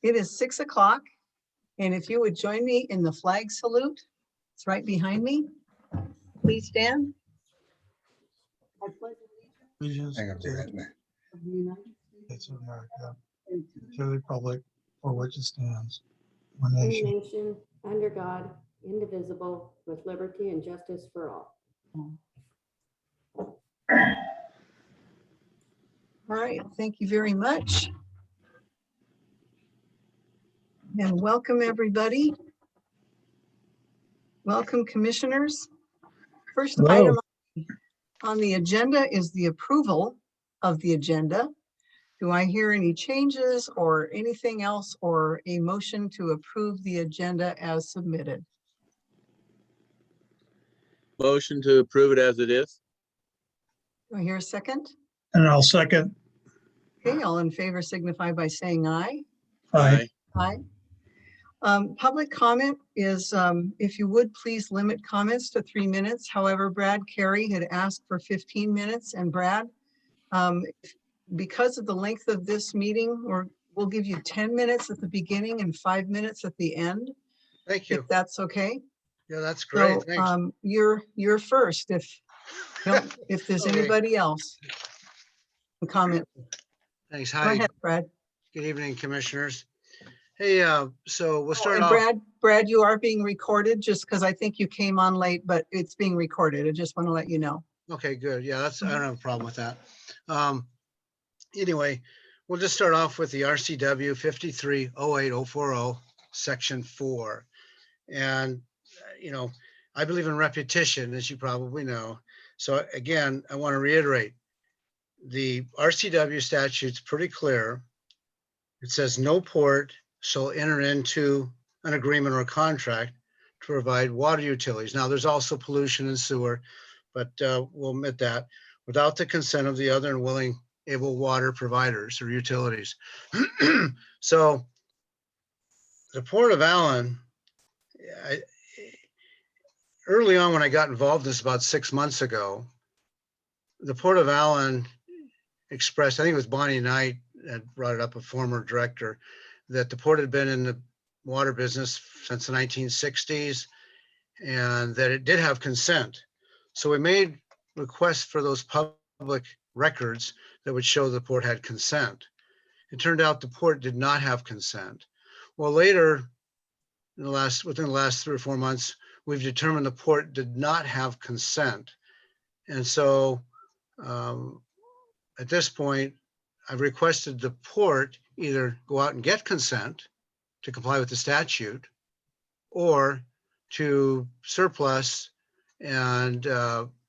It is 6 o'clock, and if you would join me in the flag salute, it's right behind me. Please stand. I pledge Allegiance Hang on, to David. allegiance to the United States of America, States to the republic for which it stands, one nation. Nation, under God, indivisible, with liberty and justice for all. All right, thank you very much. And welcome, everybody. Welcome, commissioners. First Hello. item on the agenda is the approval of the agenda. Do I hear any changes or anything else, or a motion to approve the agenda as submitted? Motion to approve it as it is. Do I hear a second? And I'll second. Okay, all in favor signify by saying aye. Aye. Aye. Public comment is, if you would please limit comments to 3 minutes. However, Brad Carey had asked for 15 minutes, and Brad, because of the length of this meeting, we'll give you 10 minutes at the beginning and 5 minutes at the end, Thank you. if that's okay. Yeah, that's great. So Thanks. you're first if there's Okay. anybody else. Comment. Thanks. Go Hi. ahead, Brad. Good evening, commissioners. Hey, so we'll start And off. Brad, you are being recorded just because I think you came on late, but it's being recorded. I just want to let you know. Okay, good. Yeah, I don't have a problem with that. Anyway, we'll just start off with the RCW 5308040, section 4. And, I believe in repetition, as you probably know. So again, I want to reiterate, the RCW statute's pretty clear. It says no port shall enter into an agreement or a contract to provide water utilities. Now, there's also pollution and sewer, but we'll admit that, without the consent of the other and willing, able water providers or utilities. So the Port of Allyn, early on when I got involved in this about 6 months ago, the Port of Allyn expressed, I think it was Bonnie Knight that brought it up, a former director, that the port had been in the water business since the 1960s and that it did have consent. So we made requests for those public records that would show the port had consent. It turned out the port did not have consent. Well, later, within the last 3 or 4 months, we've determined the port did not have consent. And so at this point, I've requested the port either go out and get consent to comply with the statute or to surplus and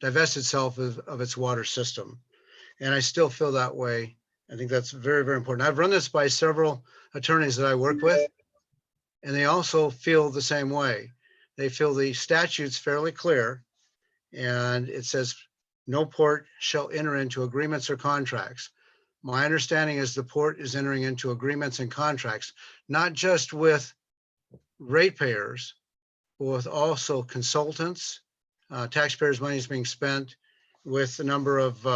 divest itself of its water system. And I still feel that way. I think that's very, very important. I've run this by several attorneys that I work with, and they also feel the same way. They feel the statute's fairly clear, and it says no port shall enter into agreements or contracts. My understanding is the port is entering into agreements and contracts, not just with ratepayers, but with also consultants. Taxpayers' money is being spent with a number of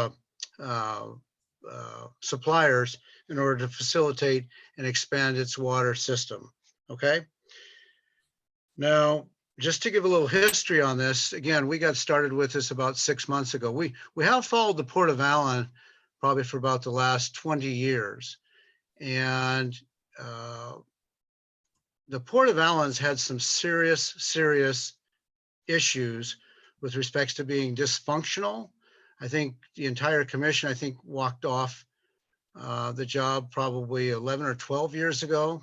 suppliers in order to facilitate and expand its water system. Okay. Now, just to give a little history on this, again, we got started with this about 6 months ago. We have followed the Port of Allyn probably for about the last 20 years. And the Port of Allyn's had some serious issues with respects to being dysfunctional. I think the entire commission, walked off the job probably 11 or 12 years ago.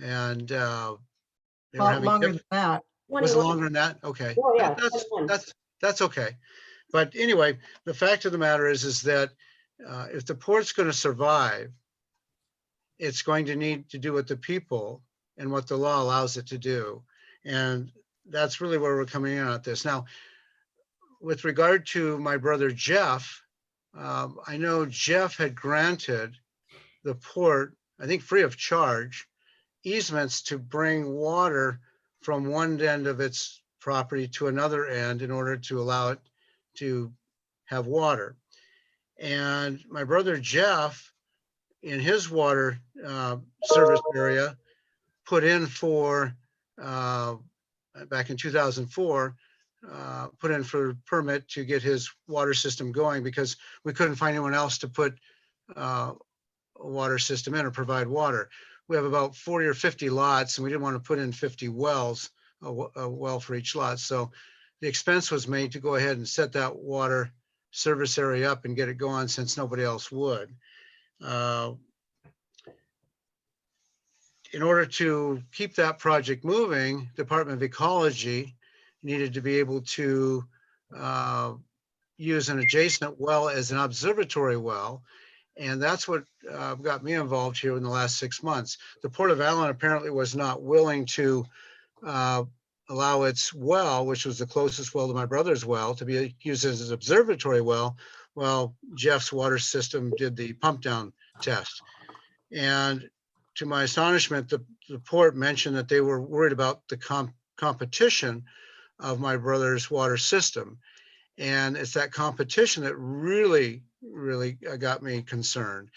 And they were having Longer than that. Was it longer than that? Okay. Oh, yeah, That's okay. But anyway, the fact of the matter is that if the port's going to survive, it's going to need to do what the people and what the law allows it to do. And that's really where we're coming in at this. Now, with regard to my brother Jeff, I know Jeff had granted the port, I think free of charge, easements to bring water from one end of its property to another end in order to allow it to have water. And my brother Jeff, in his water service area put in for, back in 2004, put in for permit to get his water system going because we couldn't find anyone else to put a water system in or provide water. We have about 40 or 50 lots and we didn't want to put in 50 wells, a well for each lot. So the expense was made to go ahead and set that water service area up and get it going since nobody else would. In order to keep that project moving, Department of Ecology needed to be able to use an adjacent well as an observatory well. And that's what got me involved here in the last 6 months. The Port of Allyn apparently was not willing to allow its well, which was the closest well to my brother's well, to be used as an observatory well, while Jeff's water system did the pump down test. And to my astonishment, the port mentioned that they were worried about the competition of my brother's water system. And it's that competition that really got me concerned.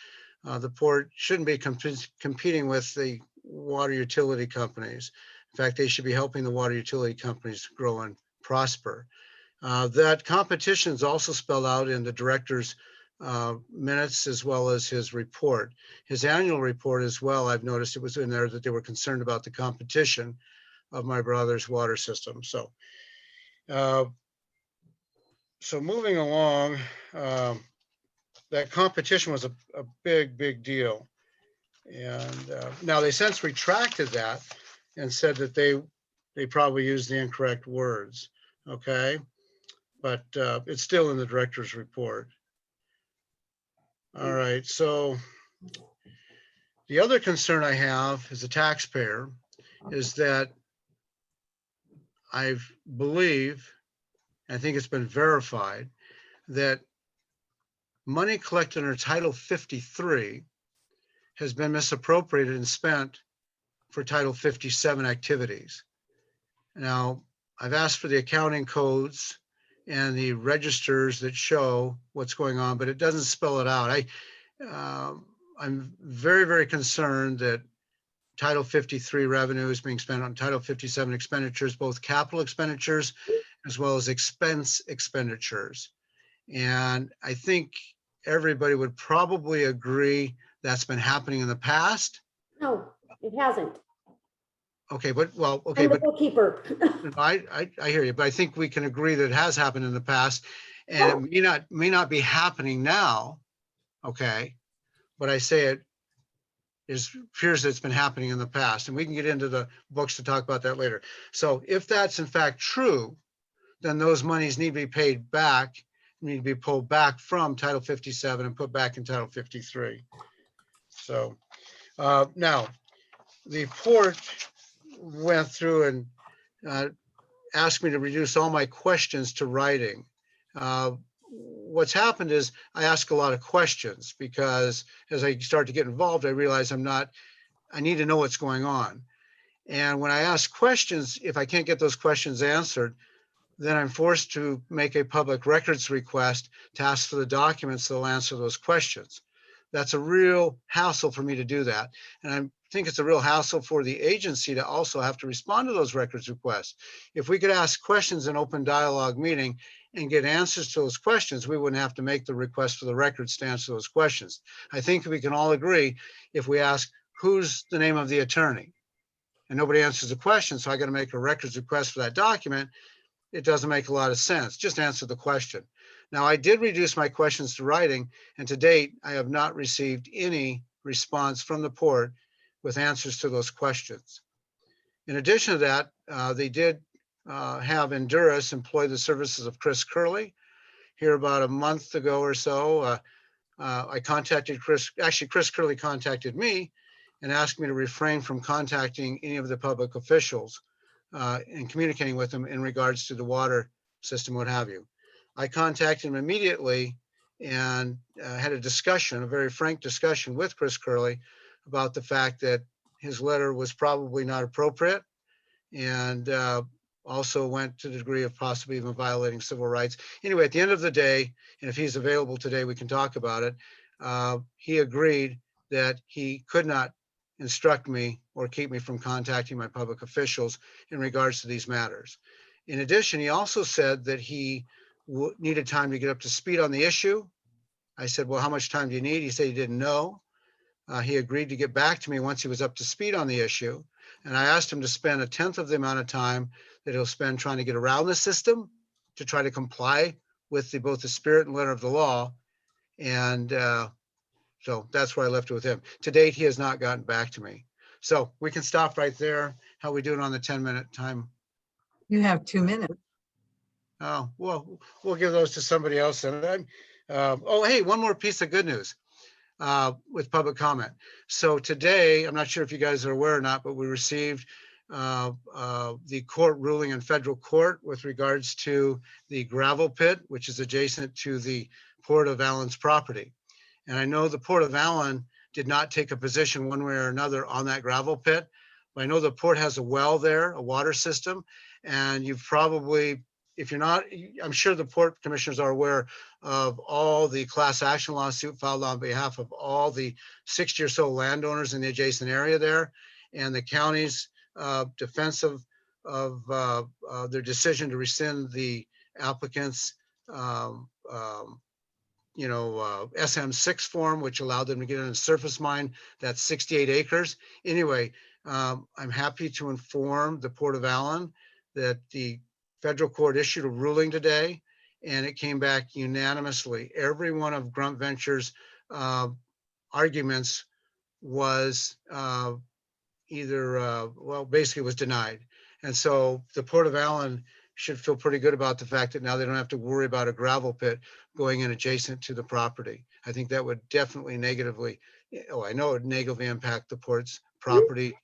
The port shouldn't be competing with the water utility companies. In fact, they should be helping the water utility companies grow and prosper. That competition is also spelled out in the director's minutes as well as his report. His annual report as well, I've noticed it was in there that they were concerned about the competition of my brother's water system. So, so moving along, that competition was a big deal. And now they since retracted that and said that they probably used the incorrect words, okay? But it's still in the director's report. All right, so the other concern I have as a taxpayer is that I believe, I think it's been verified, that money collected under Title 53 has been misappropriated and spent for Title 57 activities. Now, I've asked for the accounting codes and the registers that show what's going on, but it doesn't spell it out. I'm very concerned that Title 53 revenue is being spent on Title 57 expenditures, both capital expenditures as well as expense expenditures. And I think everybody would probably agree that's been happening in the past. No, it hasn't. Okay, but well, okay, I'm the but bookkeeper. I hear you, but I think we can agree that it has happened in the past, and it may not be happening now. Okay, but I say it appears that it's been happening in the past, and we can get into the books to talk about that later. So if that's in fact true, then those monies need to be paid back, need to be pulled back from Title 57 and put back in Title 53. So now the port went through and asked me to reduce all my questions to writing. What's happened is I ask a lot of questions because as I start to get involved, I realize I need to know what's going on. And when I ask questions, if I can't get those questions answered, then I'm forced to make a public records request to ask for the documents that will answer those questions. That's a real hassle for me to do that. And I think it's a real hassle for the agency to also have to respond to those records requests. If we could ask questions in open dialogue meeting and get answers to those questions, we wouldn't have to make the request for the records to answer those questions. I think we can all agree if we ask, who's the name of the attorney? And nobody answers the question, so I got to make a records request for that document. It doesn't make a lot of sense. Just answer the question. Now, I did reduce my questions to writing, and to date, I have not received any response from the port with answers to those questions. In addition to that, they did have Endurus employ the services of Chris Curley. Here about a month ago or so, I contacted Chris. Actually, Chris Curley contacted me and asked me to refrain from contacting any of the public officials and communicating with them in regards to the water system, what have you. I contacted him immediately and had a discussion, a very frank discussion with Chris Curley about the fact that his letter was probably not appropriate and also went to the degree of possibly even violating civil rights. Anyway, at the end of the day, and if he's available today, we can talk about it. He agreed that he could not instruct me or keep me from contacting my public officials in regards to these matters. In addition, he also said that he needed time to get up to speed on the issue. I said, well, how much time do you need? He said he didn't know. He agreed to get back to me once he was up to speed on the issue. And I asked him to spend 1/10 of the amount of time that he'll spend trying to get around the system to try to comply with both the spirit and letter of the law. And so that's where I left it with him. To date, he has not gotten back to me. So we can stop right there. How we doing on the 10-minute time? You have 2 minutes. Oh, well, we'll give those to somebody else. And oh, hey, one more piece of good news with public comment. So today, I'm not sure if you guys are aware or not, but we received the court ruling in federal court with regards to the gravel pit, which is adjacent to the Port of Allyn's property. And I know the Port of Allyn did not take a position one way or another on that gravel pit, but I know the port has a well there, a water system, and you've probably, if you're not, I'm sure the port commissioners are aware of all the class action lawsuit filed on behalf of all the 60 or so landowners in the adjacent area there, and the county's defense of their decision to rescind the applicant's SM6 form, which allowed them to get in a surface mine that's 68 acres. Anyway, I'm happy to inform the Port of Allyn that the federal court issued a ruling today, and it came back unanimously. Every one of Grunt Ventures' arguments was basically was denied. And so the Port of Allyn should feel pretty good about the fact that now they don't have to worry about a gravel pit going in adjacent to the property. I think that would definitely negatively, I know it would negatively impact the port's property.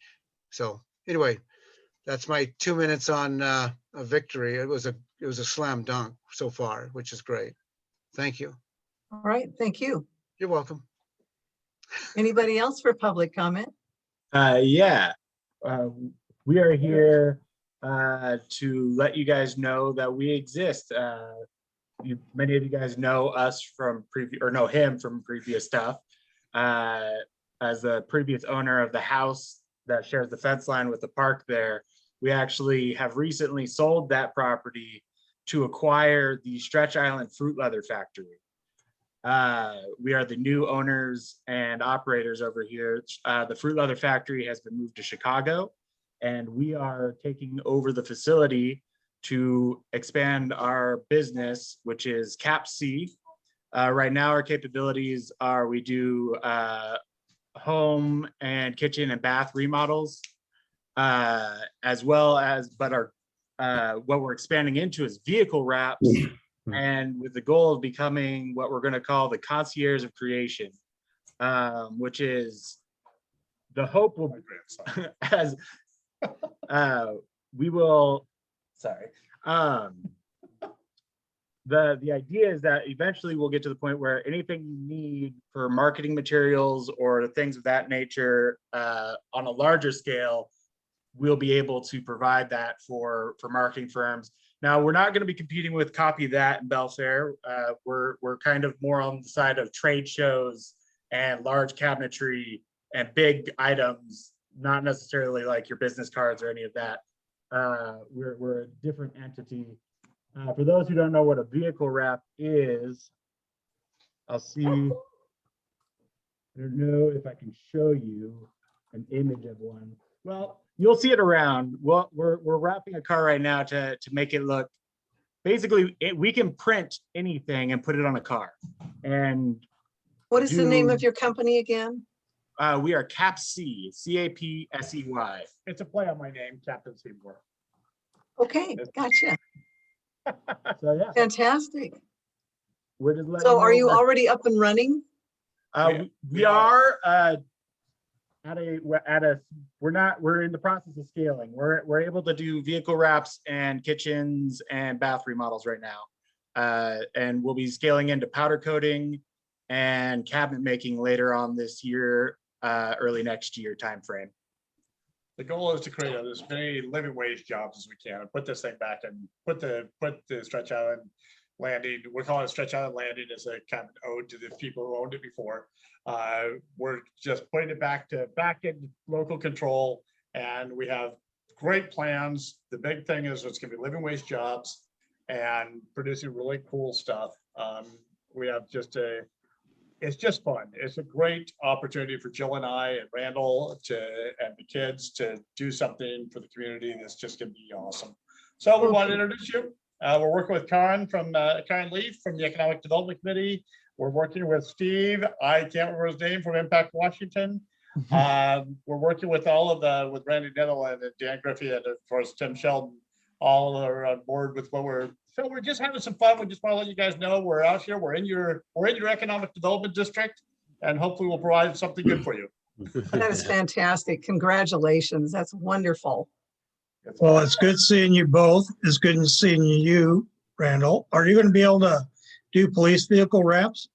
So anyway, that's my 2 minutes on a victory. It was a slam dunk so far, which is great. Thank you. All right, thank you. You're welcome. Anybody else for public comment? Yeah, we are here to let you guys know that we exist. Many of you guys know us from know him from previous stuff. As the previous owner of the house that shares the fence line with the park there, we actually have recently sold that property to acquire the Stretch Island Fruit Leather Factory. We are the new owners and operators over here. The Fruit Leather Factory has been moved to Chicago, and we are taking over the facility to expand our business, which is Cap C. Right now, our capabilities are we do home and kitchen and bath remodels, as well as, but what we're expanding into is vehicle wraps, and with the goal of becoming what we're going to call the concierge of creation, which is the hope will as we will, sorry. The idea is that eventually we'll get to the point where anything you need for marketing materials or things of that nature on a larger scale, we'll be able to provide that for marketing firms. Now, we're not going to be competing with Copy That and Belfair. We're kind of more on the side of trade shows and large cabinetry and big items, not necessarily like your business cards or any of that. We're a different entity. For those who don't know what a vehicle wrap is, I don't know if I can show you an image of one. Well, you'll see it around. Well, we're wrapping a car right now to make it look, basically, we can print anything and put it on a car. And What is the name of your company again? We are Cap C, CAPSEY. It's a play on my name, Captain Seymour. Okay, gotcha. So yeah, Fantastic. we're just letting So are know you that- already up and running? we are we're in the process of scaling. We're able to do vehicle wraps and kitchens and bath remodels right now. And we'll be scaling into powder coating and cabinet making later on this year, early next year timeframe. The goal is to create as many living wage jobs as we can and put this thing back and put the Stretch Island landing. We're calling it Stretch Island Landing as a kind of ode to the people who owned it before. We're just putting it back in local control, and we have great plans. The big thing is it's going to be living wage jobs and producing really cool stuff. We have it's just fun. It's a great opportunity for Jill and I and Randall and the kids to do something for the community that's just going to be awesome. So we want to introduce you. We're working with Karen Leaf from the Economic Development Committee. We're working with Steve, I can't remember his name, from Impact Washington. We're working with with Randy Netherland and Dan Griffey and of course Tim Sheldon. All are on board with we're just having some fun. We just want to let you guys know we're out here. We're in your economic development district, and hopefully we'll provide something good for you. That is fantastic. Congratulations. That's wonderful. Well, it's good seeing you both. It's good seeing you, Randall. Are you going to be able to do police vehicle wraps?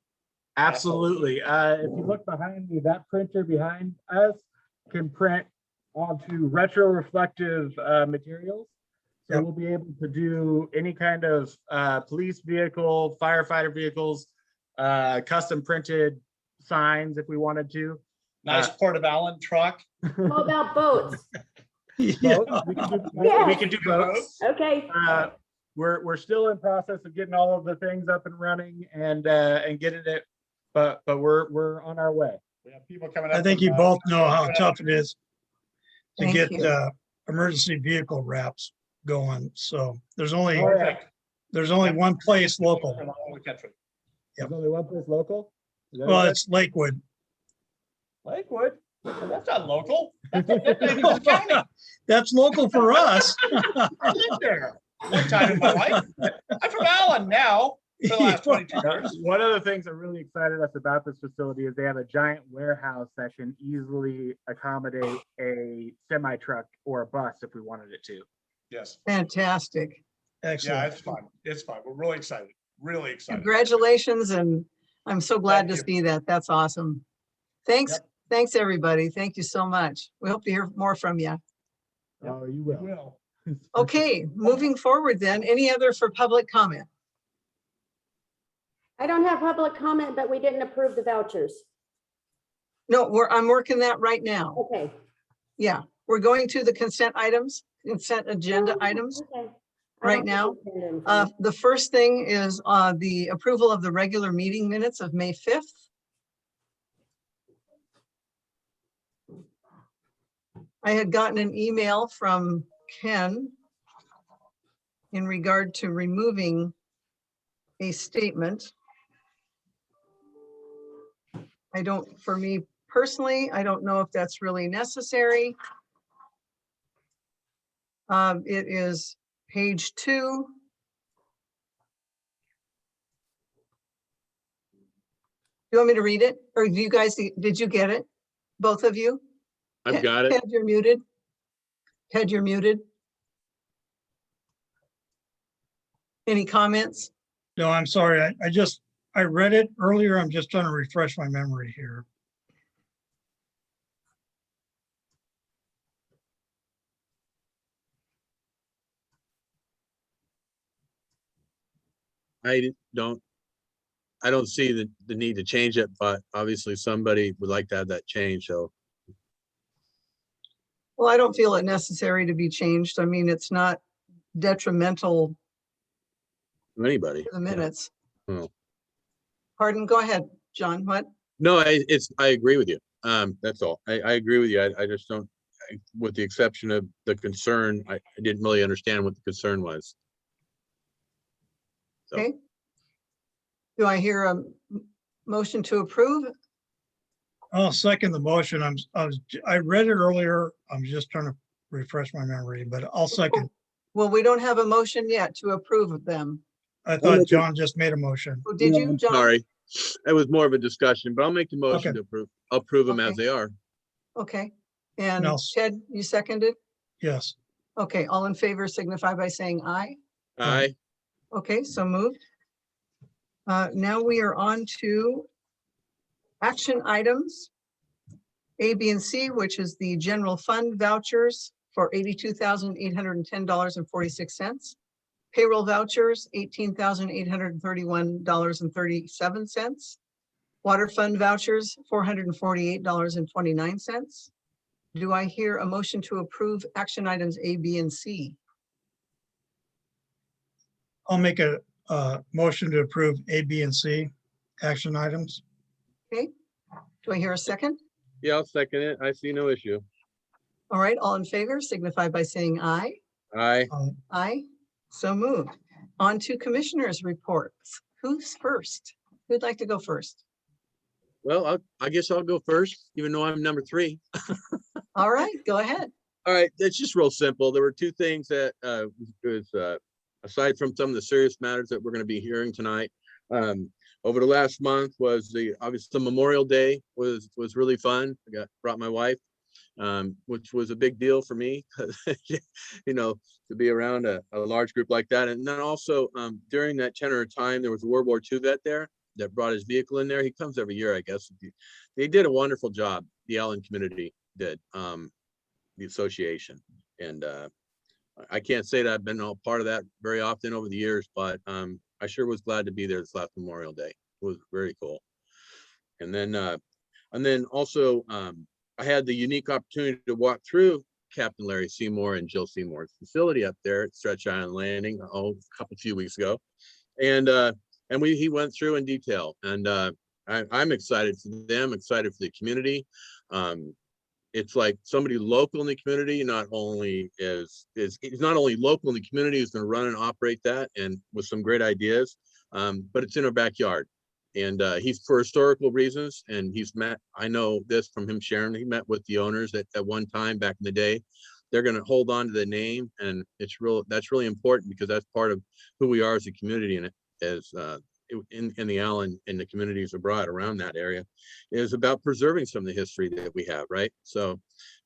Absolutely. If you look behind me, that printer behind us can print onto retro-reflective materials. So Yep. we'll be able to do any kind of police vehicle, firefighter vehicles, custom printed signs if we wanted to. Nice Port of Allyn truck. How about boats? Yeah. Boats, we can do, Yeah. we can do boats. Okay. We're still in process of getting all of the things up and running and getting it, but we're on our way. We have people coming up. I think you both know how tough it is to Thank get you. emergency vehicle wraps going. So there's only Perfect. one place local. From all over the country. There's only one place local? Is that Well, it? it's Lakewood. Lakewood. That's not local. That's county. That's local for us. I lived there one time in my life. I'm from Allen now for the last 22 years. One of the things that really excited us about this facility is they have a giant warehouse that can easily accommodate a semi truck or a bus if we wanted it to. Yes. Fantastic. Yeah, Excellent. it's fun. It's fun. We're really excited. Really excited. Congratulations. And I'm so glad to Thank see that. That's awesome. Thanks. Yep. Thanks, everybody. Thank you so much. We hope to hear more from you. Oh, you We will. will. Okay, moving forward then, any other for public comment? I don't have public comment, but we didn't approve the vouchers. No, I'm working that right now. Okay. Yeah, we're going to the consent agenda items. Okay. I right don't now. have the agenda in front of me. The first thing is the approval of the regular meeting minutes of May 5th. I had gotten an email from Ken in regard to removing a statement. For me personally, I don't know if that's really necessary. It is page 2. You want me to read it? Or do you guys, did you get it? Both of you? I've got it. Ted, you're muted. Ted, you're muted. Any comments? No, I'm sorry. I read it earlier. I'm just trying to refresh my memory here. I don't see the need to change it, but obviously somebody would like to have that change, so. Well, I don't feel it necessary to be changed. I mean, it's not detrimental Anybody. to the minutes. Oh. Pardon, go ahead, John, what? No, I agree with you. That's all. I agree with you. I just don't, with the exception of the concern, I didn't really understand what the concern was. So. Okay. Do I hear a motion to approve? I'll second the motion. I read it earlier. I'm just trying to refresh my memory, but I'll second. Well, we don't have a motion yet to approve of them. I thought John just made a motion. Oh, did you, John? Sorry, it was more of a discussion, but I'll make the motion to approve. I'll approve them as Okay. they are. Okay. And No. Ted, you seconded? Yes. Okay, all in favor signify by saying aye. Aye. Okay, so moved. Now we are on to action items, A, B, and C, which is the general fund vouchers for $82,810.46. Payroll vouchers, $18,831.37. Water fund vouchers, $448.29. Do I hear a motion to approve action items A, B, and C? I'll make a motion to approve A, B, and C action items. Okay, do I hear a second? Yeah, I'll second it. I see no issue. All right, all in favor signify by saying aye. Aye. Aye, so moved. On to commissioners' reports. Who's first? Who'd like to go first? Well, I guess I'll go first, even though I'm number 3. All right, go ahead. All right, it's just real simple. There were 2 things that aside from some of the serious matters that we're going to be hearing tonight. Over the last month was obviously the Memorial Day was really fun. I brought my wife, which was a big deal for me, you know, to be around a large group like that. And then also during that tenor of time, there was a World War II vet there that brought his vehicle in there. He comes every year, I guess. They did a wonderful job. The Allyn community did, the association. And I can't say that I've been a part of that very often over the years, but I sure was glad to be there this last Memorial Day. It was very cool. And then also I had the unique opportunity to walk through Captain Larry Seymour and Jill Seymour's facility up there at Stretch Island Landing a few weeks ago. And he went through in detail, and I'm excited for them, excited for the community. It's like somebody local in the community, not only he's not only local in the community, who's going to run and operate that and with some great ideas, but it's in our backyard. And he's, for historical reasons, and I know this from him sharing, he met with the owners at one time back in the day. They're going to hold on to the name, and that's really important, because that's part of who we are as a community, and as in the Allyn and the communities abroad around that area, is about preserving some of the history that we have, right? So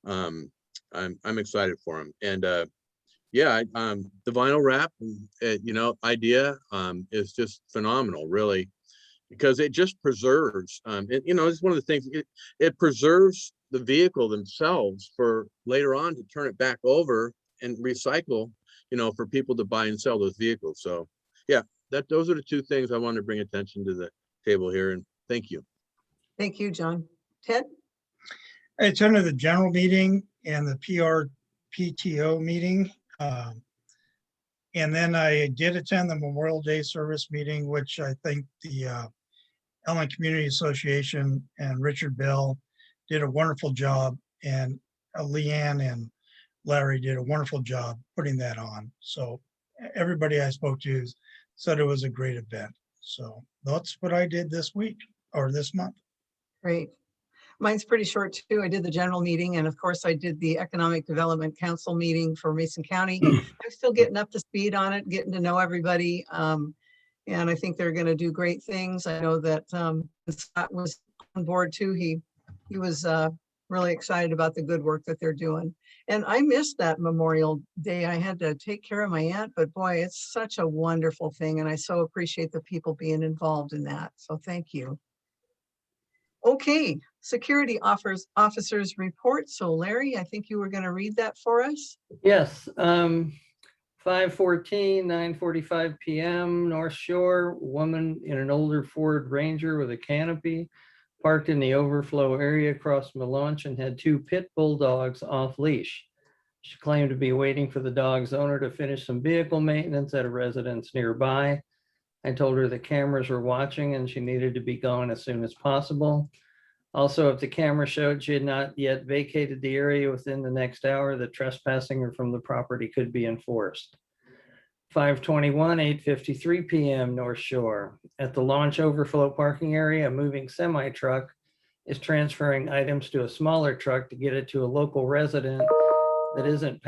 I'm excited for him. And yeah, the vinyl wrap, idea is just phenomenal, really, because it just preserves, it's one of the things, it preserves the vehicle themselves for later on to turn it back over and recycle, for people to buy and sell those vehicles. So yeah, those are the 2 things I wanted to bring attention to the table here, and thank you. Thank you, John. Ted? I attended the general meeting and the PTO meeting. And then I did attend the Memorial Day service meeting, which I think the Allyn Community Association and Richard Bell did a wonderful job, and Leanne and Larry did a wonderful job putting that on. So everybody I spoke to said it was a great event. So that's what I did this week or this month. Great. Mine's pretty short too. I did the general meeting, and of course I did the Economic Development Council meeting for Mason County. I'm still getting up to speed on it, getting to know everybody. And I think they're going to do great things. I know that Scott was on board too. He was really excited about the good work that they're doing. And I missed that Memorial Day. I had to take care of my aunt, but boy, it's such a wonderful thing. And I so appreciate the people being involved in that. So thank you. Okay, security officers report. So Larry, I think you were going to read that for us. Yes, 5:14, 9:45 p.m. North Shore, woman in an older Ford Ranger with a canopy parked in the overflow area across from the launch and had 2 pit bull dogs off leash. She claimed to be waiting for the dog's owner to finish some vehicle maintenance at a residence nearby. I told her the cameras were watching and she needed to be gone as soon as possible. Also, if the camera showed she had not yet vacated the area within the next hour, the trespassing her from the property could be enforced. 5:21, 8:53 p.m. North Shore. At the launch overflow parking area, a moving semi-truck is transferring items to a smaller truck to get it to a local resident that isn't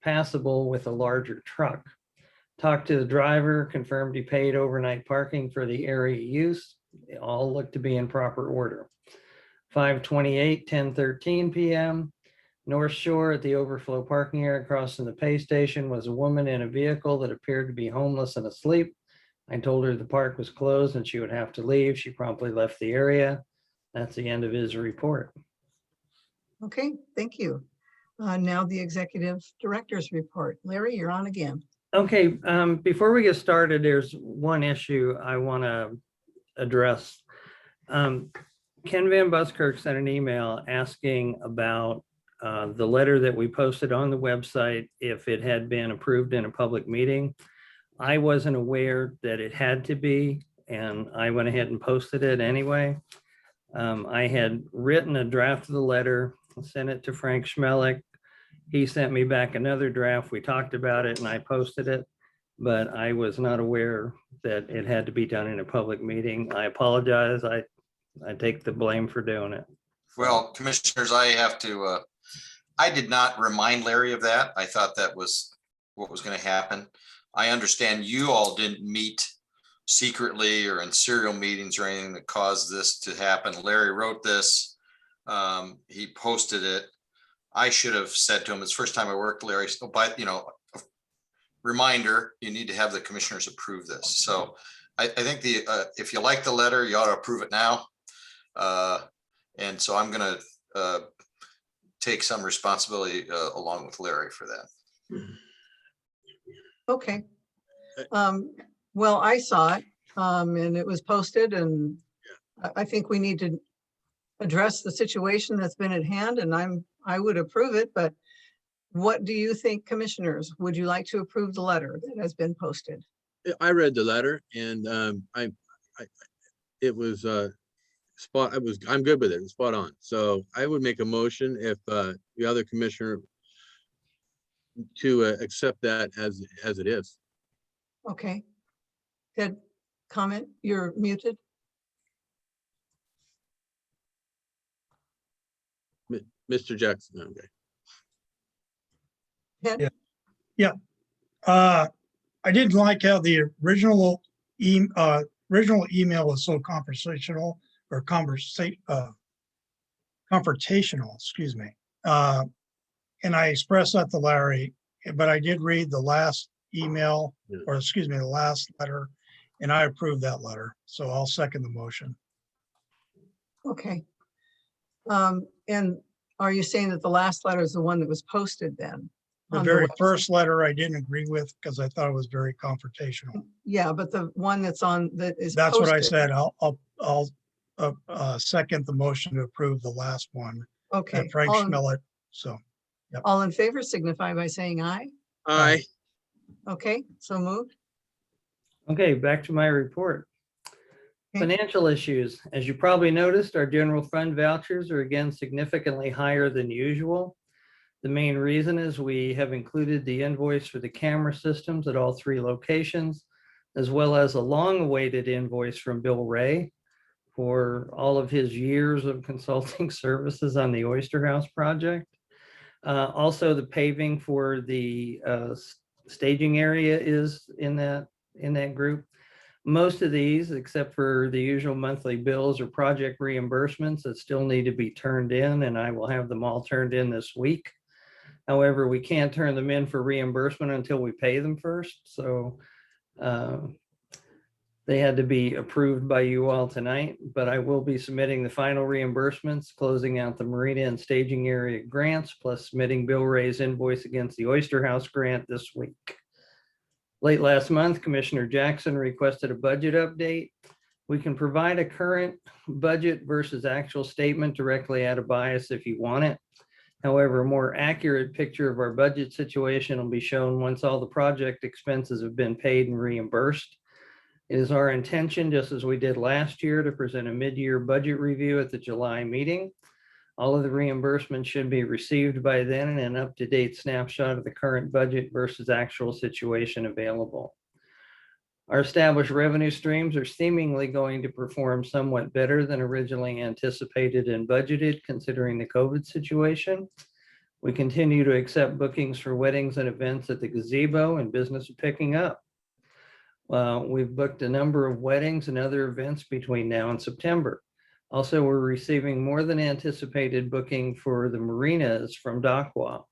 passable with a larger truck. Talked to the driver, confirmed he paid overnight parking for the area use. They all look to be in proper order. 5:28, 10:13 p.m. North Shore at the overflow parking area across from the pay station was a woman in a vehicle that appeared to be homeless and asleep. I told her the park was closed and she would have to leave. She promptly left the area. That's the end of his report. Okay, thank you. Now the executive director's report. Larry, you're on again. Okay, before we get started, there's one issue I want to address. Ken Van Buskirk sent an email asking about the letter that we posted on the website, if it had been approved in a public meeting. I wasn't aware that it had to be, and I went ahead and posted it anyway. I had written a draft of the letter, sent it to Frank Schmelik. He sent me back another draft. We talked about it and I posted it, but I was not aware that it had to be done in a public meeting. I apologize. I take the blame for doing it. Well, commissioners, I have to, I did not remind Larry of that. I thought that was what was going to happen. I understand you all didn't meet secretly or in serial meetings or anything that caused this to happen. Larry wrote this. He posted it. I should have said to him, it's the first time I worked, Larry, but reminder, you need to have the commissioners approve this. So I think if you like the letter, you ought to approve it now. And so I'm going to take some responsibility along with Larry for that. Okay. Well, I saw it, and it was posted, and I think we need to address the situation that's been at hand, and I would approve it, but what do you think, commissioners? Would you like to approve the letter that has been posted? I read the letter and it was I'm good with it. It's spot on. So I would make a motion if the other commissioner to accept that as it is. Okay. Ted, comment? You're muted. Mr. Jackson, okay. Ted? Yeah. I didn't like how the original email was so conversational or confrontational, excuse me. And I expressed that to Larry, but I did read the last email, or excuse me, the last letter, and I approved that letter. So I'll second the motion. Okay. And are you saying that the last letter is the one that was posted then? The on very website? first letter I didn't agree with because I thought it was very confrontational. Yeah, but the one that's on, that is That's what I posted. said. I'll second the motion to approve the last one. Okay. That Frank Schmelik. So, All in favor signify by saying aye. Aye. Okay, so moved. Okay, back to my report. Okay. Financial issues. As you probably noticed, our general fund vouchers are again significantly higher than usual. The main reason is we have included the invoice for the camera systems at all 3 locations, as well as a long-awaited invoice from Bill Ray for all of his years of consulting services on the Oyster House project. Also, the paving for the staging area is in that group. Most of these, except for the usual monthly bills or project reimbursements that still need to be turned in, and I will have them all turned in this week. However, we can't turn them in for reimbursement until we pay them first. So they had to be approved by you all tonight, but I will be submitting the final reimbursements, closing out the marina and staging area grants, plus submitting Bill Ray's invoice against the Oyster House grant this week. Late last month, Commissioner Jackson requested a budget update. We can provide a current budget versus actual statement directly out of bias if you want it. However, a more accurate picture of our budget situation will be shown once all the project expenses have been paid and reimbursed. It is our intention, just as we did last year, to present a mid-year budget review at the July meeting. All of the reimbursements should be received by then, and an up-to-date snapshot of the current budget versus actual situation available. Our established revenue streams are seemingly going to perform somewhat better than originally anticipated and budgeted, considering the COVID situation. We continue to accept bookings for weddings and events at the gazebo, and business is picking up. We've booked a number of weddings and other events between now and September. Also, we're receiving more than anticipated booking for the marinas from Dockwell.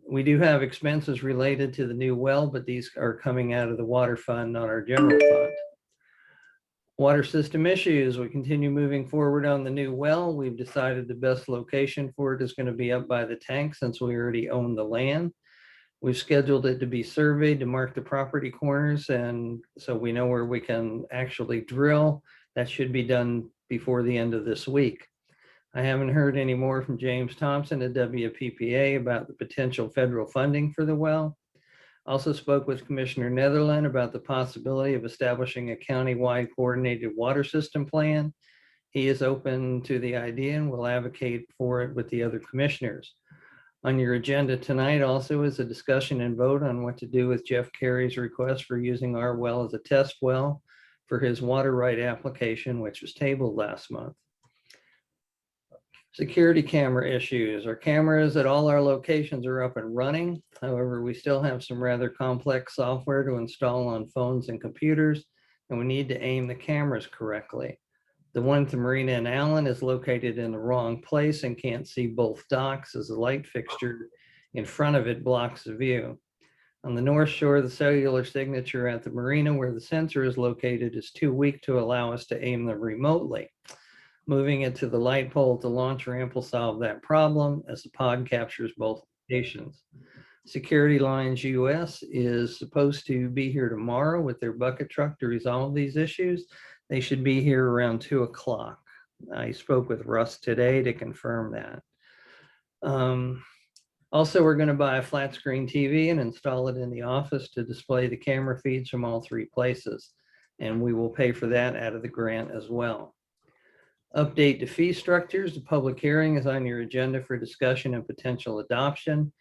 We do have expenses related to the new well, but these are coming out of the water fund, not our general fund. Water system issues, we continue moving forward on the new well. We've decided the best location for it is going to be up by the tank since we already own the land. We've scheduled it to be surveyed to mark the property corners, and so we know where we can actually drill. That should be done before the end of this week. I haven't heard any more from James Thompson at WPPA about the potential federal funding for the well. Also spoke with Commissioner Netherland about the possibility of establishing a county-wide coordinated water system plan. He is open to the idea and will advocate for it with the other commissioners. On your agenda tonight also is a discussion and vote on what to do with Jeff Carey's request for using our well as a test well for his water right application, which was tabled last month. Security camera issues. Our cameras at all our locations are up and running. However, we still have some rather complex software to install on phones and computers, and we need to aim the cameras correctly. The one to Marina and Allen is located in the wrong place and can't see both docks as the light fixture in front of it blocks the view. On the North Shore, the cellular signature at the Marina where the sensor is located is too weak to allow us to aim them remotely. Moving it to the light pole at the launch ramp will solve that problem as the pod captures both locations. Security Lines US is supposed to be here tomorrow with their bucket truck to resolve these issues. They should be here around 2 o'clock. I spoke with Russ today to confirm that. Also, we're going to buy a flat screen TV and install it in the office to display the camera feeds from all 3 places. And we will pay for that out of the grant as well. Update to fee structures. The public hearing is on your agenda for discussion and potential adoption.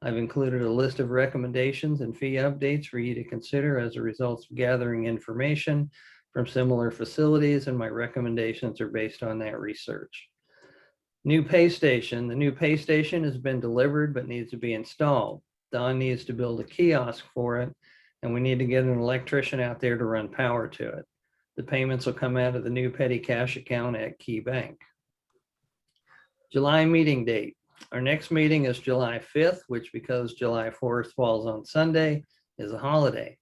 I've included a list of recommendations and fee updates for you to consider as a result of gathering information from similar facilities, and my recommendations are based on that research. New pay station. The new pay station has been delivered but needs to be installed. Don needs to build a kiosk for it, and we need to get an electrician out there to run power to it. The payments will come out of the new petty cash account at Key Bank. July meeting date. Our next meeting is July 5th, which because July 4th falls on Sunday is a holiday.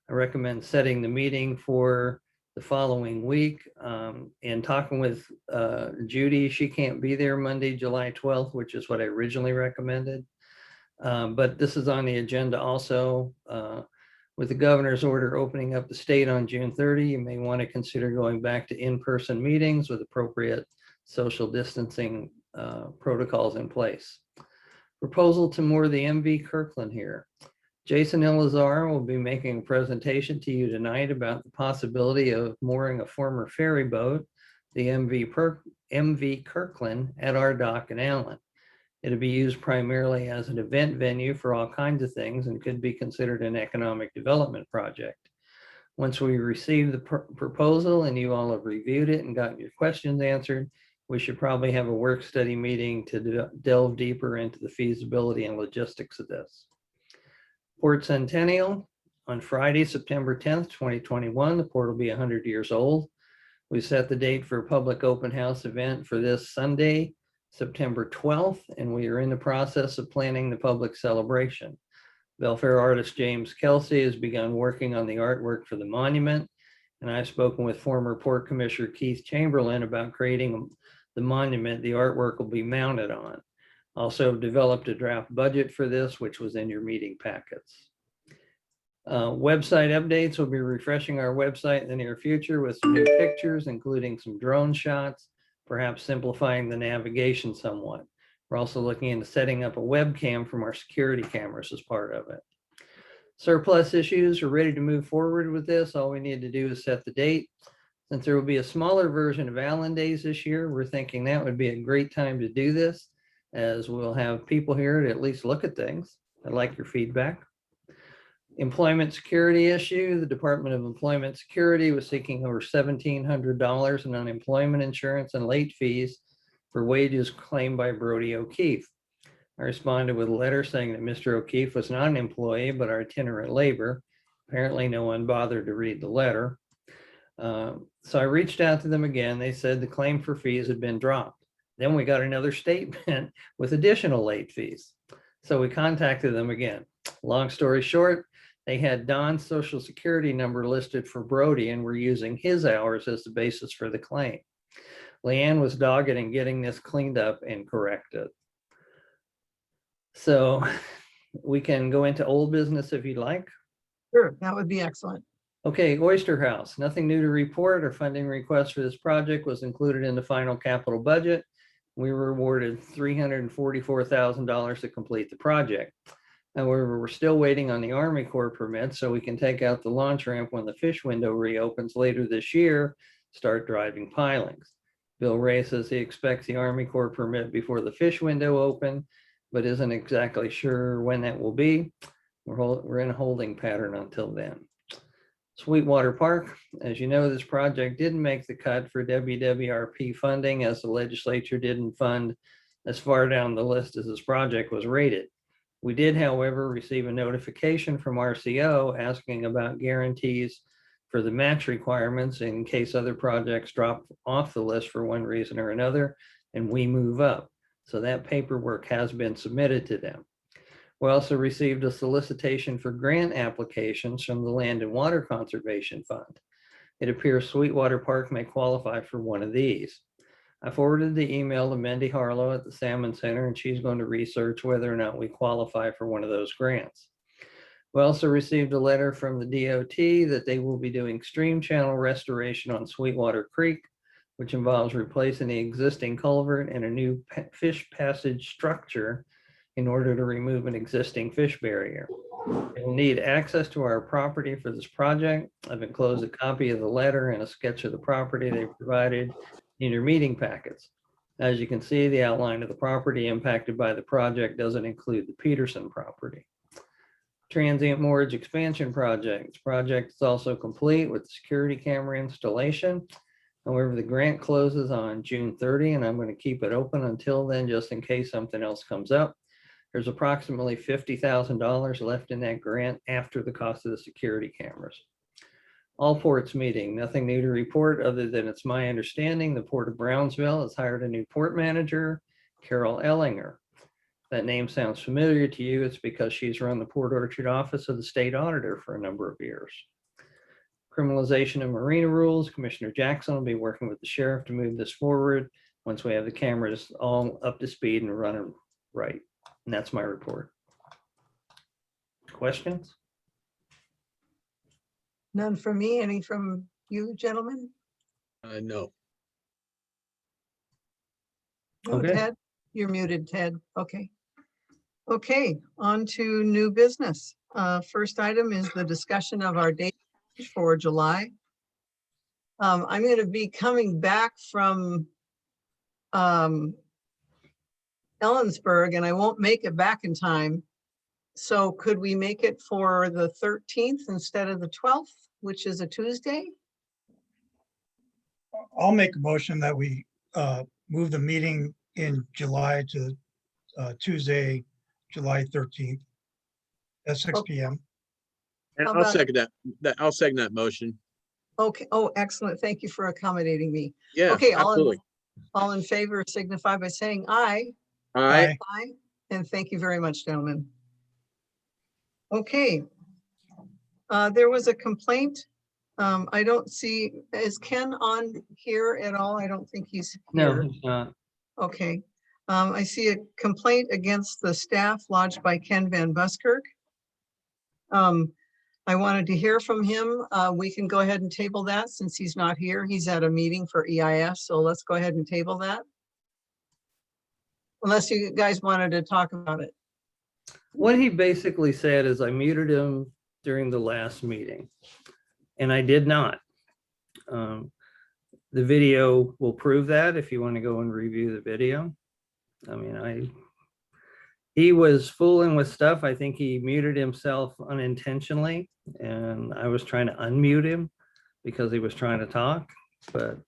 I recommend setting the meeting for the following week. And talking with Judy, she can't be there Monday, July 12th, which is what I originally recommended. But this is on the agenda also. With the governor's order opening up the state on June 30, you may want to consider going back to in-person meetings with appropriate social distancing protocols in place. Proposal to moor the MV Kirkland here. Jason Elazar will be making a presentation to you tonight about the possibility of mooring a former ferry boat, the MV Kirkland, at our dock in Allen. It'll be used primarily as an event venue for all kinds of things and could be considered an economic development project. Once we receive the proposal and you all have reviewed it and gotten your questions answered, we should probably have a work study meeting to delve deeper into the feasibility and logistics of this. Port Centennial, on Friday, September 10th, 2021, the port will be 100 years old. We set the date for a public open house event for this Sunday, September 12th, and we are in the process of planning the public celebration. Welfare artist James Kelsey has begun working on the artwork for the monument, and I've spoken with former Port Commissioner Keith Chamberlain about creating the monument the artwork will be mounted on. Also developed a draft budget for this, which was in your meeting packets. Website updates. Will be refreshing our website in the near future with some new pictures, including some drone shots, perhaps simplifying the navigation somewhat. We're also looking into setting up a webcam from our security cameras as part of it. Surplus issues. We're ready to move forward with this. All we need to do is set the date. Since there will be a smaller version of Allen Days this year, we're thinking that would be a great time to do this, as we'll have people here to at least look at things. I'd like your feedback. Employment security issue. The Department of Employment Security was seeking over $1,700 in unemployment insurance and late fees for wages claimed by Brody O'Keefe. I responded with a letter saying that Mr. O'Keefe was not an employee, but our itinerant labor. Apparently no one bothered to read the letter. So I reached out to them again. They said the claim for fees had been dropped. Then we got another statement with additional late fees. So we contacted them again. Long story short, they had Don's social security number listed for Brody and were using his hours as the basis for the claim. Leanne was dogged in getting this cleaned up and corrected. So We can go into old business if you'd like. Sure, that would be excellent. Okay, Oyster House, nothing new to report. Our funding request for this project was included in the final capital budget. We were awarded $344,000 to complete the project. However, we're still waiting on the Army Corps permit so we can take out the launch ramp when the fish window reopens later this year, start driving pilings. Bill Ray says he expects the Army Corps permit before the fish window open, but isn't exactly sure when that will be. We're in a holding pattern until then. Sweetwater Park, as you know, this project didn't make the cut for WWRP funding as the legislature didn't fund as far down the list as this project was rated. We did, however, receive a notification from RCO asking about guarantees for the match requirements in case other projects drop off the list for one reason or another, and we move up. So that paperwork has been submitted to them. We also received a solicitation for grant applications from the Land and Water Conservation Fund. It appears Sweetwater Park may qualify for one of these. I forwarded the email to Mindy Harlow at the Salmon Center, and she's going to research whether or not we qualify for one of those grants. We also received a letter from the DOT that they will be doing stream channel restoration on Sweetwater Creek, which involves replacing the existing culvert and a new fish passage structure in order to remove an existing fish barrier. They will need access to our property for this project. I've enclosed a copy of the letter and a sketch of the property they provided in your meeting packets. As you can see, the outline of the property impacted by the project doesn't include the Peterson property. Transient Moorage Expansion Project. This project is also complete with security camera installation. However, the grant closes on June 30, and I'm going to keep it open until then, just in case something else comes up. There's approximately $50,000 left in that grant after the cost of the security cameras. All ports meeting, nothing new to report other than it's my understanding the Port of Brownsville has hired a new port manager, Carol Ellinger. That name sounds familiar to you. It's because she's run the Port Orchard office of the state auditor for a number of years. Criminalization of marina rules, Commissioner Jackson will be working with the sheriff to move this forward once we have the cameras all up to speed and running right. And that's my report. Questions? None from me, any from you, gentlemen? No. No, Okay. Ted, you're muted, Ted. Okay. Okay, on to new business. First item is the discussion of our date for July. I'm going to be coming back from Ellensburg, and I won't make it back in time. So could we make it for the 13th instead of the 12th, which is a Tuesday? I'll make a motion that we move the meeting in July to Tuesday, July 13th at 6 Okay. p.m. And How I'll about- second I'll second that motion. Okay, oh, excellent. Thank you for accommodating me. Yeah, Okay, absolutely. all in favor signify by saying aye. Aye. Aye, and thank you very much, gentlemen. Okay. There was a complaint. I don't see, is Ken on here at all? I don't think he's No, here. he's not. Okay. I see a complaint against the staff lodged by Ken Van Buskirk. I wanted to hear from him. We can go ahead and table that since he's not here. He's at a meeting for EIS, so let's go ahead and table that. Unless you guys wanted to talk about it. What he basically said is I muted him during the last meeting, and I did not. The video will prove that if you want to go and review the video. I mean, he was fooling with stuff. I think he muted himself unintentionally, and I was trying to unmute him because he was trying to talk. But,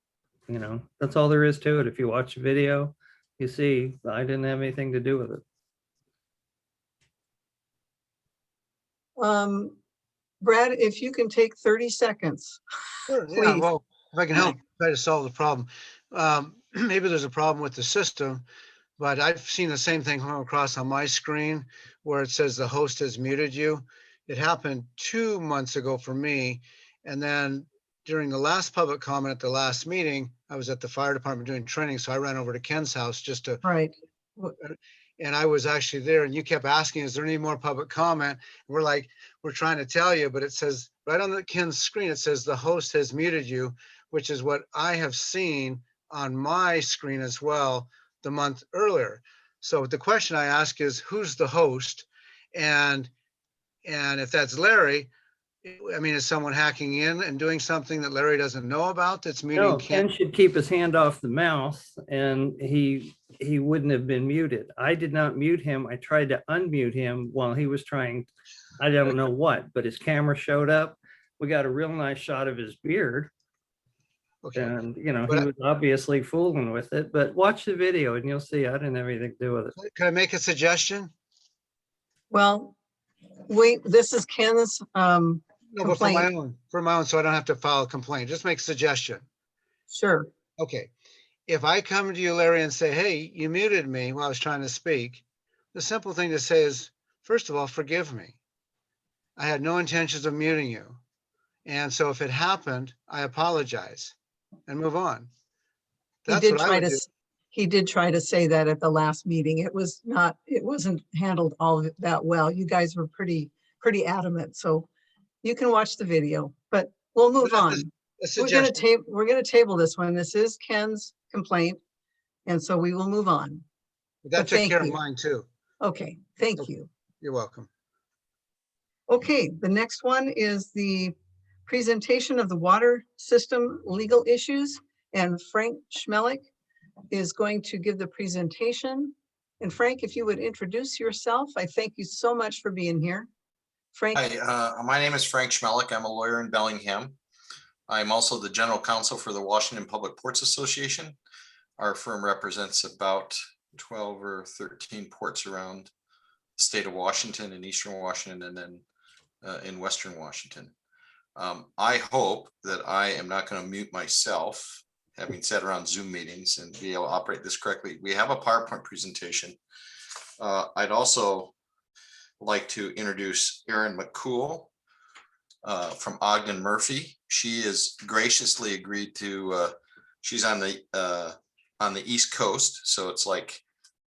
you know, that's all there is to it. If you watch the video, you see I didn't have anything to do with it. Brad, if you can take 30 seconds. Sure, yeah, Please. well, if I can help try to solve the problem. Maybe there's a problem with the system, but I've seen the same thing come across on my screen where it says the host has muted you. It happened 2 months ago for me. And then during the last public comment at the last meeting, I was at the fire department doing training. So I ran over to Ken's house just to, Right. And I was actually there, and you kept asking, is there any more public comment? We're like, we're trying to tell you, but it says right on the Ken's screen, it says the host has muted you, which is what I have seen on my screen as well the month earlier. So the question I ask is, who's the host? And if that's Larry, I mean, is someone hacking in and doing something that Larry doesn't know about that's muting No, Ken? Ken should keep his hand off the mouse and he wouldn't have been muted. I did not mute him. I tried to unmute him while he was trying, I don't know what, but his camera showed up. We got a real nice shot of his beard. Okay, And, you know, he But I- was obviously fooling with it, but watch the video and you'll see I didn't have anything to do with it. can I make a suggestion? Well, wait, this is Ken's, No, but Complaint. for my own, so I don't have to file a complaint. Just make a suggestion. sure. Okay. If I come to you, Larry, and say, hey, you muted me while I was trying to speak, the simple thing to say is, first of all, forgive me. I had no intentions of muting you. And so if it happened, I apologize and move on. He That's did what I try would to, do. he did try to say that at the last meeting. It wasn't handled all that well. You guys were pretty adamant, so you can watch the video, but we'll move But on. that's A suggestion. We're gonna table this one. This is Ken's complaint. And so we will move on. That but took thank care of you. mine too. Okay, thank Okay. you. You're welcome. Okay, the next one is the presentation of the water system legal issues. And Frank Schmelik is going to give the presentation. And Frank, if you would introduce yourself, I thank you so much for being here. Frank, Hi, my name is Frank Schmelik. I'm a lawyer in Bellingham. I'm also the general counsel for the Washington Public Ports Association. Our firm represents about 12 or 13 ports around the state of Washington and Eastern Washington, and then in Western Washington. I hope that I am not going to mute myself, having sat around Zoom meetings, and be able to operate this correctly. We have a PowerPoint presentation. I'd also like to introduce Erin McCool from Ogden Murphy. She has graciously agreed to, she's on the East Coast, so it's like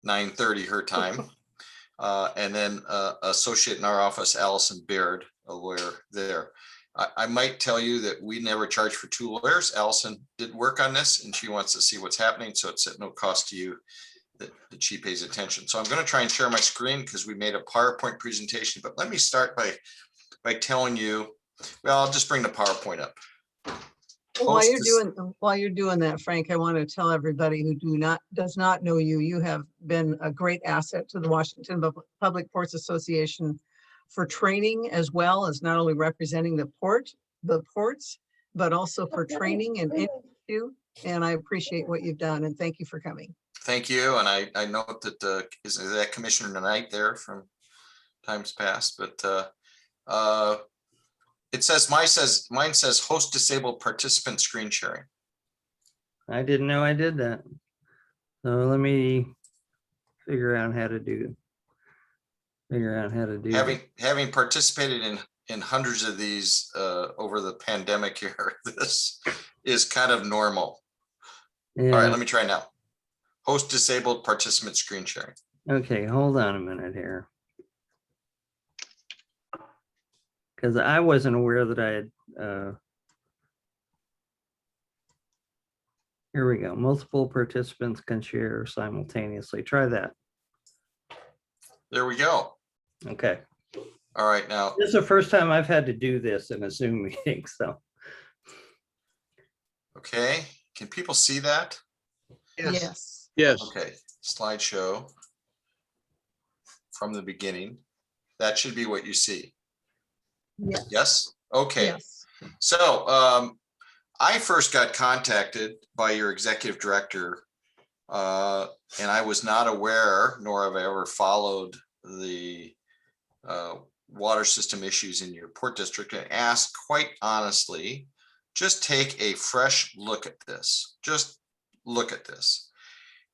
9:30 her time. And then associate in our office, Allison Baird, a lawyer there. I might tell you that we never charge for two lawyers. Allison did work on this and she wants to see what's happening, so it's at no cost to you that she pays attention. So I'm going to try and share my screen because we made a PowerPoint presentation, but let me start by telling you, well, I'll just bring the PowerPoint up. while you're doing that, Frank, I want to tell everybody who does not know you, you have been a great asset to the Washington Public Ports Association for training, as well as not only representing the ports, but also for training and you. And I appreciate what you've done and thank you for coming. Thank you. And I note that is that Commissioner Knight there from times past, but it says, mine says host disabled participant screen sharing. I didn't know I did that. So let me figure out how to do that. Having participated in hundreds of these over the pandemic here, this is kind of normal. All right, Yeah. let me try now. Host disabled participant screen sharing. Okay, hold on a minute here. Because I wasn't aware that I had, here we go. Multiple participants can share simultaneously. Try that. There we go. Okay. All right, now, This is the first time I've had to do this in a Zoom meeting, so. okay, can people see that? Yes. Yes, Okay, slideshow from the beginning. That should be what you see. Yes. Yes? Okay. Yes. So I first got contacted by your executive director, and I was not aware, nor have I ever followed the water system issues in your port district, and asked quite honestly, just take a fresh look at this. Just look at this.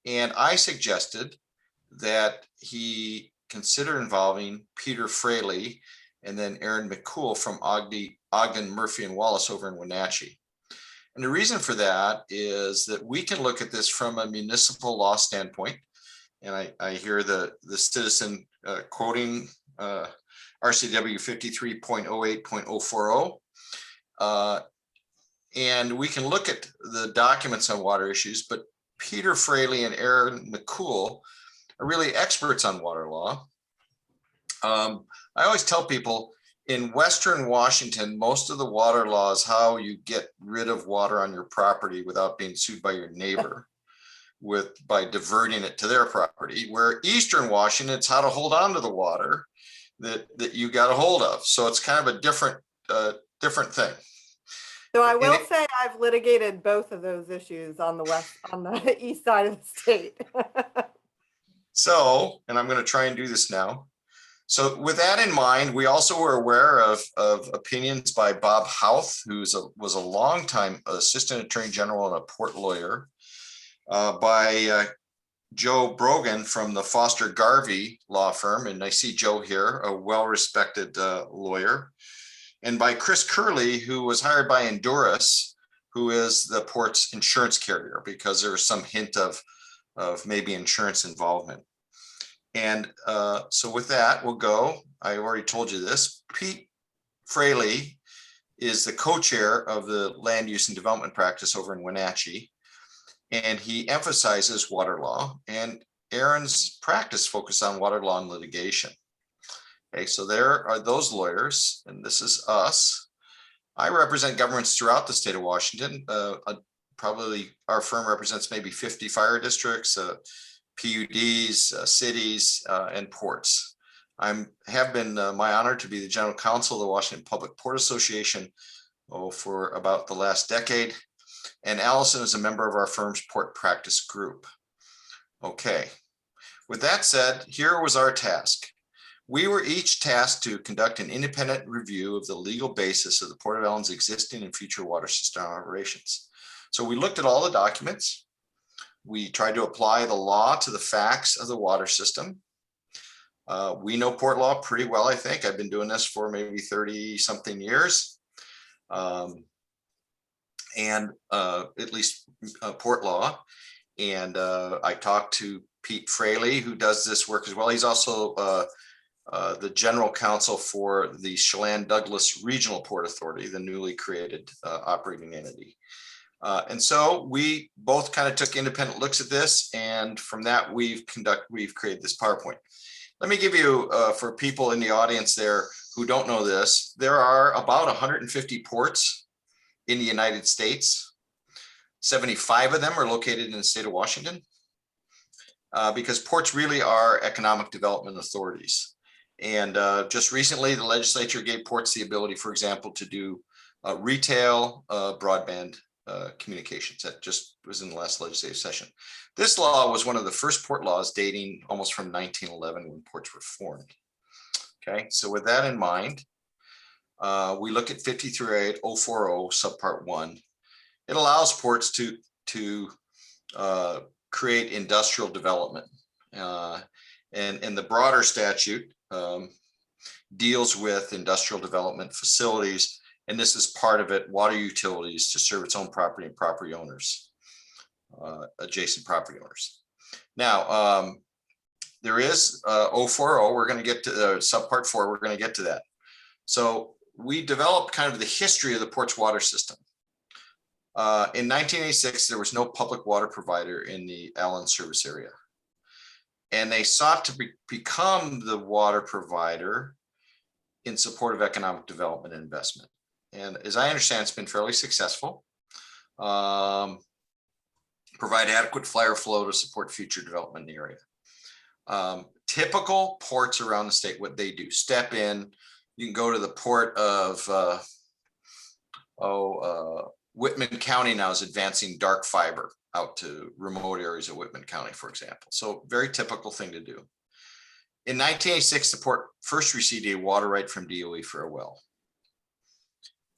And I suggested that he consider involving Peter Fraley and then Erin McCool from Ogden, Murphy, and Wallace over in Wenatchee. And the reason for that is that we can look at this from a municipal law standpoint and I hear the citizen quoting RCW 53.08.040. And we can look at the documents on water issues, but Peter Fraley and Aaron McCool are really experts on water law. I always tell people in Western Washington, most of the water law is how you get rid of water on your property without being sued by your neighbor by diverting it to their property, where Eastern Washington, it's how to hold on to the water that you got a hold of. So it's kind of a different thing. So I will it- say I've litigated both of those issues on the east side of the state. So, and I'm going to try and do this now. So with that in mind, we also were aware of opinions by Bob Houth, who was a longtime assistant attorney general and a port lawyer, by Joe Brogan from the Foster Garvey law firm. And I see Joe here, a well-respected lawyer. And by Chris Curley, who was hired by Endurus, who is the port's insurance carrier, because there's some hint of maybe insurance involvement. And so with that, we'll go. I already told you this. Pete Fraley is the co-chair of the land use and development practice over in Wenatchee, and he emphasizes water law. And Aaron's practice focused on water law and litigation. Okay, so there are those lawyers, and this is us. I represent governments throughout the state of Washington. Probably our firm represents maybe 50 fire districts, PUDs, cities, and ports. Have been my honor to be the general counsel of the Washington Public Port Association for about the last decade. And Allison is a member of our firm's port practice group. Okay, with that said, here was our task. We were each tasked to conduct an independent review of the legal basis of the Port of Allyn's existing and future water system operations. So we looked at all the documents. We tried to apply the law to the facts of the water system. We know port law pretty well, I think. I've been doing this for maybe 30 something years. And at least port law. And I talked to Pete Fraley, who does this work as well. He's also the general counsel for the Chelan Douglas Regional Port Authority, the newly created operating entity. And so we both kind of took independent looks at this, and from that we've created this PowerPoint. Let me give you, for people in the audience there who don't know this, there are about 150 ports in the United States. 75 of them are located in the state of Washington, because ports really are economic development authorities. And just recently, the legislature gave ports the ability, for example, to do retail broadband communications. That just was in the last legislative session. This law was one of the first port laws dating almost from 1911 when ports were formed. Okay, so with that in mind, we look at 53.040 subpart 1. It allows ports to create industrial development. And the broader statute deals with industrial development facilities. And this is part of it, water utilities to serve its own property and property owners, adjacent property owners. Now, there is 040, we're going to get to subpart 4, we're going to get to that. So we developed kind of the history of the port's water system. In 1986, there was no public water provider in the Allyn service area. And they sought to become the water provider in support of economic development and investment. And as I understand, it's been fairly successful. Provide adequate flyer flow to support future development in the area. Typical ports around the state, what they do, step in. You can go to the port of Whitman County now is advancing dark fiber out to remote areas of Whitman County, for example. So very typical thing to do. In 1986, the port first received a water right from DOE for a well.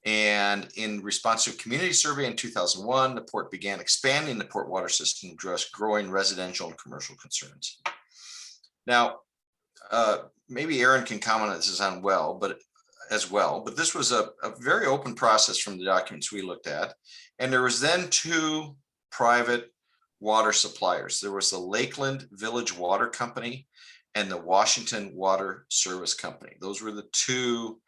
And in response to a community survey in 2001, the port began expanding the port water system to address growing residential and commercial concerns. Now, maybe Aaron can comment on this as well, but this was a very open process from the documents we looked at. And there was then 2 private water suppliers. There was the Lakeland Village Water Company and the Washington Water Service Company. Those were the two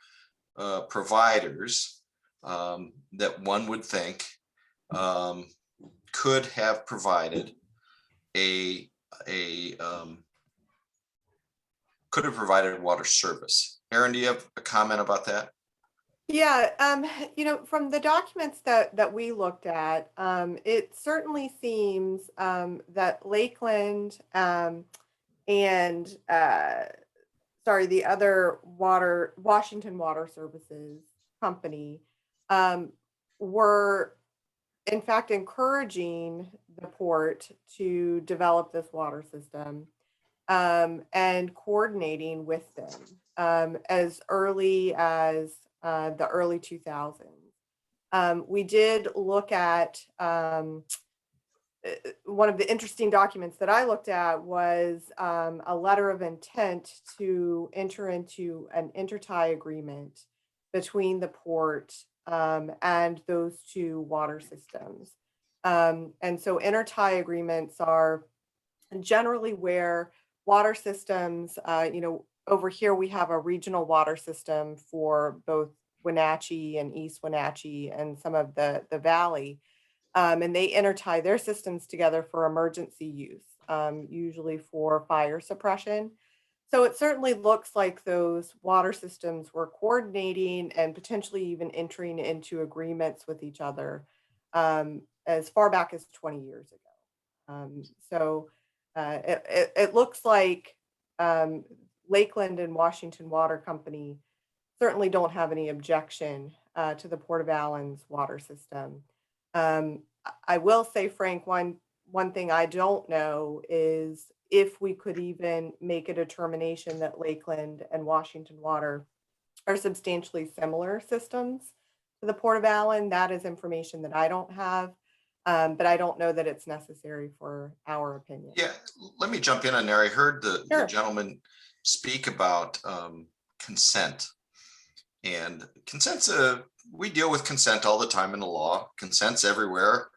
providers that one would think could have provided could have provided water service. Aaron, do you have a comment about that? Yeah, from the documents that we looked at, it certainly seems that Lakeland and the other Washington Water Services Company were in fact encouraging the port to develop this water system and coordinating with them as early as the early 2000s. We did look at one of the interesting documents that I looked at was a letter of intent to enter into an intertie agreement between the port and those two water systems. And so intertie agreements are generally where water systems, over here we have a regional water system for both Wenatchee and East Wenatchee and some of the valley. And they intertie their systems together for emergency use, usually for fire suppression. So it certainly looks like those water systems were coordinating and potentially even entering into agreements with each other as far back as 20 years ago. It looks like Lakeland and Washington Water Company certainly don't have any objection to the Port of Allyn's water system. I will say, Frank, one thing I don't know is if we could even make a determination that Lakeland and Washington Water are substantially similar systems to the Port of Allyn. That is information that I don't have, but I don't know that it's necessary for our opinion. Yeah, let me jump in on there. I heard the Sure. gentleman speak about consent. And consent's we deal with consent all the time in the law. Consent's everywhere.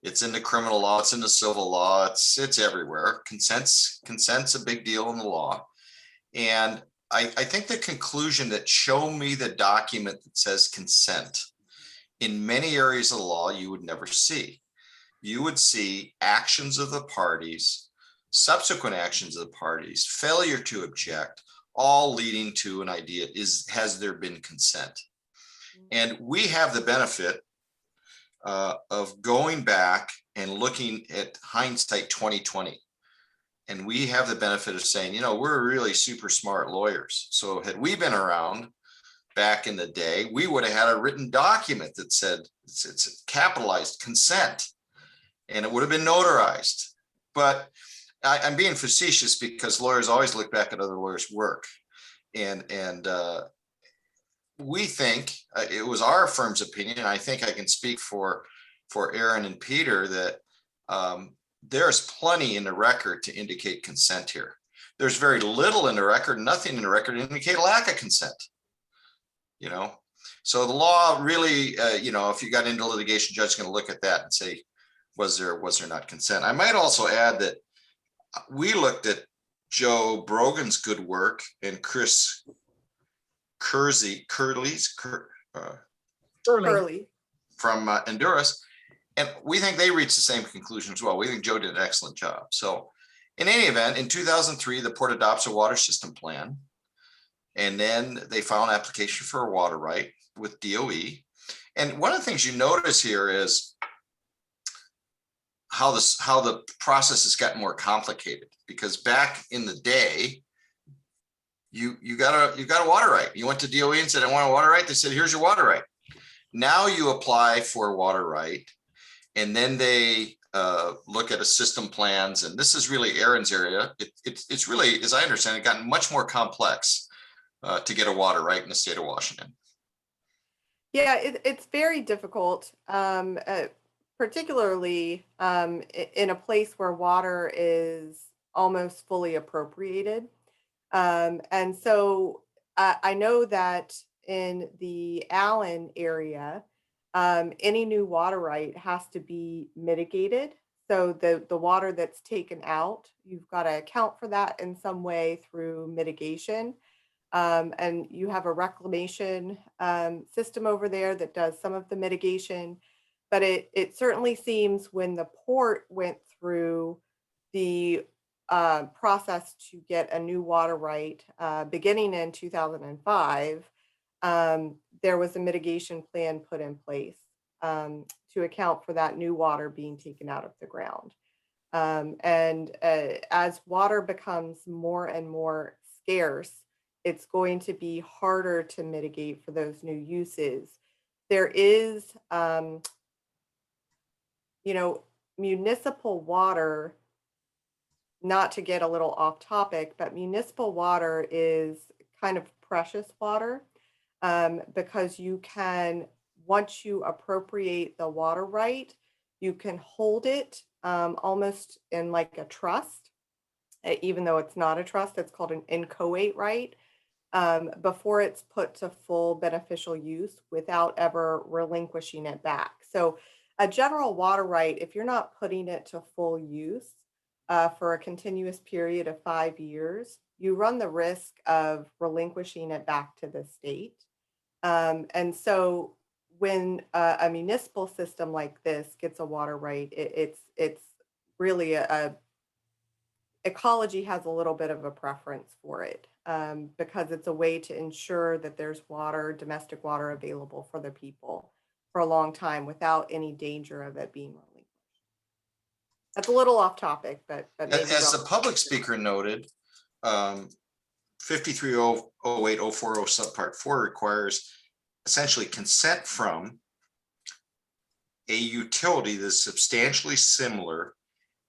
It's in the criminal law, it's in the civil law, it's everywhere. Consent's a big deal in the law. And I think the conclusion that show me the document that says consent in many areas of the law you would never see. You would see actions of the parties, subsequent actions of the parties, failure to object, all leading to an idea has there been consent? And we have the benefit of going back and looking at hindsight 2020. And we have the benefit of saying, we're really super smart lawyers. So had we been around back in the day, we would have had a written document that said it's capitalized consent, and it would have been notarized. But I'm being facetious because lawyers always look back at other lawyers' work. And we think it was our firm's opinion, and I think I can speak for Aaron and Peter, that there's plenty in the record to indicate consent here. There's very little in the record, nothing in the record to indicate lack of consent. So the law really, if you got into litigation, judge is going to look at that and say, was there not consent? I might also add that we looked at Joe Brogan's good work and Chris Curley's from Honduras, and we think they reached the same conclusion as well. We think Joe did an excellent job. So in any event, in 2003, the port adopts a water system plan, and then they file an application for a water right with DOE. And one of the things you notice here is how the process has gotten more complicated, because back in the day, you got a water right. You went to DOE and said, I want a water right. They said, here's your water right. Now you apply for a water right, and then they look at a system plans. And this is really Aaron's area. It's really, as I understand it, gotten much more complex to get a water right in the state of Washington. Yeah, it's very difficult, particularly in a place where water is almost fully appropriated. And so I know that in the Allyn area, any new water right has to be mitigated. So the water that's taken out, you've got to account for that in some way through mitigation. And you have a reclamation system over there that does some of the mitigation. But it certainly seems when the port went through the process to get a new water right beginning in 2005, there was a mitigation plan put in place to account for that new water being taken out of the ground. And as water becomes more and more scarce, it's going to be harder to mitigate for those new uses. There is, municipal water, not to get a little off topic, but municipal water is kind of precious water because you can, once you appropriate the water right, you can hold it almost in like a trust, even though it's not a trust, it's called an inchoate right, before it's put to full beneficial use without ever relinquishing it back. So a general water right, if you're not putting it to full use for a continuous period of 5 years, you run the risk of relinquishing it back to the state. And so when a municipal system like this gets a water right, it's really ecology has a little bit of a preference for it because it's a way to ensure that there's water, domestic water available for the people for a long time without any danger of it being relinquished. That's a little off topic, but maybe As the relevant. public speaker noted, 530804 subpart 4 requires essentially consent from a utility that's substantially similar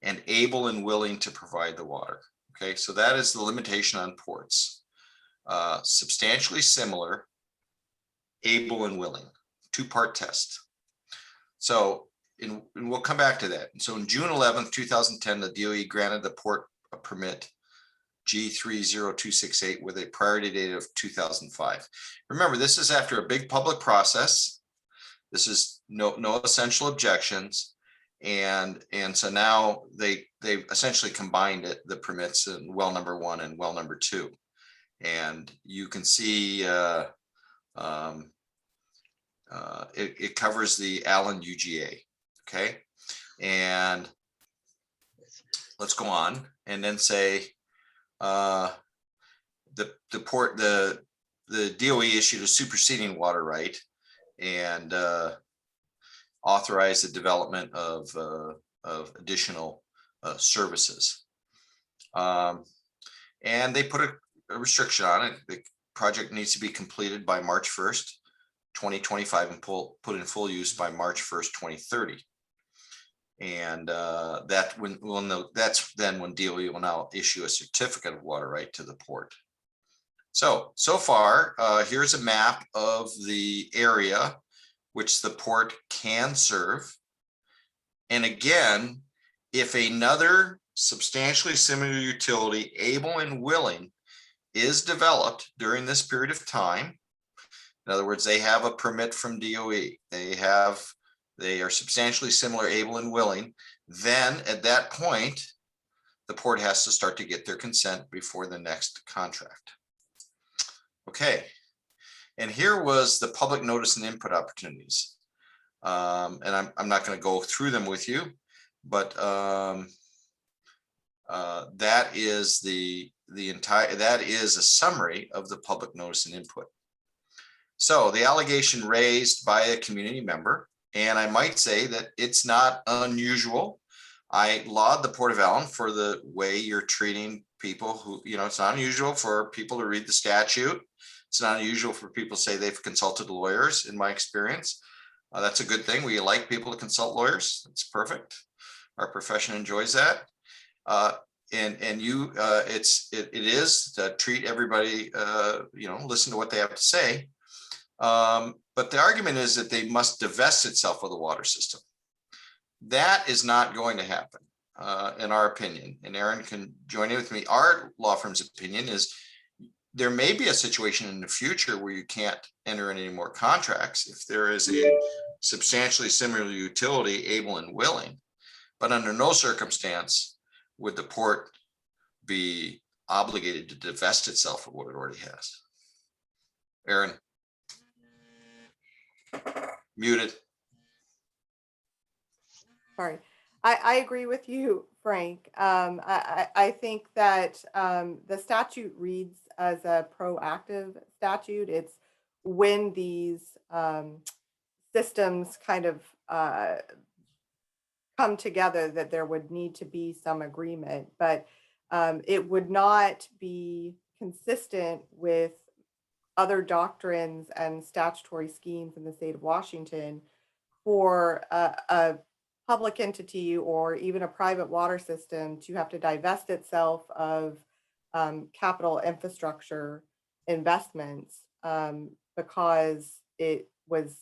and able and willing to provide the water. Okay, so that is the limitation on ports. Substantially similar, able and willing, two-part test. So, and we'll come back to that. So in June 11th, 2010, the DOE granted the port a permit G30268 with a priority date of 2005. Remember, this is after a big public process. This is no essential objections. And so now they've essentially combined the permits in well number 1 and well number 2. And you can see it covers the Allyn UGA. Okay. And let's go on and then say the DOE issued a superseding water right and authorized the development of additional services. And they put a restriction on it. The project needs to be completed by March 1st, 2025 and put in full use by March 1st, 2030. And that's then when DOE will now issue a certificate of water right to the port. So far, here's a map of the area which the port can serve. And again, if another substantially similar utility able and willing is developed during this period of time, in other words, they have a permit from DOE, they are substantially similar, able and willing, then at that point, the port has to start to get their consent before the next contract. Okay, and here was the public notice and input opportunities. And I'm not going to go through them with you, but that is that is a summary of the public notice and input. So the allegation raised by a community member, and I might say that it's not unusual. I laud the Port of Allyn for the way you're treating people who, it's not unusual for people to read the statute. It's not unusual for people to say they've consulted lawyers, in my experience. That's a good thing. We like people to consult lawyers. It's perfect. Our profession enjoys that. And you, it is to treat everybody, listen to what they have to say. But the argument is that they must divest itself of the water system. That is not going to happen, in our opinion. And Aaron can join in with me. Our law firm's opinion is there may be a situation in the future where you can't enter any more contracts if there is a substantially similar utility able and willing. But under no circumstance would the port be obligated to divest itself of what it already has. Aaron. Muted. Sorry. I agree with you, Frank. I think that the statute reads as a proactive statute. It's when these systems kind of come together that there would need to be some agreement, but it would not be consistent with other doctrines and statutory schemes in the state of Washington for a public entity or even a private water system to have to divest itself of capital infrastructure investments because it was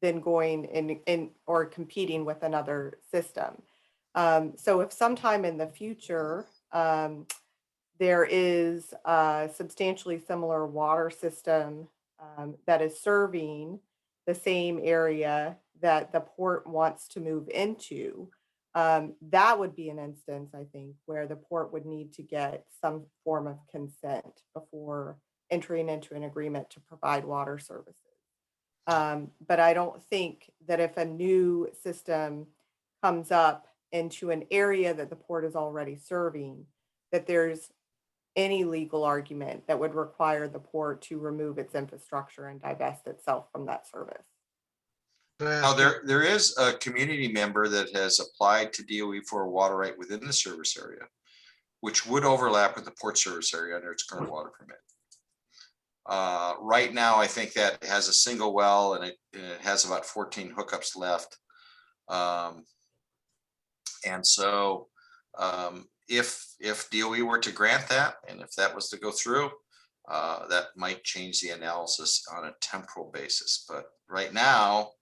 then going in or competing with another system. So if sometime in the future there is a substantially similar water system that is serving the same area that the port wants to move into, that would be an instance, I think, where the port would need to get some form of consent before entering into an agreement to provide water services. But I don't think that if a new system comes up into an area that the port is already serving, that there's any legal argument that would require the port to remove its infrastructure and divest itself from that service. Now, there is a community member that has applied to DOE for a water right within the service area, which would overlap with the port service area under its current water permit. Right now, I think that has a single well and it has about 14 hookups left. And so if DOE were to grant that, and if that was to go through, that might change the analysis on a temporal basis. But right now,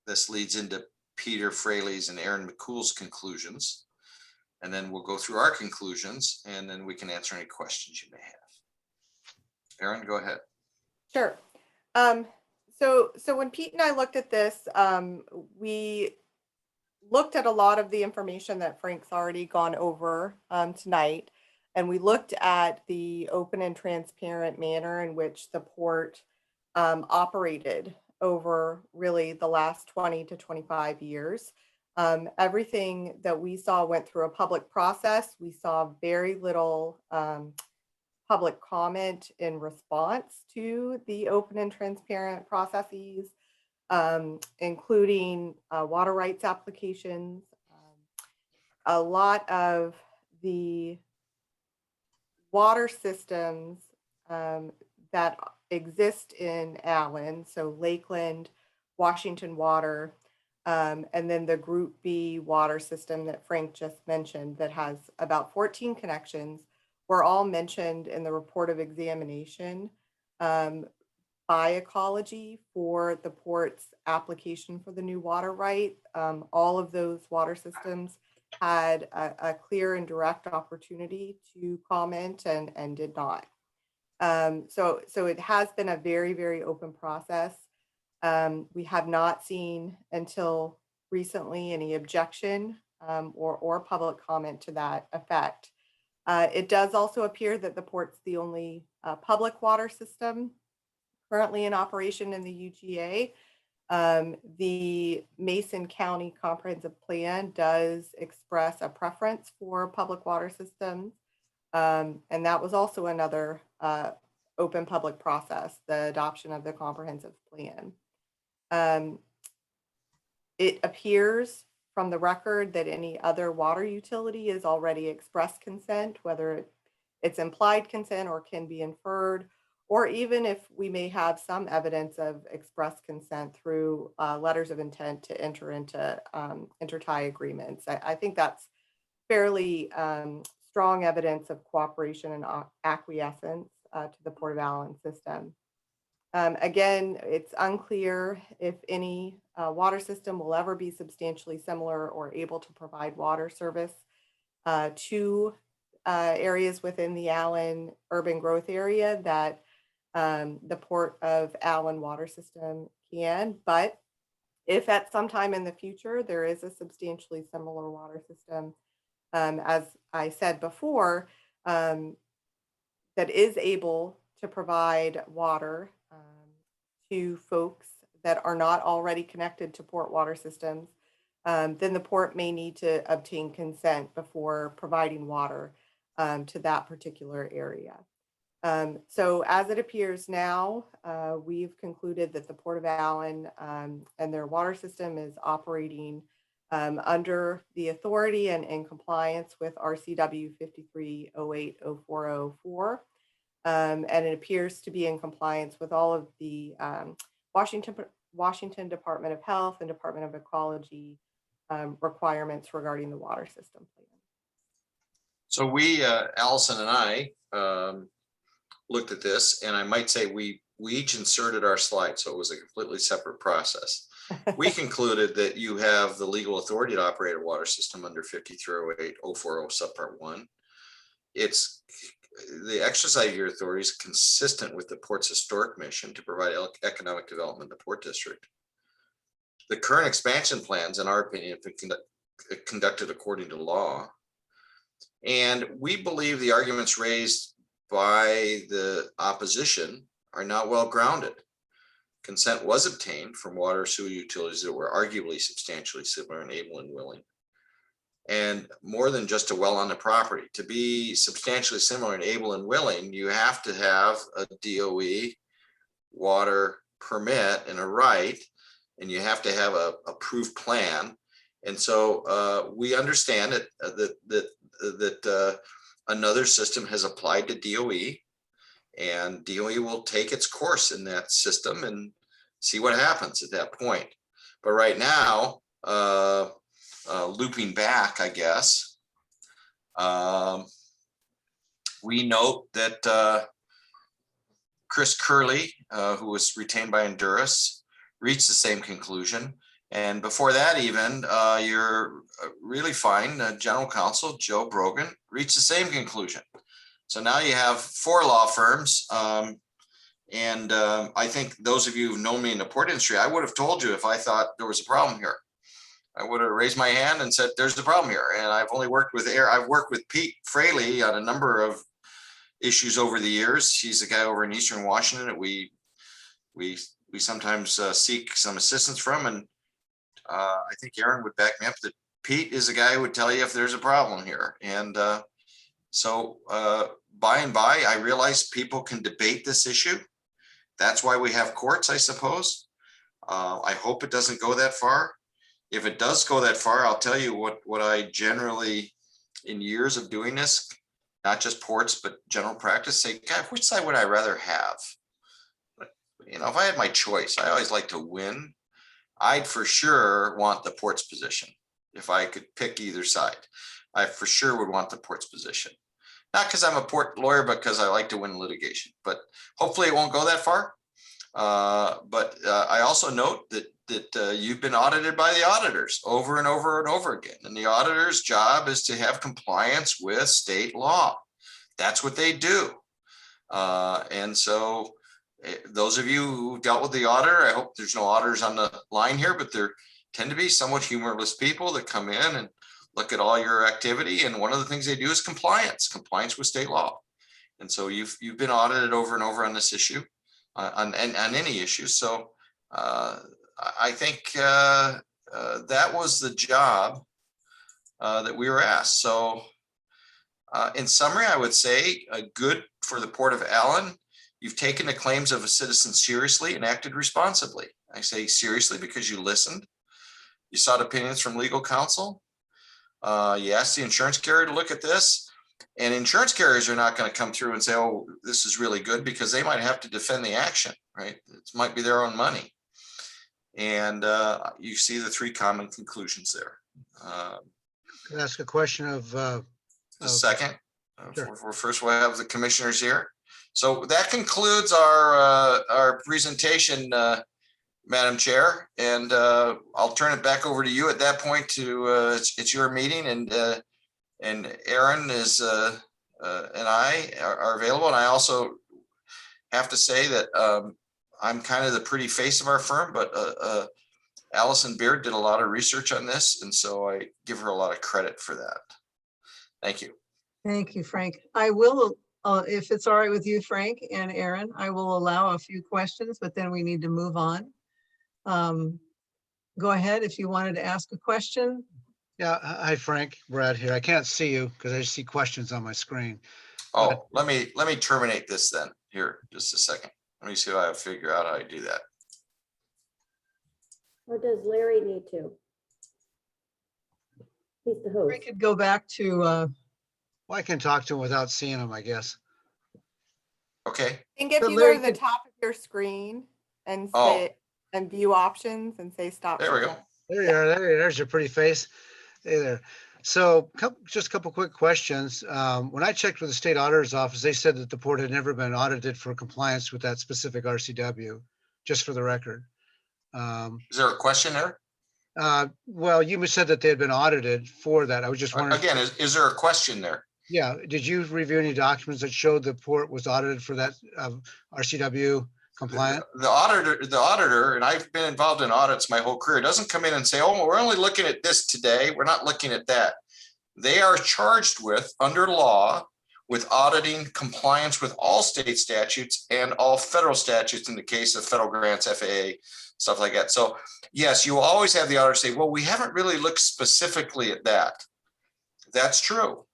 this leads into Peter Fraley's and Aaron McCool's conclusions. And then we'll go through our conclusions and then we can answer any questions you may have. Aaron, go ahead. Sure. So when Pete and I looked at this, we looked at a lot of the information that Frank's already gone over tonight, and we looked at the open and transparent manner in which the port operated over really the last 20 to 25 years. Everything that we saw went through a public process. We saw very little public comment in response to the open and transparent processes, including water rights applications. A lot of the water systems that exist in Allyn, so Lakeland, Washington Water, and then the Group B water system that Frank just mentioned that has about 14 connections, were all mentioned in the report of examination by Ecology for the port's application for the new water right. All of those water systems had a clear and direct opportunity to comment and did not. So it has been a very, very open process. We have not seen until recently any objection or public comment to that effect. It does also appear that the port's the only public water system currently in operation in the UGA. The Mason County Comprehensive Plan does express a preference for public water systems. And that was also another open public process, the adoption of the comprehensive plan. It appears from the record that any other water utility is already expressed consent, whether it's implied consent or can be inferred, or even if we may have some evidence of express consent through letters of intent to enter into intertie agreements. I think that's fairly strong evidence of cooperation and acquiescence to the Port of Allyn system. Again, it's unclear if any water system will ever be substantially similar or able to provide water service to areas within the Allyn urban growth area that the Port of Allyn water system can, but If at some time in the future, there is a substantially similar water system, as I said before, that is able to provide water to folks that are not already connected to port water systems, then the port may need to obtain consent before providing water to that particular area. So as it appears now, we've concluded that the Port of Allyn and their water system is operating under the authority and in compliance with RCW 53080404. And it appears to be in compliance with all of the Washington Department of Health and Department of Ecology requirements regarding the water system plan. So we, Allison and I, looked at this, and I might say we each inserted our slide, so it was a completely separate process. We concluded that you have the legal authority to operate a water system under 5308-040 subpart 1. It's the exercise of your authority is consistent with the port's historic mission to provide economic development in the port district. The current expansion plans, in our opinion, have been conducted according to law. And we believe the arguments raised by the opposition are not well grounded. Consent was obtained from water sewer utilities that were arguably substantially similar and able and willing. And more than just a well on the property. To be substantially similar and able and willing, you have to have a DOE water permit and a right, and you have to have a approved plan. And so we understand that another system has applied to DOE, and DOE will take its course in that system and see what happens at that point. But right now, looping back, I guess, we note that Chris Curley, who was retained by Honduras, reached the same conclusion. And before that, even your really fine general counsel, Joe Brogan, reached the same conclusion. So now you have 4 law firms. And I think those of you who've known me in the port industry, I would have told you if I thought there was a problem here. I would have raised my hand and said, there's a problem here. And I've only worked with I've worked with Pete Fraley on a number of issues over the years. He's a guy over in Eastern Washington that we sometimes seek some assistance from. And I think Aaron would back me up that Pete is a guy who would tell you if there's a problem here. And so by and by, I realize people can debate this issue. That's why we have courts, I suppose. I hope it doesn't go that far. If it does go that far, I'll tell you what I generally, in years of doing this, not just ports, but general practice, say, God, which side would I rather have? You know, if I had my choice, I always like to win. I'd for sure want the port's position. If I could pick either side, I for sure would want the port's position. Not because I'm a port lawyer, but because I like to win litigation. But hopefully it won't go that far. But I also note that you've been audited by the auditors over and over and over again. And the auditor's job is to have compliance with state law. That's what they do. And so those of you who dealt with the auditor, I hope there's no auditors on the line here, but there tend to be somewhat humorless people that come in and look at all your activity. And one of the things they do is compliance with state law. And so you've been audited over and over on this issue, on any issue. So I think that was the job that we were asked. So in summary, I would say good for the Port of Allyn. You've taken the claims of a citizen seriously and acted responsibly. I say seriously because you listened. You sought opinions from legal counsel. You asked the insurance carrier to look at this. And insurance carriers are not going to come through and say, oh, this is really good, because they might have to defend the action, right? It might be their own money. And you see the 3 common conclusions there. Can I ask a question of A second. Sure. First, we'll have the commissioners here. So that concludes our presentation, Madam Chair, and I'll turn it back over to you at that point. It's your meeting, and Aaron is and I are available. And I also have to say that I'm kind of the pretty face of our firm, but Allison Beard did a lot of research on this, and so I give her a lot of credit for that. Thank you. Thank you, Frank. I will, if it's all right with you, Frank and Aaron, I will allow a few questions, but then we need to move on. Go ahead if you wanted to ask a question. Yeah, hi Frank, Brad here. I can't see you because I just see questions on my screen. Oh, let me terminate this then. Here, just a second. Let me see if I figure out how I do that. Or does Larry need to? He's the We host. could go back to, Well, I can talk to him without seeing him, I guess. Okay. I think if But you go Larry to the could- top of your screen and Oh. say, and view options and say stop. There we go. sharing. There you are. There's your pretty face. Hey there. So just a couple quick questions. When I checked with the state auditor's office, they said that the port had never been audited for compliance with that specific RCW, just for the record. Is there a question there? Well, you said that they had been audited for that. I was just wondering. Again, is there a question there? Yeah, did you review any documents that showed the port was audited for that RCW compliant? The auditor, and I've been involved in audits my whole career, doesn't come in and say, oh, we're only looking at this today. We're not looking at that. They are charged with, under law, with auditing compliance with all state statutes and all federal statutes in the case of federal grants, FAA, stuff like that. So yes, you will always have the auditor say, well, we haven't really looked specifically at that. That's true,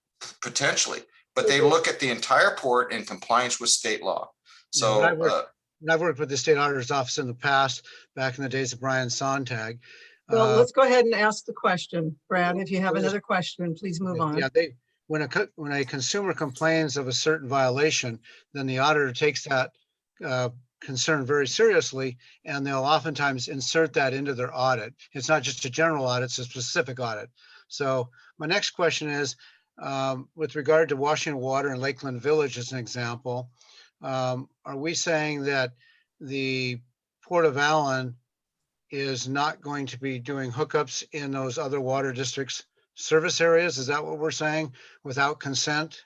potentially, but they look at the entire port in compliance with state law. So I've worked with the state auditor's office in the past, back in the days of Brian Sontag. well, let's go ahead and ask the question. Brad, if you have another question, please move on. Yeah, when a consumer complains of a certain violation, then the auditor takes that concern very seriously, and they'll oftentimes insert that into their audit. It's not just a general audit, it's a specific audit. So my next question is, with regard to Washington Water and Lakeland Village as an example, are we saying that the Port of Allyn is not going to be doing hookups in those other water districts' service areas? Is that what we're saying, without consent?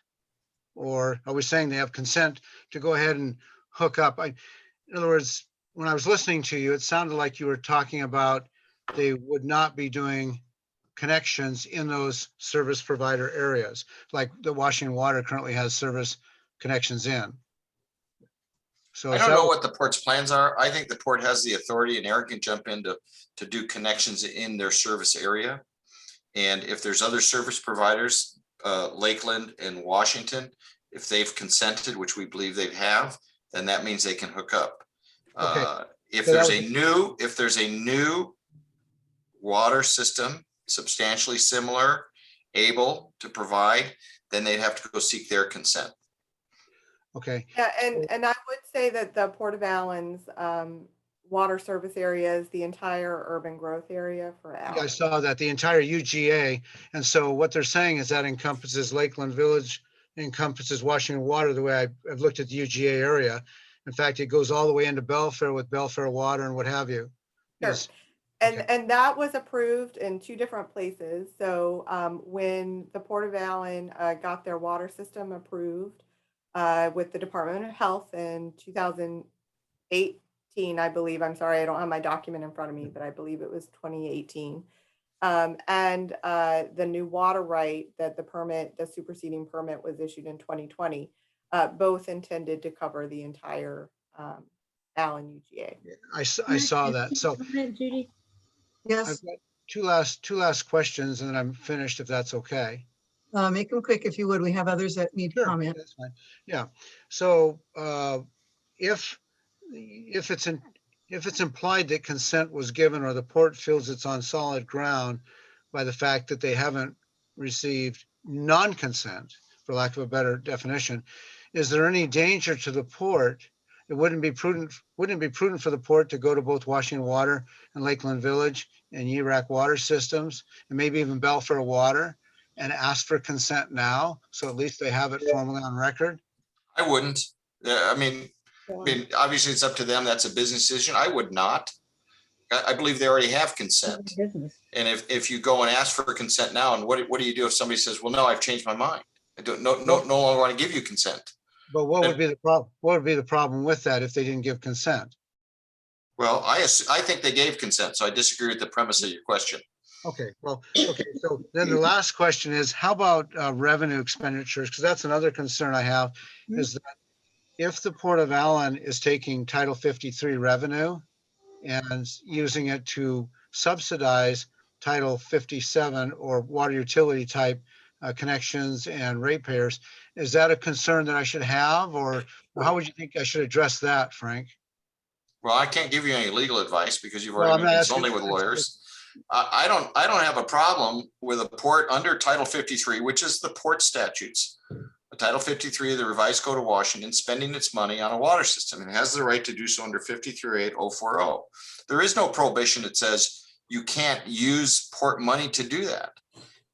Or are we saying they have consent to go ahead and hook up? In other words, when I was listening to you, it sounded like you were talking about they would not be doing connections in those service provider areas, like the Washington Water currently has service connections in. So I don't know what the port's plans are. I think the port has the authority, and Aaron can jump in to do connections in their service area. And if there's other service providers, Lakeland and Washington, if they've consented, which we believe they have, then that means they can hook up. Okay. If So there's a new water system substantially similar, able to provide, then they'd have to go seek their consent. Okay. Yeah, and I would say that the Port of Allyn's water service area is the entire urban growth area for I Allyn. saw that, the entire UGA. And so what they're saying is that encompasses Lakeland Village, encompasses Washington Water, the way I've looked at the UGA area. In fact, it goes all the way into Belfair with Belfair Water and what have you. Sure. Yes. And that was approved in two different places. So when the Port of Allyn got their water system approved with the Department of Health in 2018, I believe, I'm sorry, I don't have my document in front of me, but I believe it was 2018. And the new water right that the superseding permit was issued in 2020, both intended to cover the entire Allyn UGA. I saw that. So Judy? Yes, I've got two last questions and then I'm finished, if that's okay. make them quick if you would. We have others that need Sure, comment. that's fine. Yeah. So if it's implied that consent was given or the port feels it's on solid ground by the fact that they haven't received non-consent, for lack of a better definition, is there any danger to the port? It wouldn't be prudent for the port to go to both Washington Water and Lakeland Village and URAC water systems, and maybe even Belfair Water, and ask for consent now, so at least they have it formally on record? I wouldn't. I mean, obviously it's up to them. That's a business decision. I would not. I believe they already have consent. Business. And if you go and ask for consent now, and what do you do if somebody says, well, no, I've changed my mind. I don't no longer want to give you consent. But what would be the problem? What would be the problem with that if they didn't give consent? Well, I think they gave consent, so I disagree with the premise of your question. Okay, well, okay, so then the last question is, how about revenue expenditures? Because that's another concern I have, is that if the Port of Allyn is taking Title 53 revenue and using it to subsidize Title 57 or water utility type connections and ratepayers, is that a concern that I should have, or how would you think I should address that, Frank? Well, I can't give you any legal advice because you've Well, already I'm been not asking- consulting with lawyers. I don't have a problem with a port under Title 53, which is the port statutes. Title 53 of the revised code of Washington, spending its money on a water system, and has the right to do so under 538040. There is no prohibition that says you can't use port money to do that.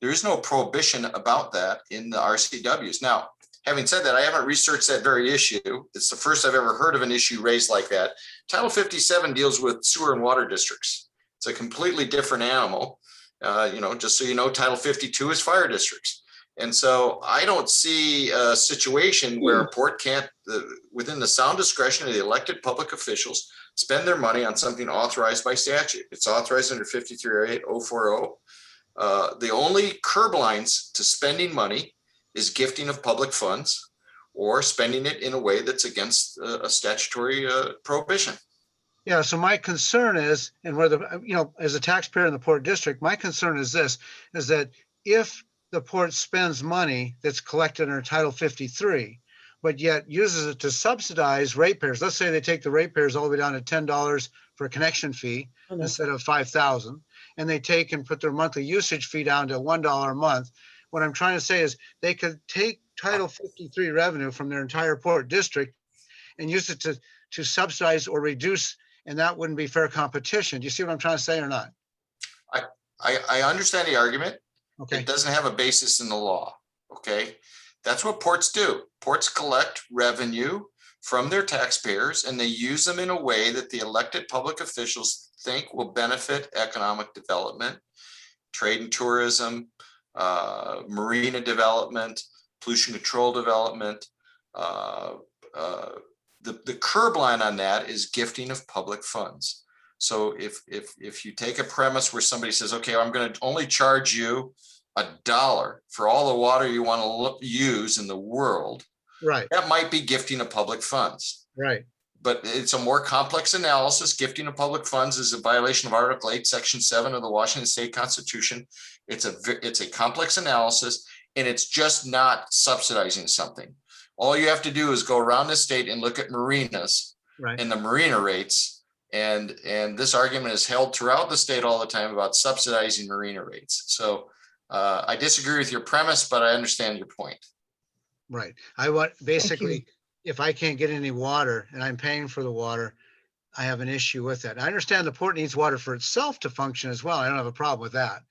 There is no prohibition about that in the RCWs. Now, having said that, I haven't researched that very issue. It's the first I've ever heard of an issue raised like that. Title 57 deals with sewer and water districts. It's a completely different animal. Just so you know, Title 52 is fire districts. And so I don't see a situation where a port can't, within the sound discretion of the elected public officials, spend their money on something authorized by statute. It's authorized under 538040. The only curb lines to spending money is gifting of public funds or spending it in a way that's against a statutory prohibition. Yeah, so my concern is, and whether, as a taxpayer in the Port District, my concern is this, is that if the port spends money that's collected under Title 53, but yet uses it to subsidize ratepayers, let's say they take the ratepayers all the way down to $10 for a connection fee instead of $5,000, and they take and put their monthly usage fee down to $1 a month. What I'm trying to say is they could take Title 53 revenue from their entire Port District and use it to subsidize or reduce, and that wouldn't be fair competition. Do you see what I'm trying to say or not? I understand the argument. Okay. It doesn't have a basis in the law. Okay. That's what ports do. Ports collect revenue from their taxpayers and they use them in a way that the elected public officials think will benefit economic development, trade and tourism, marina development, pollution control development. The curb line on that is gifting of public funds. So if you take a premise where somebody says, okay, I'm going to only charge you $1 for all the water you want to use in the world, Right. that might be gifting of public funds. Right. But it's a more complex analysis. Gifting of public funds is a violation of Article 8, Section 7 of the Washington State Constitution. It's a complex analysis, and it's just not subsidizing something. All you have to do is go around the state and look at marinas and the marina rates. And this argument is held throughout the state all the time about subsidizing marina rates. So I disagree with your premise, but I understand your point. Right. I want, basically, if I can't get any water and I'm paying for the water, I have an issue with that. I understand the port needs water for itself to function as well. I don't have a problem with that.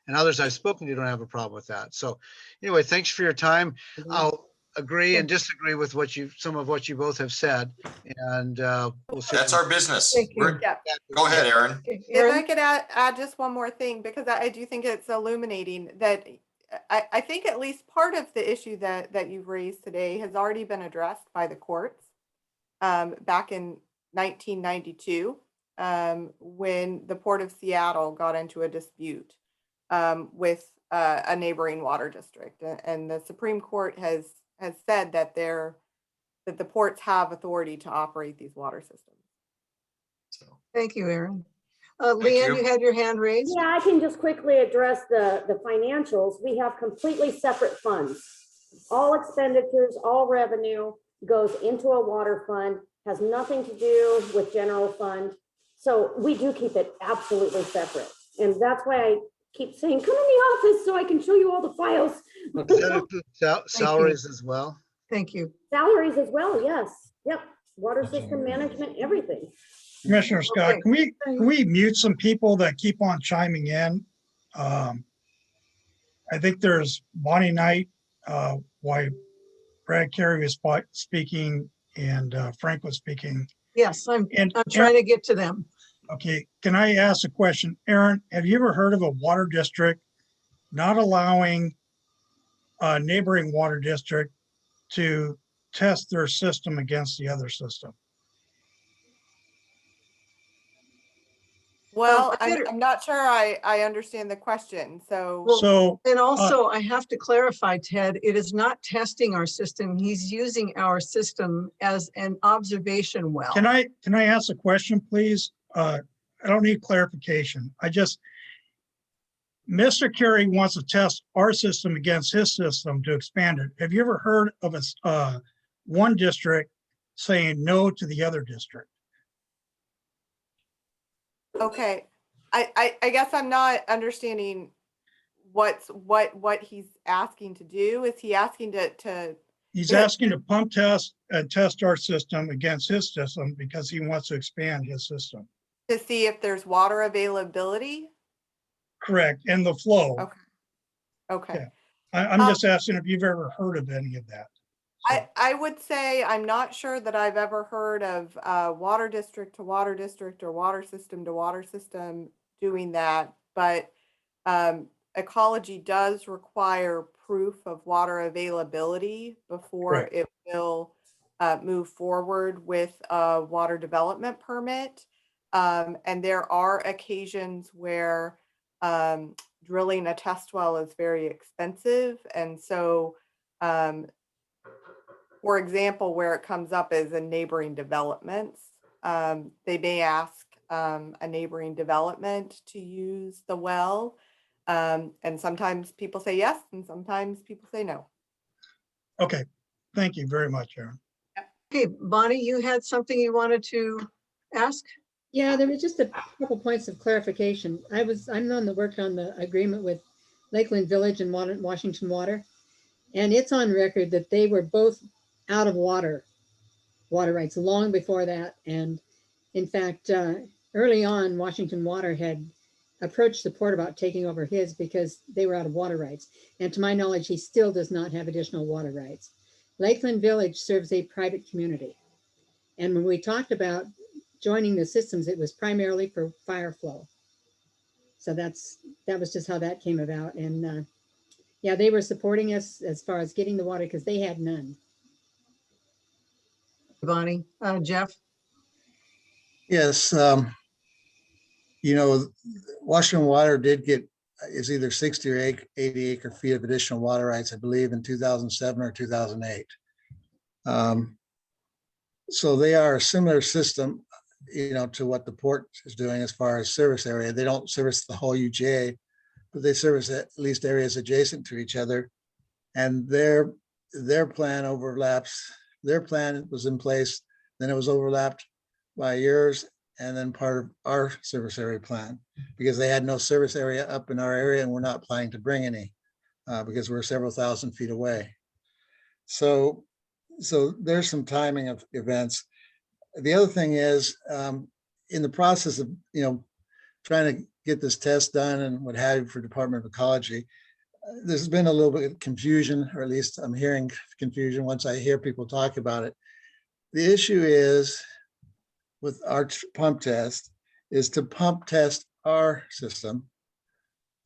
And others I've spoken to don't have a problem with that. So anyway, thanks for your time. I'll agree and disagree with some of what you both have said. And we'll see. That's our business. Thank you. Go ahead, Aaron. If I could add just one more thing, because I do think it's illuminating that I think at least part of the issue that you've raised today has already been addressed by the courts back in 1992 when the Port of Seattle got into a dispute with a neighboring water district. And the Supreme Court has said that the ports have authority to operate these water systems. Thank you, Aaron. Leanne, you had your hand raised. Yeah, I can just quickly address the financials. We have completely separate funds. All expenditures, all revenue goes into a water fund, has nothing to do with general fund. So we do keep it absolutely separate. And that's why I keep saying, come in the office so I can show you all the files. Does that include salaries as well? Thank you. Salaries as well, yes. Yep. Water system management, everything. Commissioner Scott, can we mute some people that keep on chiming in? I think there's Bonnie Knight, why Brad Carey was speaking and Frank was speaking. Yes, I'm trying to get to them. Okay, can I ask a question? Aaron, have you ever heard of a water district not allowing a neighboring water district to test their system against the other system? Well, I better- I'm not sure I understand the question, so. Well, So, And also, I have to clarify, Ted, it is not testing our system. He's using our system as an observation well. can I ask a question, please? I don't need clarification. Mr. Carey wants to test our system against his system to expand it. Have you ever heard of one district saying no to the other district? Okay, I guess I'm not understanding what he's asking to do. Is he asking to, He's Yeah. asking to pump test and test our system against his system because he wants to expand his system. to see if there's water availability? Correct, and the flow. Okay. Okay. Yeah. I'm just asking if you've ever heard of any of that. So, I would say I'm not sure that I've ever heard of water district to water district or water system to water system doing that, but ecology does require proof of water availability before Correct. it will move forward with a water development permit. And there are occasions where drilling a test well is very expensive. And so for example, where it comes up is in neighboring developments. They may ask a neighboring development to use the well. And sometimes people say yes, and sometimes people say no. okay, thank you very much, Aaron. Okay, Bonnie, you had something you wanted to ask? Yeah, there was just a couple points of clarification. I'm on the work on the agreement with Lakeland Village and Washington Water. And it's on record that they were both out of water rights long before that. And in fact, early on, Washington Water had approached the port about taking over his because they were out of water rights. And to my knowledge, he still does not have additional water rights. Lakeland Village serves a private community. And when we talked about joining the systems, it was primarily for fire flow. So that was just how that came about. And yeah, they were supporting us as far as getting the water because they had none. Bonnie, Jeff? Yes, Washington Water did get is either 60 or 80 acre feet of additional water rights, I believe, in 2007 or 2008. So they are a similar system, to what the port is doing as far as service area. They don't service the whole UGA, but they service at least areas adjacent to each other. And their plan overlaps. Their plan was in place, then it was overlapped by yours, and then part of our service area plan, because they had no service area up in our area, and we're not planning to bring any because we're several thousand feet away. So there's some timing of events. The other thing is, in the process of trying to get this test done and what have you for Department of Ecology, there's been a little bit of confusion, or at least I'm hearing confusion once I hear people talk about it. The issue is with our pump test is to pump test our system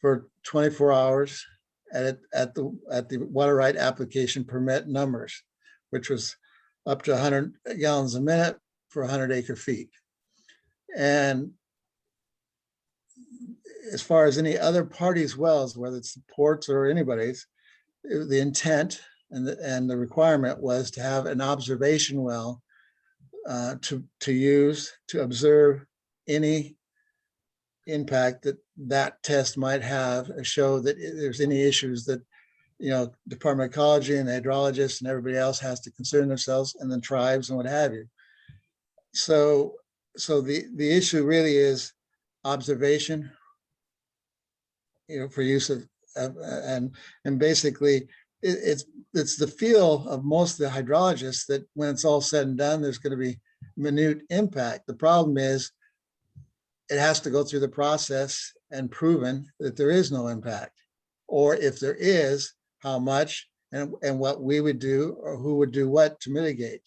for 24 hours at the water right application permit numbers, which was up to 100 gallons a minute for 100 acre feet. And as far as any other parties' wells, whether it's the ports or anybody's, the intent and the requirement was to have an observation well to use to observe any impact that test might have, show that there's any issues that Department of Ecology and the hydrologists and everybody else has to concern themselves, and the tribes and what have you. So the issue really is observation, for use of and basically it's the feel of most of the hydrologists that when it's all said and done, there's going to be minute impact. The problem is it has to go through the process and proven that there is no impact, or if there is, how much and what we would do or who would do what to mitigate.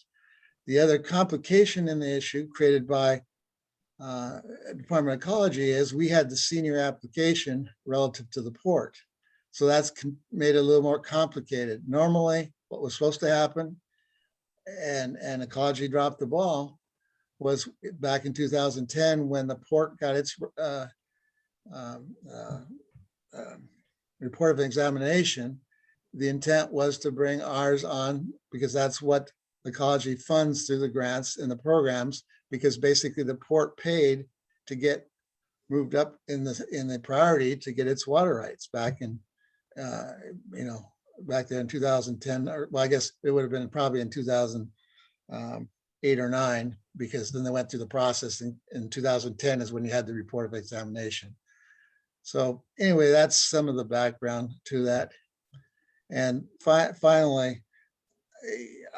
The other complication in the issue created by Department of Ecology is we had the senior application relative to the port. So that's made it a little more complicated. Normally, what was supposed to happen, and Ecology dropped the ball, was back in 2010 when the port got its report of examination. The intent was to bring ours on because that's what the ecology funds through the grants and the programs, because basically the port paid to get moved up in the priority to get its water rights back in, back there in 2010, or well, I guess it would have been probably in 2008 or 9, because then they went through the process in 2010 is when you had the report of examination. So anyway, that's some of the background to that. And finally,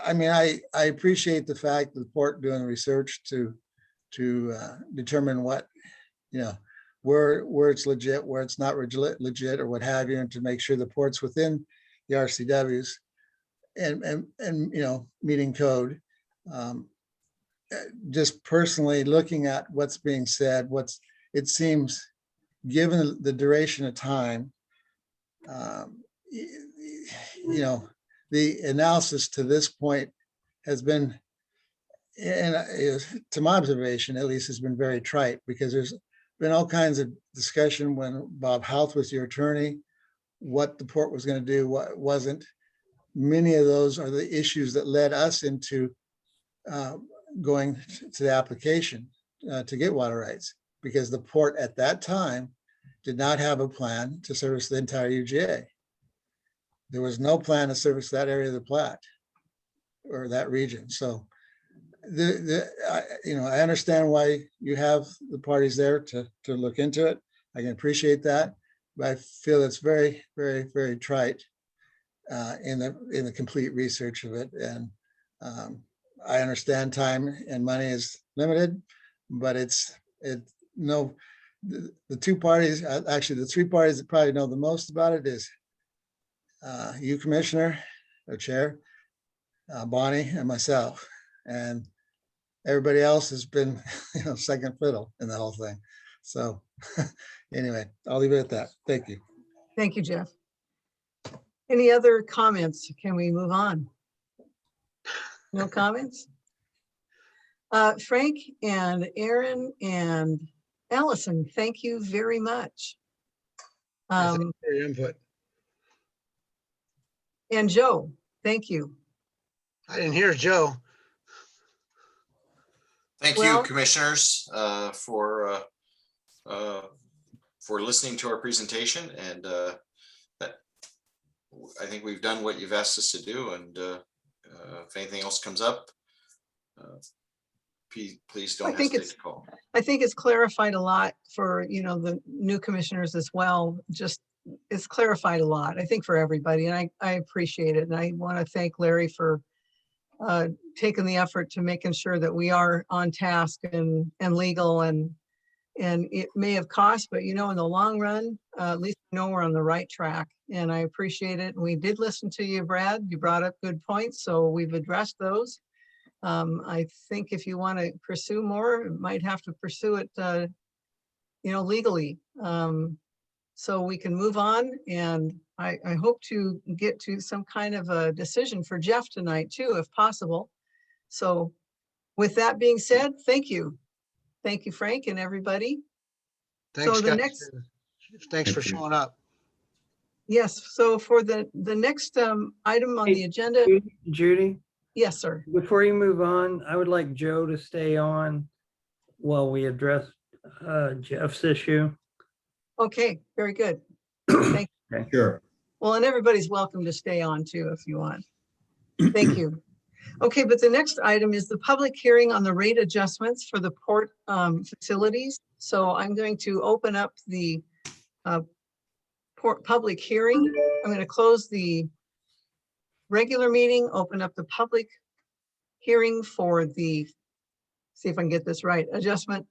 I mean, I appreciate the fact that the port doing research to determine what, where it's legit, where it's not legit, or what have you, and to make sure the port's within the RCWs and meeting code. Just personally looking at what's being said, it seems, given the duration of time, the analysis to this point has been, and to my observation at least, has been very trite, because there's been all kinds of discussion when Bob Houth was your attorney, what the port was going to do, what wasn't. Many of those are the issues that led us into going to the application to get water rights, because the port at that time did not have a plan to service the entire UGA. There was no plan to service that area of the Platte or that region. So I understand why you have the parties there to look into it. I can appreciate that, but I feel it's very, very, very trite in the complete research of it. And I understand time and money is limited, but the two parties, actually the three parties that probably know the most about it is you, Commissioner, or Chair, Bonnie, and myself. And everybody else has been, second fiddle in the whole thing. So anyway, I'll leave it at that. Thank you. Thank you, Jeff. Any other comments? Can we move on? No comments? Frank and Aaron and Allison, thank you very much. Thank you for your input. And Joe, thank you. I didn't hear Joe. Thank Well- you, commissioners, for listening to our presentation, and I think we've done what you've asked us to do, and if anything else comes up, please don't hesitate to call. I think it's clarified a lot for, the new commissioners as well. Just, it's clarified a lot, I think, for everybody, and I appreciate it. And I want to thank Larry for taking the effort to making sure that we are on task and legal, and it may have cost, but in the long run, at least we know we're on the right track, and I appreciate it. And we did listen to you, Brad. You brought up good points, so we've addressed those. I think if you want to pursue more, you might have to pursue it, legally. So we can move on, and I hope to get to some kind of a decision for Jeff tonight too, if possible. So with that being said, thank you. Thank you, Frank, and everybody. Thanks, So the guys. next, Thanks for showing up. yes, so for the next item on the agenda, Judy, yes, sir. before you move on, I would like Joe to stay on while we address Jeff's issue. Okay, very good. Thank you. Okay. Sure. Well, and everybody's welcome to stay on too if you want. Thank you. Okay, but the next item is the public hearing on the rate adjustments for the port facilities. So I'm going to open up the port public hearing. I'm going to close the regular meeting, open up the public hearing for the, see if I can get this right,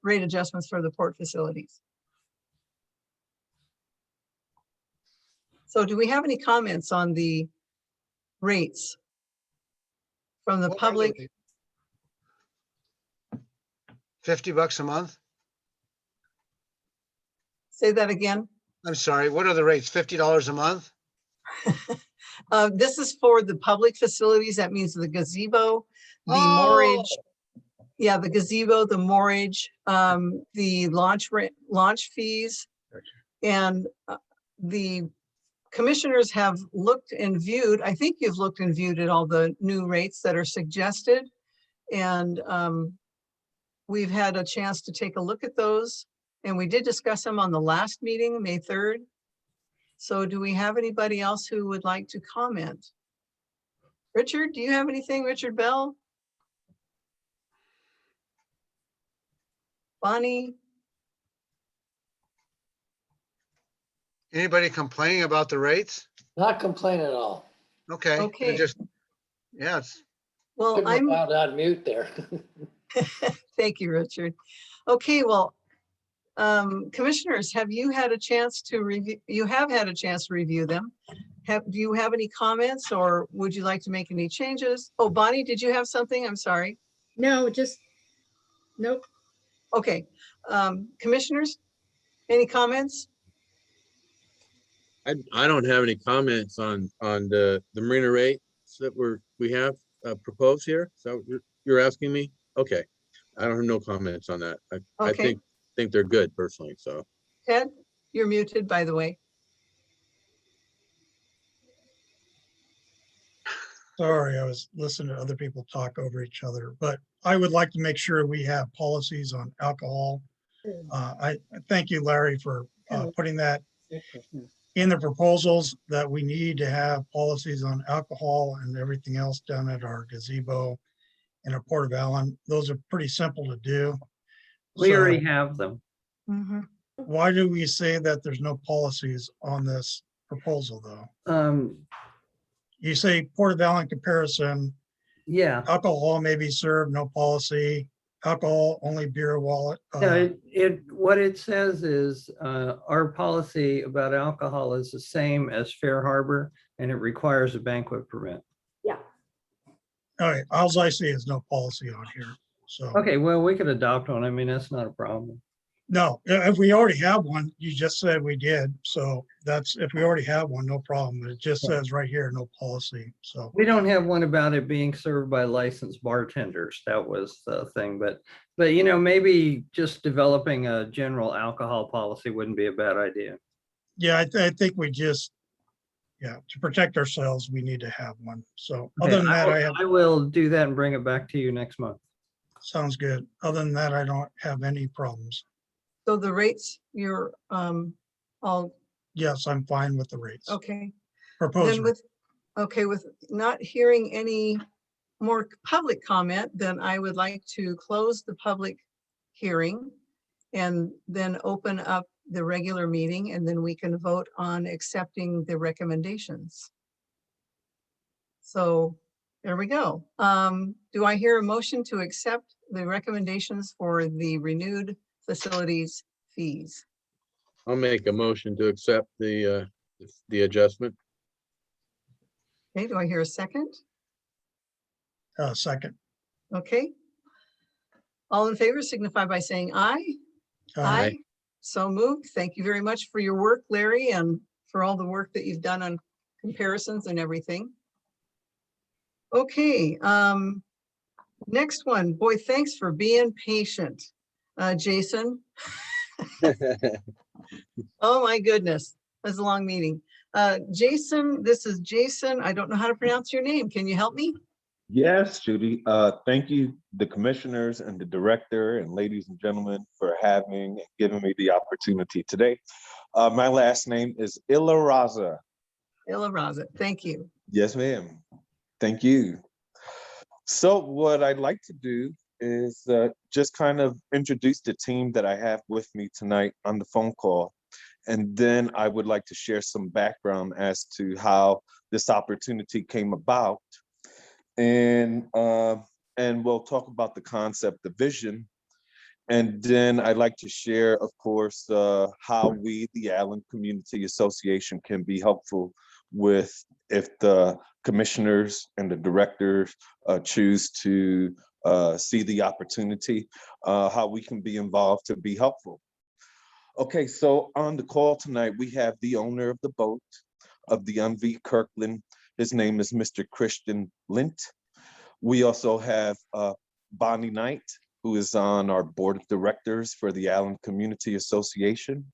rate adjustments for the port facilities. So do we have any comments on the rates from the What are public? they? $50 a month? Say that again. I'm sorry, what are the rates? $50 a month? This is for the public facilities. That means the gazebo, the Oh, moorage. Yeah, the gazebo, the moorage, the launch fees. And the commissioners have looked and viewed, I think you've looked and viewed at all the new rates that are suggested. And we've had a chance to take a look at those. And we did discuss them on the last meeting, May 3rd. So do we have anybody else who would like to comment? Richard, do you have anything, Richard Bell? Bonnie? Anybody complaining about the rates? Not complain at all. Okay. I Okay. just, yeah, it's, Well, Couldn't have I'm, found on mute there. thank you, Richard. Okay, well, commissioners, have you had a chance to review, you have had a chance to review them. Do you have any comments or would you like to make any changes? Oh, Bonnie, did you have something? I'm sorry. No, just, nope. Okay, commissioners, any comments? I don't have any comments on the marina rates that we have proposed here. So you're asking me? Okay. I don't have no comments on that. I Okay. think they're good personally, so. Ted, you're muted, by the way. Sorry, I was listening to other people talk over each other, but I would like to make sure we have policies on alcohol. I thank you, Larry, for putting that in the proposals, that we need to have policies on alcohol and everything else down at our gazebo in a Port of Allyn. Those are pretty simple to do. We So already have them. why do we say that there's no policies on this proposal, though? You say Port of Allyn comparison, Yeah. alcohol may be served, no policy, alcohol, only beer wallet. No, what it says is our policy about alcohol is the same as Fair Harbor and it requires a banquet permit. Yeah. All right, all I see is no policy on here, so. Okay, well, we could adopt one. I mean, that's not a problem. No, if we already have one, you just said we did, so that's, if we already have one, no problem. It just says right here, no policy, so. We don't have one about it being served by licensed bartenders. That was the thing, but you know, maybe just developing a general alcohol policy wouldn't be a bad idea. Yeah, I think we just, yeah, to protect ourselves, we need to have one. So Okay, other than that, I will do that and bring it back to you next month. sounds good. Other than that, I don't have any problems. So the rates, you're all Yes, I'm fine with the rates. okay. Proposed Then with, okay, with not hearing any more public comment, then I would like to close the public hearing and then open up the regular meeting, and then we can vote on accepting the recommendations. So there we go. Do I hear a motion to accept the recommendations for the renewed facilities fees? I'll make a motion to accept the adjustment. Okay, do I hear a second? Second. Okay. All in favor signify by saying aye. Aye. So moved. Thank you very much for your work, Larry, and for all the work that you've done on comparisons and everything. Okay, next one. Boy, thanks for being patient, Jason. Oh my goodness, that's a long meeting. Jason, this is Jason. I don't know how to pronounce your name. Can you help me? Yes, Judy. Thank you, the commissioners and the director and ladies and gentlemen, for having and giving me the opportunity today. My last name is Ilaraza. Ilaraza, thank you. Yes, ma'am. Thank you. So what I'd like to do is just kind of introduce the team that I have with me tonight on the phone call. And then I would like to share some background as to how this opportunity came about. And we'll talk about the concept, the vision. And then I'd like to share, of course, how we, the Allyn Community Association, can be helpful with if the commissioners and the directors choose to see the opportunity, how we can be involved to be helpful. Okay, so on the call tonight, we have the owner of the boat of the MV Kirkland. His name is Mr. Christian Lint. We also have Bonnie Knight, who is on our board of directors for the Allyn Community Association.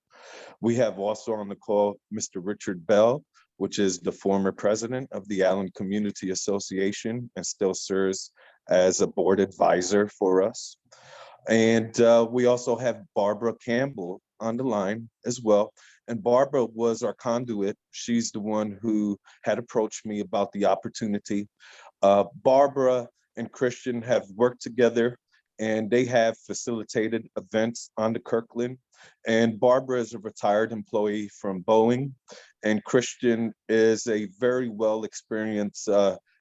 We have also on the call Mr. Richard Bell, which is the former president of the Allyn Community Association and still serves as a board advisor for us. And we also have Barbara Campbell on the line as well. And Barbara was our conduit. She's the one who had approached me about the opportunity. Barbara and Christian have worked together and they have facilitated events on the Kirkland. And Barbara is a retired employee from Boeing, and Christian is a very well experienced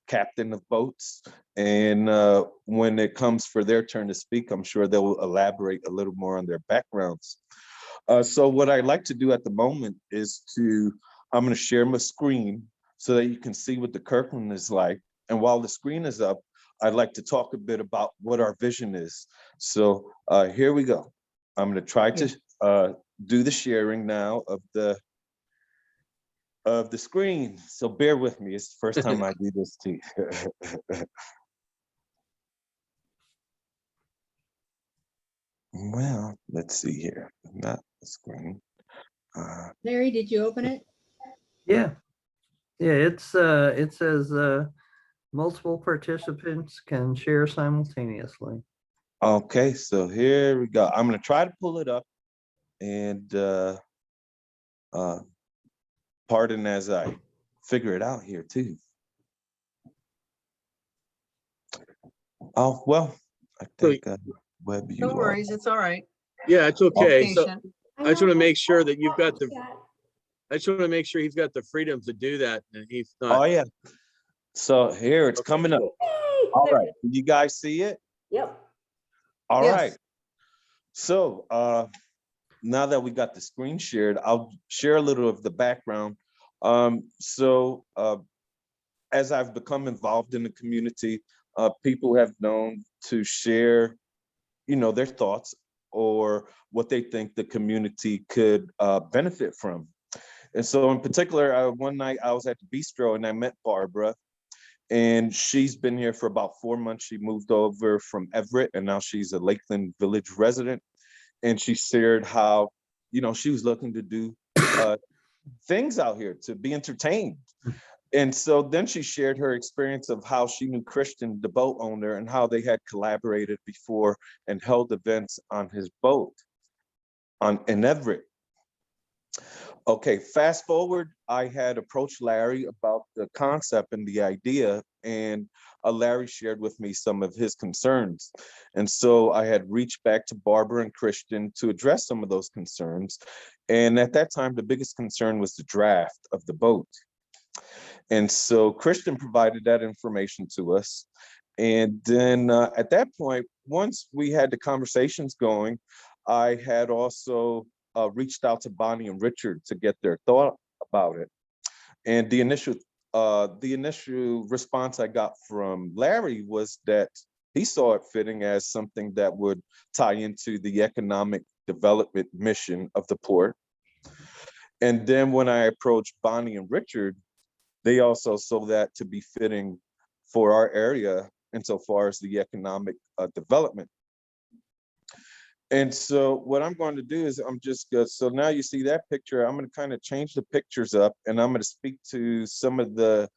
captain of boats. And when it comes for their turn to speak, I'm sure they will elaborate a little more on their backgrounds. So what I'd like to do at the moment is I'm going to share my screen so that you can see what the Kirkland is like. And while the screen is up, I'd like to talk a bit about what our vision is. So here we go. I'm going to try to do the sharing now of the screen. So bear with me. It's the first time I do this too. Well, let's see here. Not the screen. Larry, did you open it? Yeah. Yeah, it says multiple participants can share simultaneously. Okay, so here we go. I'm going to try to pull it up, and pardon as I figure it out here too. Oh, well, I think web you No worries, it's all right. Yeah, it's okay. So Patient. I just want to make sure that you've got I just want to make sure he's got the freedom to do that and he's not. Oh yeah. So here it's coming up. All right, you guys see it? Yep. All Yes. right. So now that we got the screen shared, I'll share a little of the background. As I've become involved in the community, people have known to share, their thoughts or what they think the community could benefit from. And so in particular, one night I was at the bistro and I met Barbara, and she's been here for about 4 months. She moved over from Everett and now she's a Lakeland Village resident. And she shared how, she was looking to do things out here to be entertained. And so then she shared her experience of how she knew Christian, the boat owner, and how they had collaborated before and held events on his boat in Everett. Okay, fast forward, I had approached Larry about the concept and the idea, and Larry shared with me some of his concerns. And so I had reached back to Barbara and Christian to address some of those concerns. And at that time, the biggest concern was the draft of the boat. And so Christian provided that information to us. And then at that point, once we had the conversations going, I had also reached out to Bonnie and Richard to get their thought about it. And the initial response I got from Larry was that he saw it fitting as something that would tie into the economic development mission of the port. And then when I approached Bonnie and Richard, they also saw that to be fitting for our area insofar as the economic development. And so what I'm going to do is so now you see that picture, I'm going to kind of change the pictures up and I'm going to speak to some of the,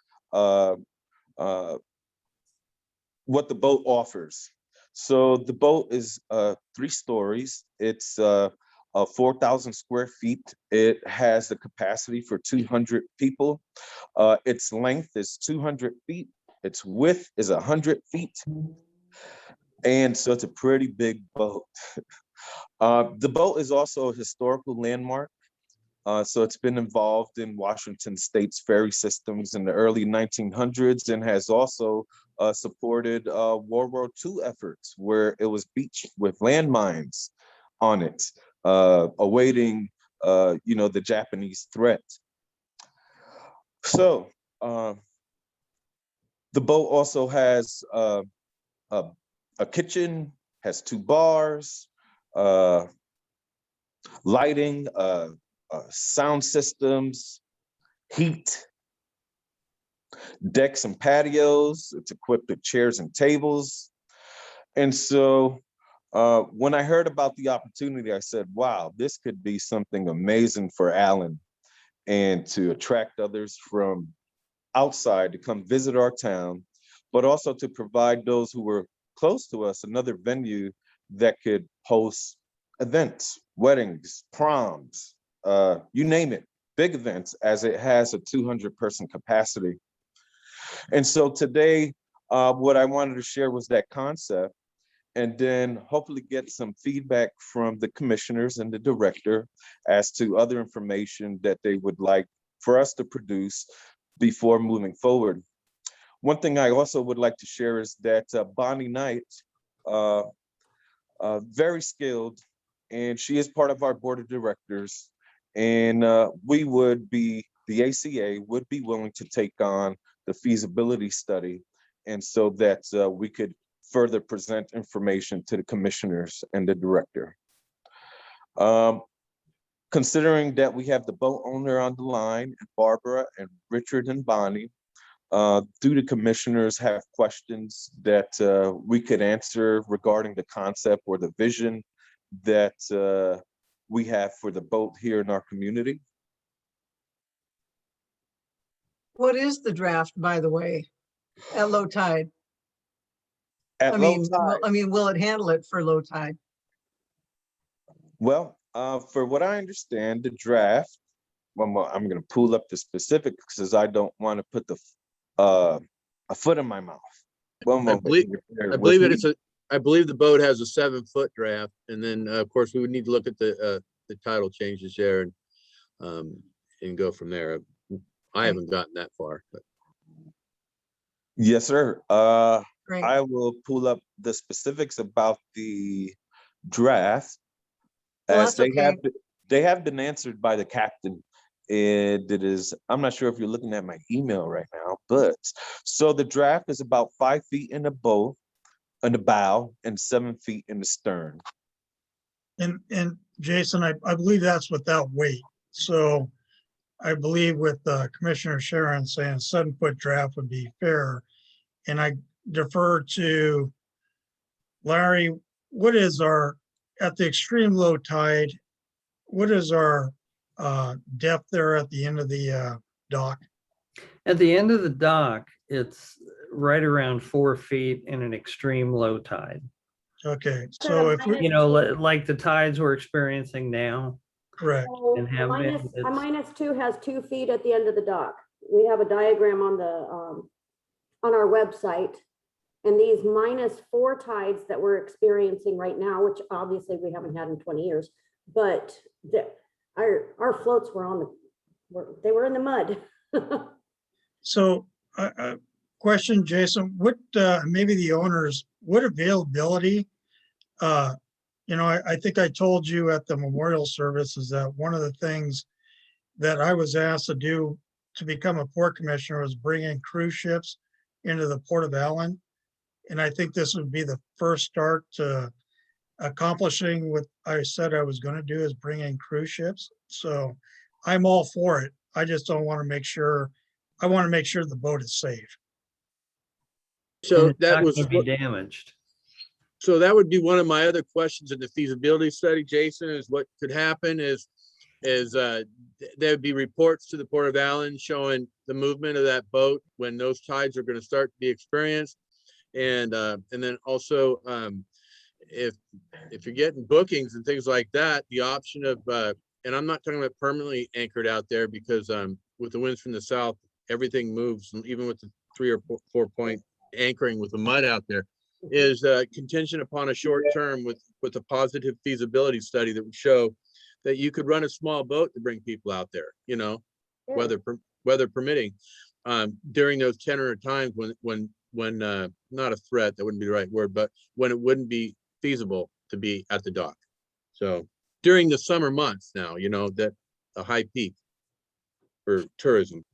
what the boat offers. So the boat is 3 stories. It's 4,000 square feet. It has the capacity for 200 people. Its length is 200 feet. Its width is 100 feet. And so it's a pretty big boat. The boat is also a historical landmark. So it's been involved in Washington State's ferry systems in the early 1900s and has also supported World War II efforts where it was beached with landmines on it, awaiting, the Japanese threat. So the boat also has a kitchen, has 2 bars, lighting, sound systems, heat, decks and patios. It's equipped with chairs and tables. And so When I heard about the opportunity, I said, wow, this could be something amazing for Allyn and to attract others from outside to come visit our town, but also to provide those who were close to us another venue that could host events, weddings, proms, you name it, big events, as it has a 200-person capacity. And so today, what I wanted to share was that concept, and then hopefully get some feedback from the commissioners and the director as to other information that they would like for us to produce before moving forward. One thing I also would like to share is that Bonnie Knight, very skilled, and she is part of our board of directors, and the ACA would be willing to take on the feasibility study, and so that we could further present information to the commissioners and the director. Considering that we have the boat owner on the line, Barbara and Richard and Bonnie, do the commissioners have questions that we could answer regarding the concept or the vision that we have for the boat here in our community? What is the draft, by the way, at low tide? At low tide, will it handle it for low tide? well, for what I understand, the draft, well, I'm going to pull up the specifics because I don't want to put a foot in my mouth. One moment. I believe the boat has a 7-foot draft, and then of course we would need to look at the title changes there and go from there. I haven't gotten that far, but. Yes, sir. Great. I will pull up the specifics about the draft, Well, as that's okay. they have been answered by the captain. And it is, I'm not sure if you're looking at my email right now, but so the draft is about 5 feet in the bow, in the bow, and 7 feet in the stern. And Jason, I believe that's without weight. So I believe with Commissioner Sharon saying a 7-foot draft would be fair. And I defer to Larry, what is at the extreme low tide, what is our depth there at the end of the dock? At the end of the dock, it's right around 4 feet in an extreme low tide. Okay, so if we, like the tides we're experiencing now. Correct. So And have been, a -2 has 2 feet at the end of the dock. We have a diagram on the on our website, and these -4 tides that we're experiencing right now, which obviously we haven't had in 20 years, but our floats were they were in the mud. So question, Jason, what maybe the owners, what availability? I think I told you at the memorial service is that one of the things that I was asked to do to become a port commissioner was bring in cruise ships into the Port of Allyn. And I think this would be the first start to accomplishing what I said I was going to do, is bring in cruise ships. So I'm all for it. I just don't want to make sure, I want to make sure the boat is safe. So that was be damaged. So that would be one of my other questions in the feasibility study, Jason, is what could happen is there would be reports to the Port of Allyn showing the movement of that boat when those tides are going to start to be experienced. And then also if you're getting bookings and things like that, the option of and I'm not talking about permanently anchored out there, because with the winds from the south, everything moves, and even with the 3 or 4 point anchoring with the mud out there, is contingent upon a short term with a positive feasibility study that would show that you could run a small boat to bring people out there, weather permitting, during those tender times when not a threat, that wouldn't be the right word, but when it wouldn't be feasible to be at the dock. So during the summer months now, that a high peak for tourism.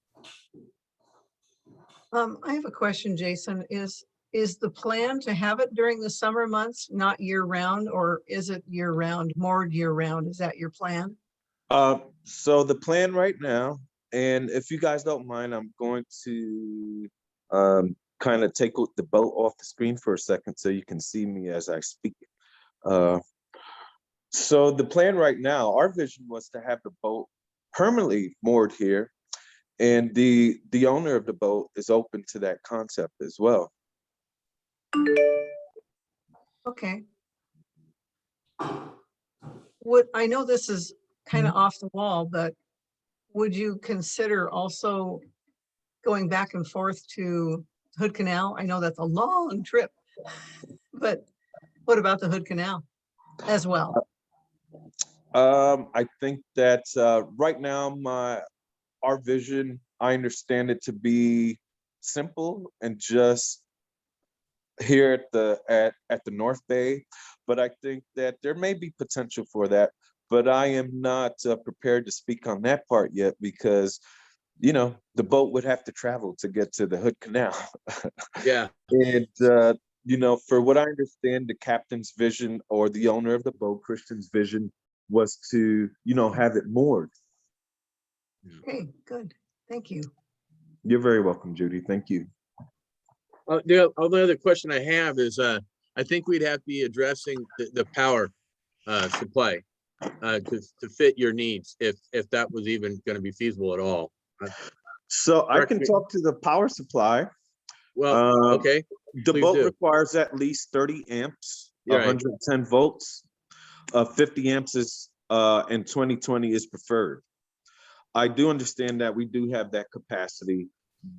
I have a question, Jason. Is the plan to have it during the summer months, not year round, or is it year round, more year round? Is that your plan? So the plan right now, and if you guys don't mind, I'm going to kind of take the boat off the screen for a second so you can see me as I speak. So the plan right now, our vision was to have the boat permanently moored here. And the owner of the boat is open to that concept as well. Okay. What, I know this is kind of off the wall, but would you consider also going back and forth to Hood Canal? I know that's a long trip, but what about the Hood Canal as well? I think that right now our vision, I understand it to be simple and just here at the North Bay, but I think that there may be potential for that. But I am not prepared to speak on that part yet because, you know, the boat would have to travel to get to the Hood Canal. Yeah. And you know, for what I understand, the captain's vision or the owner of the boat, Christian's vision, was to, you know, have it moored. Okay, good. Thank you. You're very welcome, Judy. Thank you. The only other question I have is, I think we'd have to be addressing the power supply to fit your needs, if that was even going to be feasible at all. So I Correct can me. talk to the power supply. Well, okay. The please boat do. requires at least 30 amps, You're right. 110 volts. 50 amps is in 2020 is preferred. I do understand that we do have that capacity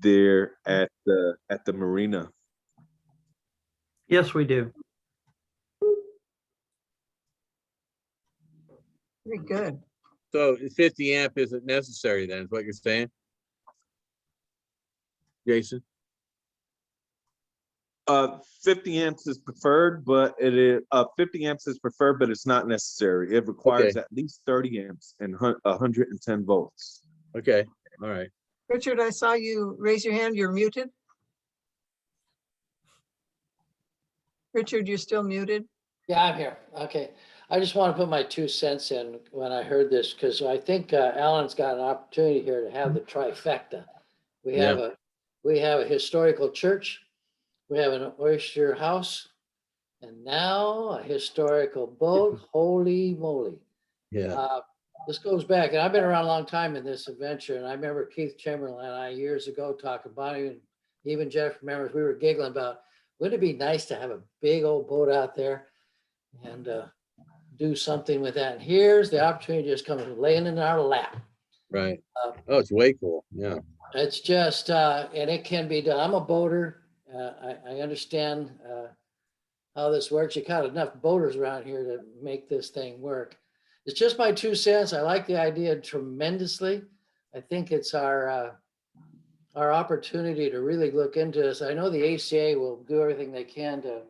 there at the marina. Yes, we do. Very good. So 50 amp isn't necessary then, is what you're saying? Jason? 50 amps is preferred, but it is 50 amps is preferred, but it's not necessary. It requires Okay. at least 30 amps and 110 volts. Okay, all right. Richard, I saw you raise your hand. You're muted. Richard, you're still muted. Yeah, I'm here. Okay. I just want to put my 2 cents in when I heard this, because I think Alan's got an opportunity here to have the trifecta. We have a historical church, we have an oyster house, and now a historical boat. Holy moly. Yeah. This goes back, and I've been around a long time in this adventure, and I remember Keith Chamberlain and I years ago talking about it, and even Jeff remembers we were giggling about, wouldn't it be nice to have a big old boat out there and do something with that? And here's the opportunity just coming, laying in our lap. Right. Oh, it's way cool. Yeah. It's just, and it can be done. I'm a boater. I understand how this works. You got enough boaters around here to make this thing work. It's just my 2 cents. I like the idea tremendously. I think it's our opportunity to really look into this. I know the ACA will do everything they can to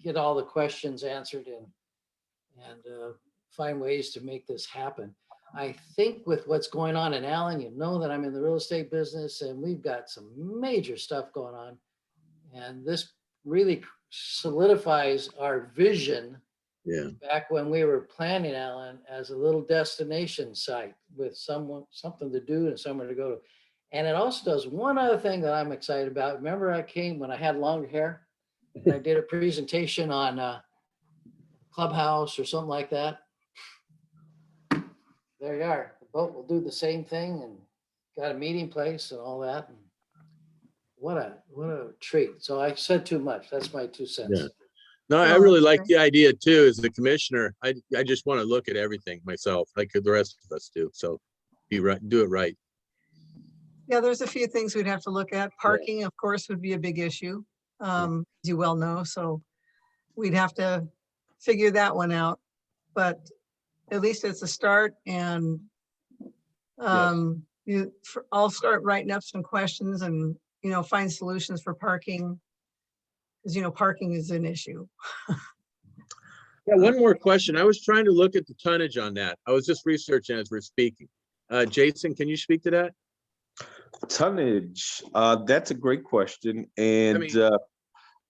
get all the questions answered and find ways to make this happen. I think with what's going on in Allyn, you know that I'm in the real estate business and we've got some major stuff going on. And this really solidifies our vision. Yeah. Back when we were planning Allyn as a little destination site with something to do and somewhere to go to. And it also does one other thing that I'm excited about. Remember I came when I had longer hair and I did a presentation on Clubhouse or something like that. There you are. The boat will do the same thing and got a meeting place and all that. And what a treat. So I said too much. That's my 2 cents. Yeah. No, I really like the idea too, as the commissioner. I just want to look at everything myself, like the rest of us do. So do it right. Yeah, there's a few things we'd have to look at. Parking, of course, would be a big issue, as you well know. So we'd have to figure that one out. But at least it's a start, and I'll start writing up some questions and, you know, find solutions for parking. Because, you know, parking is an issue. Yeah, one more question. I was trying to look at the tonnage on that. I was just researching as we're speaking. Jason, can you speak to that? Tonnage, that's a great question. And it's not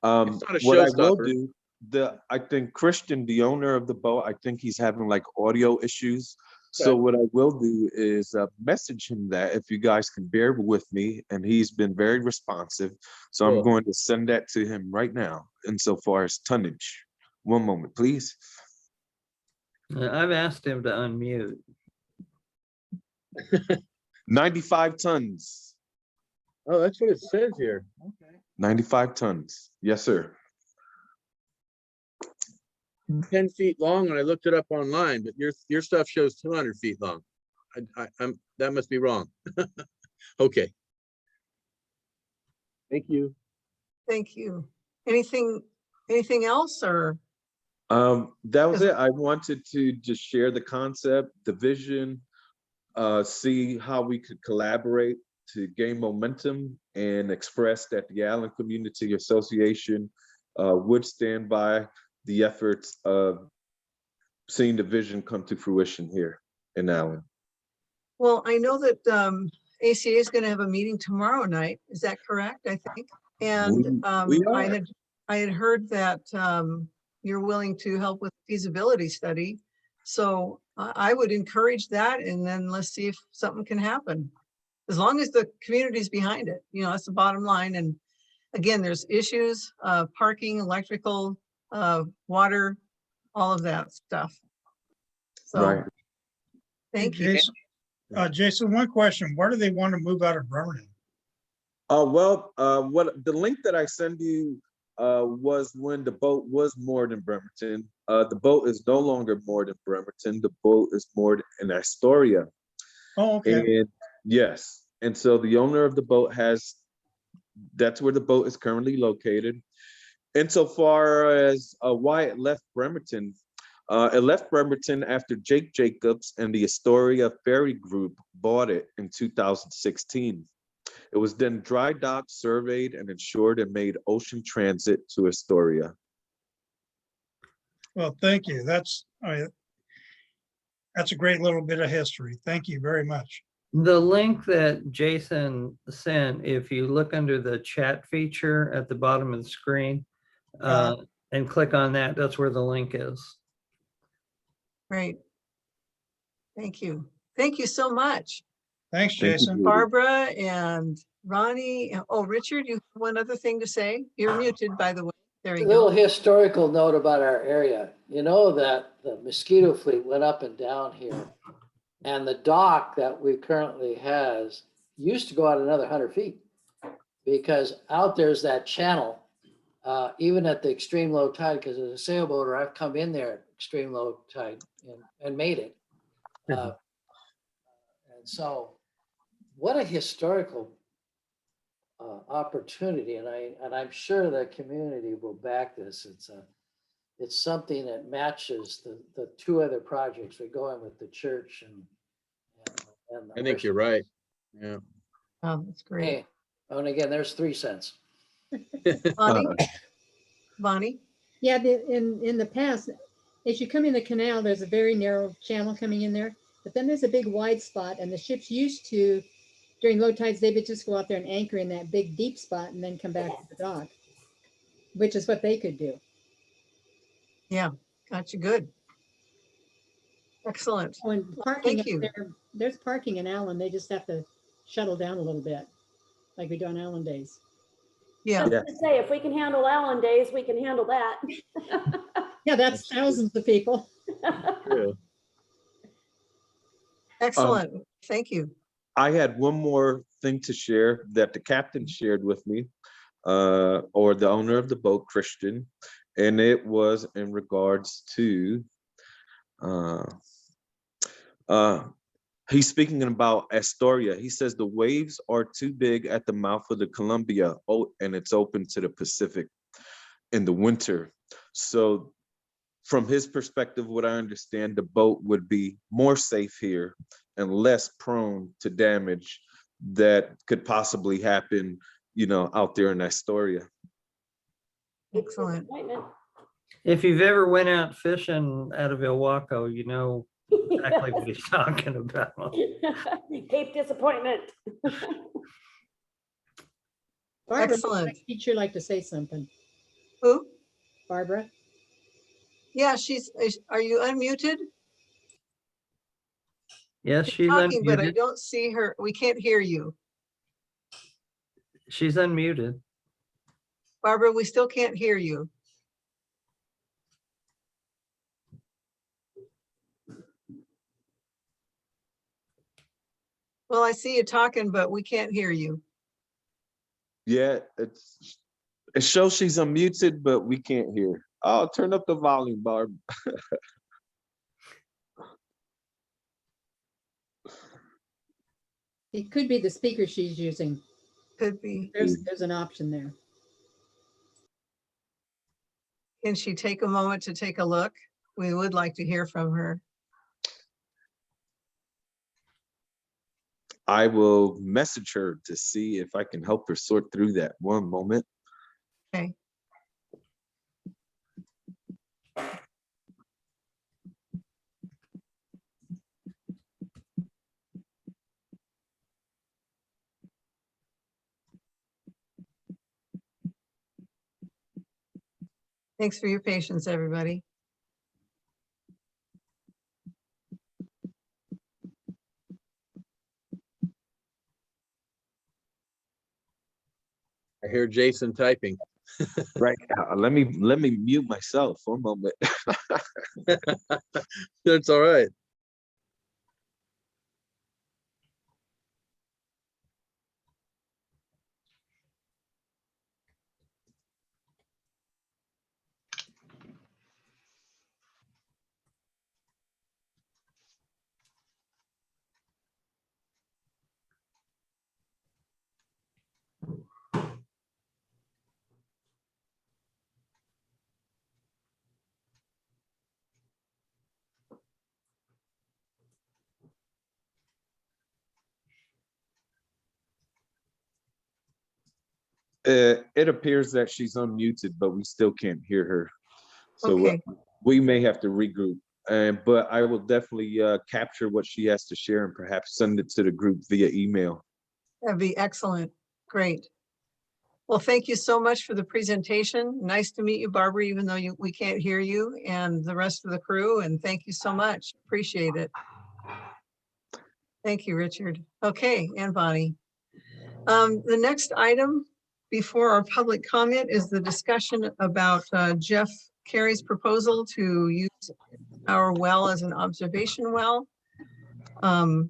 a what I will showstopper. do, I think Christian, the owner of the boat, I think he's having like audio issues. So what I will do is message him that if you guys can bear with me, and he's been very responsive. So Cool. I'm going to send that to him right now insofar as tonnage. One moment, please. I've asked him to unmute. 95 tons. Oh, that's what it says here. 95 tons. Yes, sir. 10 feet long, and I looked it up online, but your stuff shows 200 feet long. I'm that must be wrong. Okay. Thank you. Thank you. Anything else or? That was it. I wanted to just share the concept, the vision, see how we could collaborate to gain momentum, and express that the Allyn Community Association would stand by the efforts of seeing the vision come to fruition here in Allyn. Well, I know that ACA is going to have a meeting tomorrow night. Is that correct? I think. And We are. I had heard that you're willing to help with feasibility study. So I would encourage that, and then let's see if something can happen. As long as the community's behind it, you know, that's the bottom line. And again, there's issues, parking, electrical, water, all of that stuff. So, Right. thank you. Jason, one question. Where do they want to move out of Bremerton? Well, what the link that I sent you was when the boat was moored in Bremerton. The boat is no longer moored in Bremerton. The boat is moored in Astoria. Oh, okay. And yes, and so the owner of the boat that's where the boat is currently located. Insofar as why it left Bremerton, it left Bremerton after Jake Jacobs and the Astoria Ferry Group bought it in 2016. It was then dry docked, surveyed, and insured, and made ocean transit to Astoria. Well, thank you. That's a great little bit of history. Thank you very much. The link that Jason sent, if you look under the chat feature at the bottom of the screen and click on that, that's where the link is. Great. Thank you. Thank you so much. Thanks, Thank you, Jason. Judy. Barbara and Ronnie. Oh, Richard, you have one other thing to say? You're muted, by the way. There A you little go. historical note about our area. You know that the mosquito fleet went up and down here. And the dock that we currently has used to go out another 100 feet. Because out there's that channel, even at the extreme low tide, because as a sailboater, I've come in there at extreme low tide and made it. And so what a historical opportunity, and I'm sure the community will back this. It's something that matches the two other projects we're going with, the church and I think you're right. Yeah. Oh, that's great. Hey, and again, there's 3 cents. Bonnie? Bonnie? Yeah, in the past, as you come in the canal, there's a very narrow channel coming in there, but then there's a big wide spot, and the ships used to, during low tides, they would just go out there and anchor in that big deep spot and then come back to the dock, which is what they could do. Yeah, got you good. Excellent. Oh, and parking, Thank you. there's parking in Allyn. They just have to shuttle down a little bit, like we do on Allyn days. Yeah. I was gonna say, if we can handle Allen days, we can handle that. Yeah, that's thousands of people. Yeah. Excellent. Thank you. I had one more thing to share that the captain shared with me, or the owner of the boat, Christian, and it was in regards to he's speaking about Astoria. He says the waves are too big at the mouth of the Columbia, and it's open to the Pacific in the winter. So from his perspective, what I understand, the boat would be more safe here and less prone to damage that could possibly happen, you know, out there in Astoria. Excellent. If you've ever went out fishing out of Ilwaco, you know exactly what he's talking about. Cape Disappointment. Barbara, Excellent. teacher like to say something. Who? Barbara? Yeah, are you unmuted? Yes, she's Talking, but I unmuted. don't see her. We can't hear you. She's unmuted. Barbara, we still can't hear you. Well, I see you talking, but we can't hear you. Yeah, it shows she's unmuted, but we can't hear. Oh, turn up the volume, Barb. It could be the speaker she's using. Could be. There's an option there. Can she take a moment to take a look? We would like to hear from her. I will message her to see if I can help her sort through that. One moment. Okay. Thanks for your patience, everybody. I hear Jason typing. Right. Let me mute myself for a moment. That's all right. It appears that she's unmuted, but we still can't hear her. So Okay. we may have to regroup. But I will definitely capture what she has to share and perhaps send it to the group via email. That'd be excellent. Great. Well, thank you so much for the presentation. Nice to meet you, Barbara, even though we can't hear you, and the rest of the crew. And thank you so much. Appreciate it. Thank you, Richard. Okay, and Bonnie. The next item before our public comment is the discussion about Jeff Carey's proposal to use our well as an observation well. John,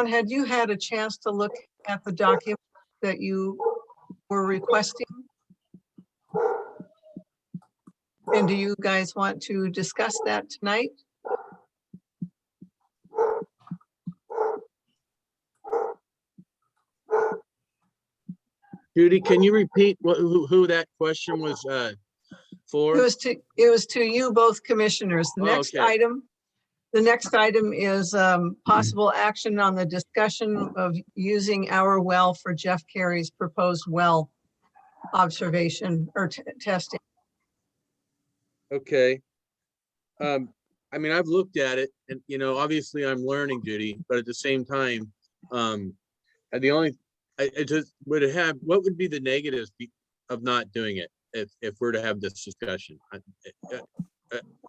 had you had a chance to look at the document that you were requesting? And do you guys want to discuss that tonight? Judy, can you repeat who that question was for? It was to you both commissioners. The next okay. the next item is possible action on the discussion of using our well for Jeff Carey's proposed well observation or testing. Okay. I mean, I've looked at it and, you know, obviously I'm learning, Judy, but at the same time, the only, I just would have, what would be the negatives of not doing it if we're to have this discussion?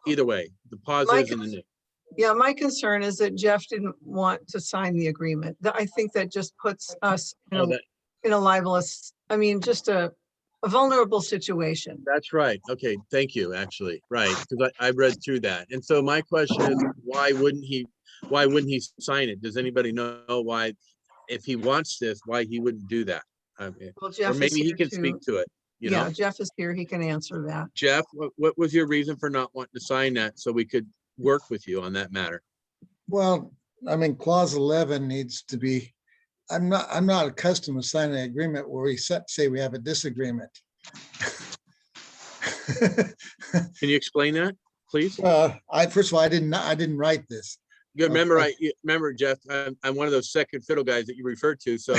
Either way, the positives and the negatives. Yeah, my concern is that Jeff didn't want to sign the agreement. I think that just puts us in a libelous, I mean, just a vulnerable situation. That's right. Okay, thank you, actually. Right, because I read through that. And so my question is, why wouldn't he sign it? Does anybody know why, if he wants this, why he wouldn't do that? Well, Jeff or maybe he can speak to it. You know? Jeff is here. He can answer that. Jeff, what was your reason for not wanting to sign that so we could work with you on that matter? Well, I mean, clause 11 needs to be, I'm not accustomed to signing an agreement where we say we have a disagreement. Can you explain that, please? First of all, I didn't write this. You remember, Jeff, I'm one of those second fiddle guys that you referred to. So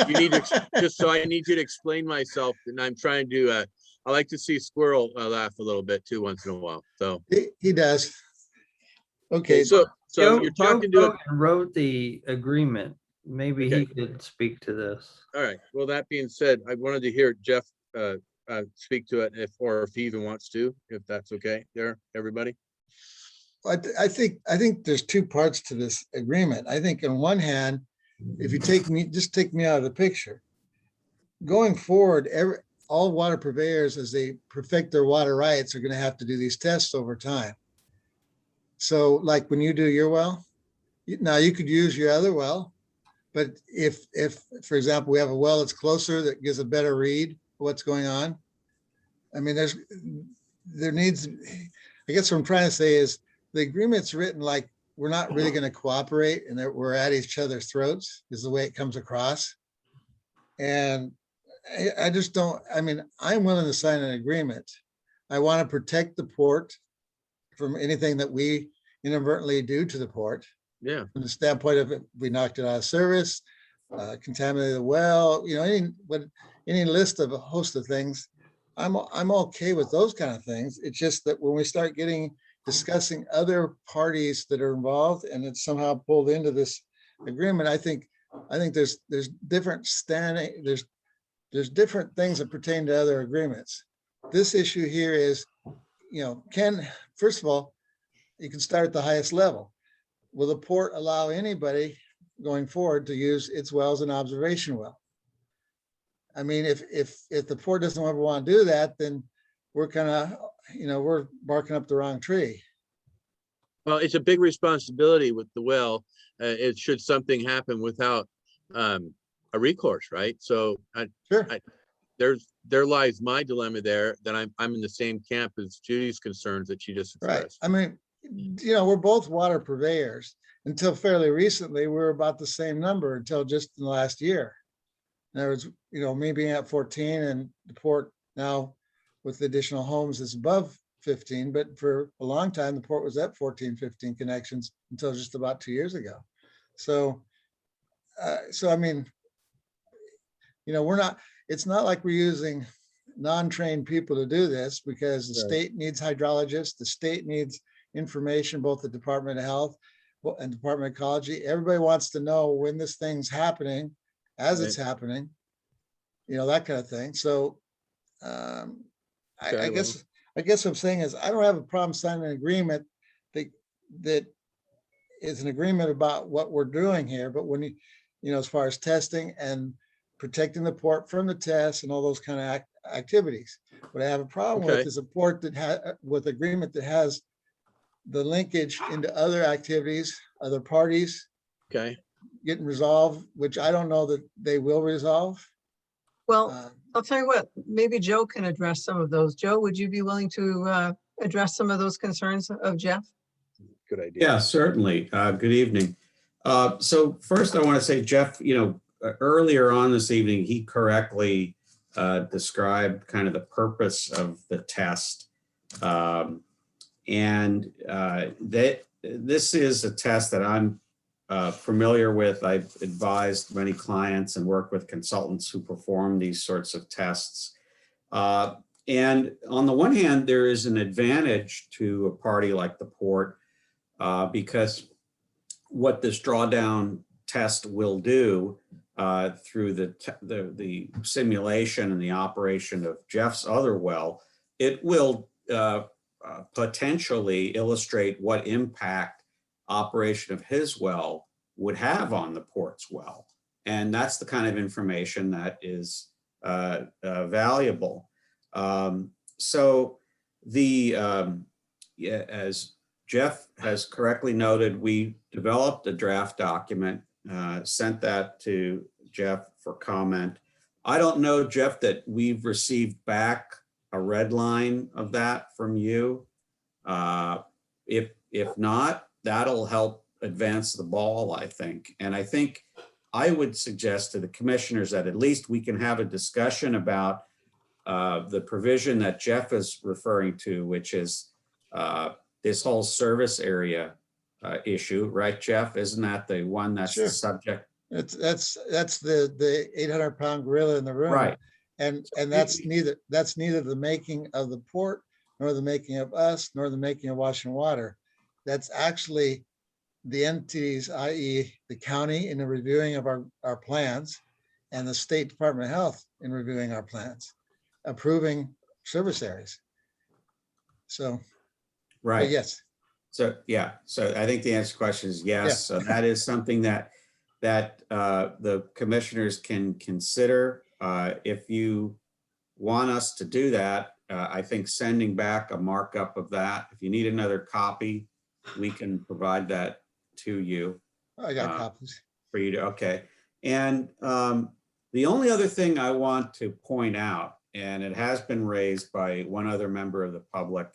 you need to I need you to explain myself, and I'm trying to. I like to see Squirrel laugh a little bit too once in a while. So he does. Okay. So you're talking to wrote the agreement. Maybe he could speak to this. All right. Well, that being said, I wanted to hear Jeff speak to it, if he even wants to, if that's okay. There, everybody. I think there's two parts to this agreement. I think on one hand, if you take me out of the picture, going forward, all water purveyors, as they perfect their water rights, are going to have to do these tests over time. So like when you do your well, Now you could use your other well, but if, for example, we have a well that's closer that gives a better read of what's going on. I mean, there needs, I guess what I'm trying to say is the agreement's written like we're not really going to cooperate and that we're at each other's throats is the way it comes across. And I just don't, I mean, I'm willing to sign an agreement. I want to protect the port from anything that we inadvertently do to the port. Yeah. From the standpoint of if we knocked it out of service, contaminated the well, you know, any list of a host of things. I'm okay with those kind of things. It's just that when we start discussing other parties that are involved and it's somehow pulled into this agreement, I think there's different standing, there's different things that pertain to other agreements. This issue here is, you know, first of all, you can start at the highest level. Will the port allow anybody going forward to use its well as an observation well? I mean, if the port doesn't ever want to do that, then we're kind of, you know, we're barking up the wrong tree. Well, it's a big responsibility with the well. It should something happen without a recourse, right? So Sure. There lies my dilemma there, that I'm in the same camp as Judy's concerns that she just expressed. Right. I mean, you know, we're both water purveyors. Until fairly recently, we were about the same number until just in the last year. In other words, you know, me being at 14 and the port now with the additional homes is above 15, but for a long time, the port was at 14, 15 connections until just about 2 years ago. So I mean, you know, it's not like we're using non-trained people to do this because the state needs hydrologists, the state needs information, both the Department of Health and Department of Ecology. Everybody wants to know when this thing's happening, as it's happening, you know, that kind of thing. So I guess what I'm saying is I don't have a problem signing an agreement that is an agreement about what we're doing here, but when you know, as far as testing and protecting the port from the tests and all those kind of activities. What I have a problem with is a port with agreement that has the linkage into other activities, other parties. Okay. Getting resolved, which I don't know that they will resolve. Well, I'll tell you what, maybe Joe can address some of those. Joe, would you be willing to address some of those concerns of Jeff? Good idea. Yeah, certainly. Good evening. So first I want to say, Jeff, you know, earlier on this evening, he correctly described kind of the purpose of the test. And that this is a test that I'm familiar with. I've advised many clients and worked with consultants who perform these sorts of tests. And on the one hand, there is an advantage to a party like the port because what this drawdown test will do through the simulation and the operation of Jeff's other well, it will potentially illustrate what impact operation of his well would have on the port's well. And that's the kind of information that is valuable. So as Jeff has correctly noted, we developed a draft document, sent that to Jeff for comment. I don't know, Jeff, that we've received back a red line of that from you. If not, that'll help advance the ball, I think. And I think I would suggest to the commissioners that at least we can have a discussion about the provision that Jeff is referring to, which is this whole service area issue, right, Jeff? Isn't that the one that's the subject? That's the 800-pound gorilla in the room, right? And that's neither the making of the port, nor the making of us, nor the making of Washington Water. That's actually the entities, i.e. the county in the reviewing of our plans, and the State Department of Health in reviewing our plans, approving service areas. So, right. Yes. So, yeah. So I think the answer to the question is yes. Yeah. So that is something that the commissioners can consider. If you want us to do that, I think sending back a markup of that, if you need another copy, we can provide that to you. I got copies. For you to, okay. And the only other thing I want to point out, and it has been raised by one other member of the public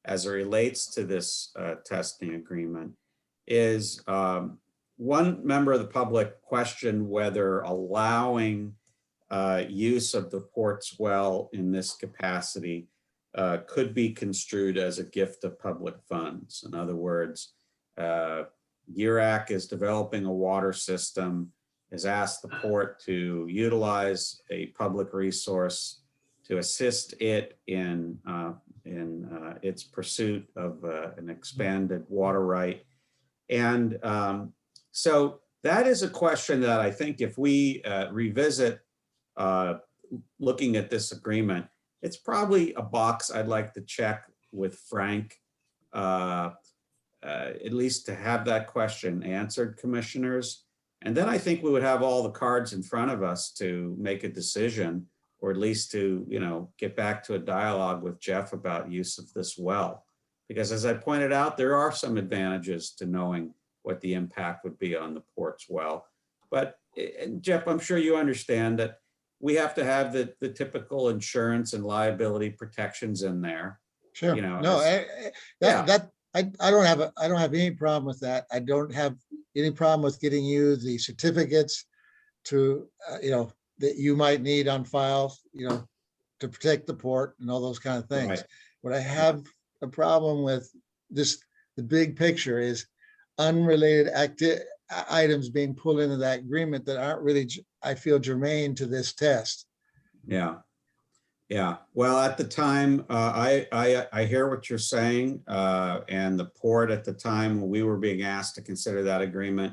as it relates to this testing agreement, is one member of the public questioned whether allowing use of the port's well in this capacity could be construed as a gift of public funds. In other words, URAC is developing a water system, has asked the port to utilize a public resource to assist it in its pursuit of an expanded water right. And so that is a question that I think if we revisit looking at this agreement, it's probably a box I'd like to check with Frank, at least to have that question answered, commissioners. And then I think we would have all the cards in front of us to make a decision, or at least to, you know, get back to a dialogue with Jeff about use of this well. Because as I pointed out, there are some advantages to knowing what the impact would be on the port's well. But Jeff, I'm sure you understand that we have to have the typical insurance and liability protections in there. Sure. You know, No, yeah. I don't have any problem with that. I don't have any problem with getting you the certificates to, you know, that you might need on file, you know, to protect the port and all those kind of things. Right. What I have a problem with this, the big picture is unrelated items being pulled into that agreement that aren't really, I feel, germane to this test. Yeah. Yeah. Well, at the time, I hear what you're saying. And the port at the time when we were being asked to consider that agreement,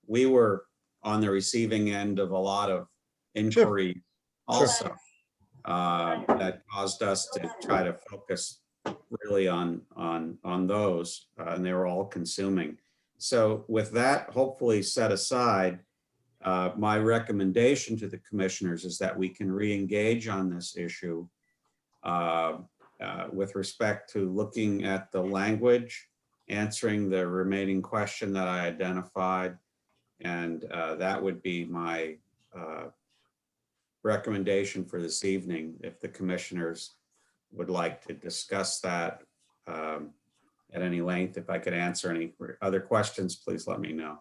we were on the receiving end of a lot of inquiry also. That caused us to try to focus really on those, and they were all consuming. So with that hopefully set aside, my recommendation to the commissioners is that we can re-engage on this issue with respect to looking at the language, answering the remaining question that I identified, and that would be my recommendation for this evening. If the commissioners would like to discuss that at any length, if I could answer any other questions, please let me know.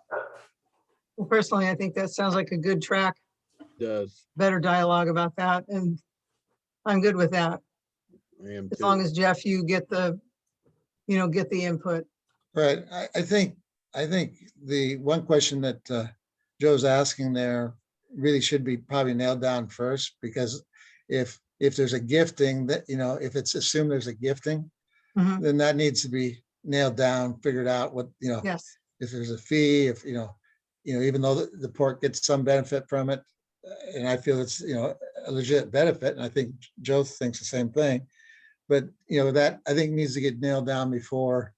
Well, personally, I think that sounds like a good track. Does. Better dialogue about that, and I'm good with that. I am As too. long as Jeff, you get the, you know, get the input. Right. I think the one question that Joe's asking there really should be probably nailed down first, because if there's a gifting that, you know, if it's assumed there's a gifting, then that needs to be nailed down, figured out what, you know, Yes. if there's a fee, if, you know, even though the port gets some benefit from it, and I feel it's, you know, a legit benefit, and I think Joe thinks the same thing, but, you know, that I think needs to get nailed down before,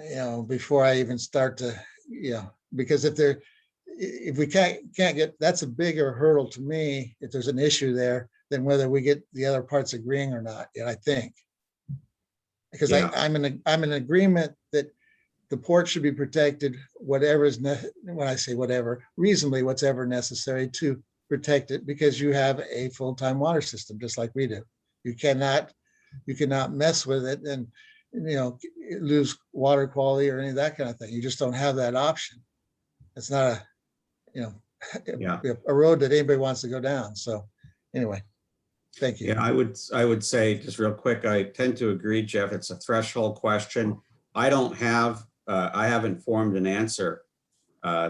you know, before I even start to, you know, because if we can't get, that's a bigger hurdle to me, if there's an issue there, than whether we get the other parts agreeing or not, and I think. Because Yeah. I'm in agreement that the port should be protected, whatever is, when I say whatever, reasonably whatever necessary to protect it, because you have a full-time water system, just like we do. You cannot mess with it and, you know, lose water quality or any of that kind of thing. You just don't have that option. It's not a, you know, Yeah. a road that anybody wants to go down. So anyway, thank you. Yeah, I would say just real quick, I tend to agree, Jeff. It's a threshold question. I haven't formed an answer.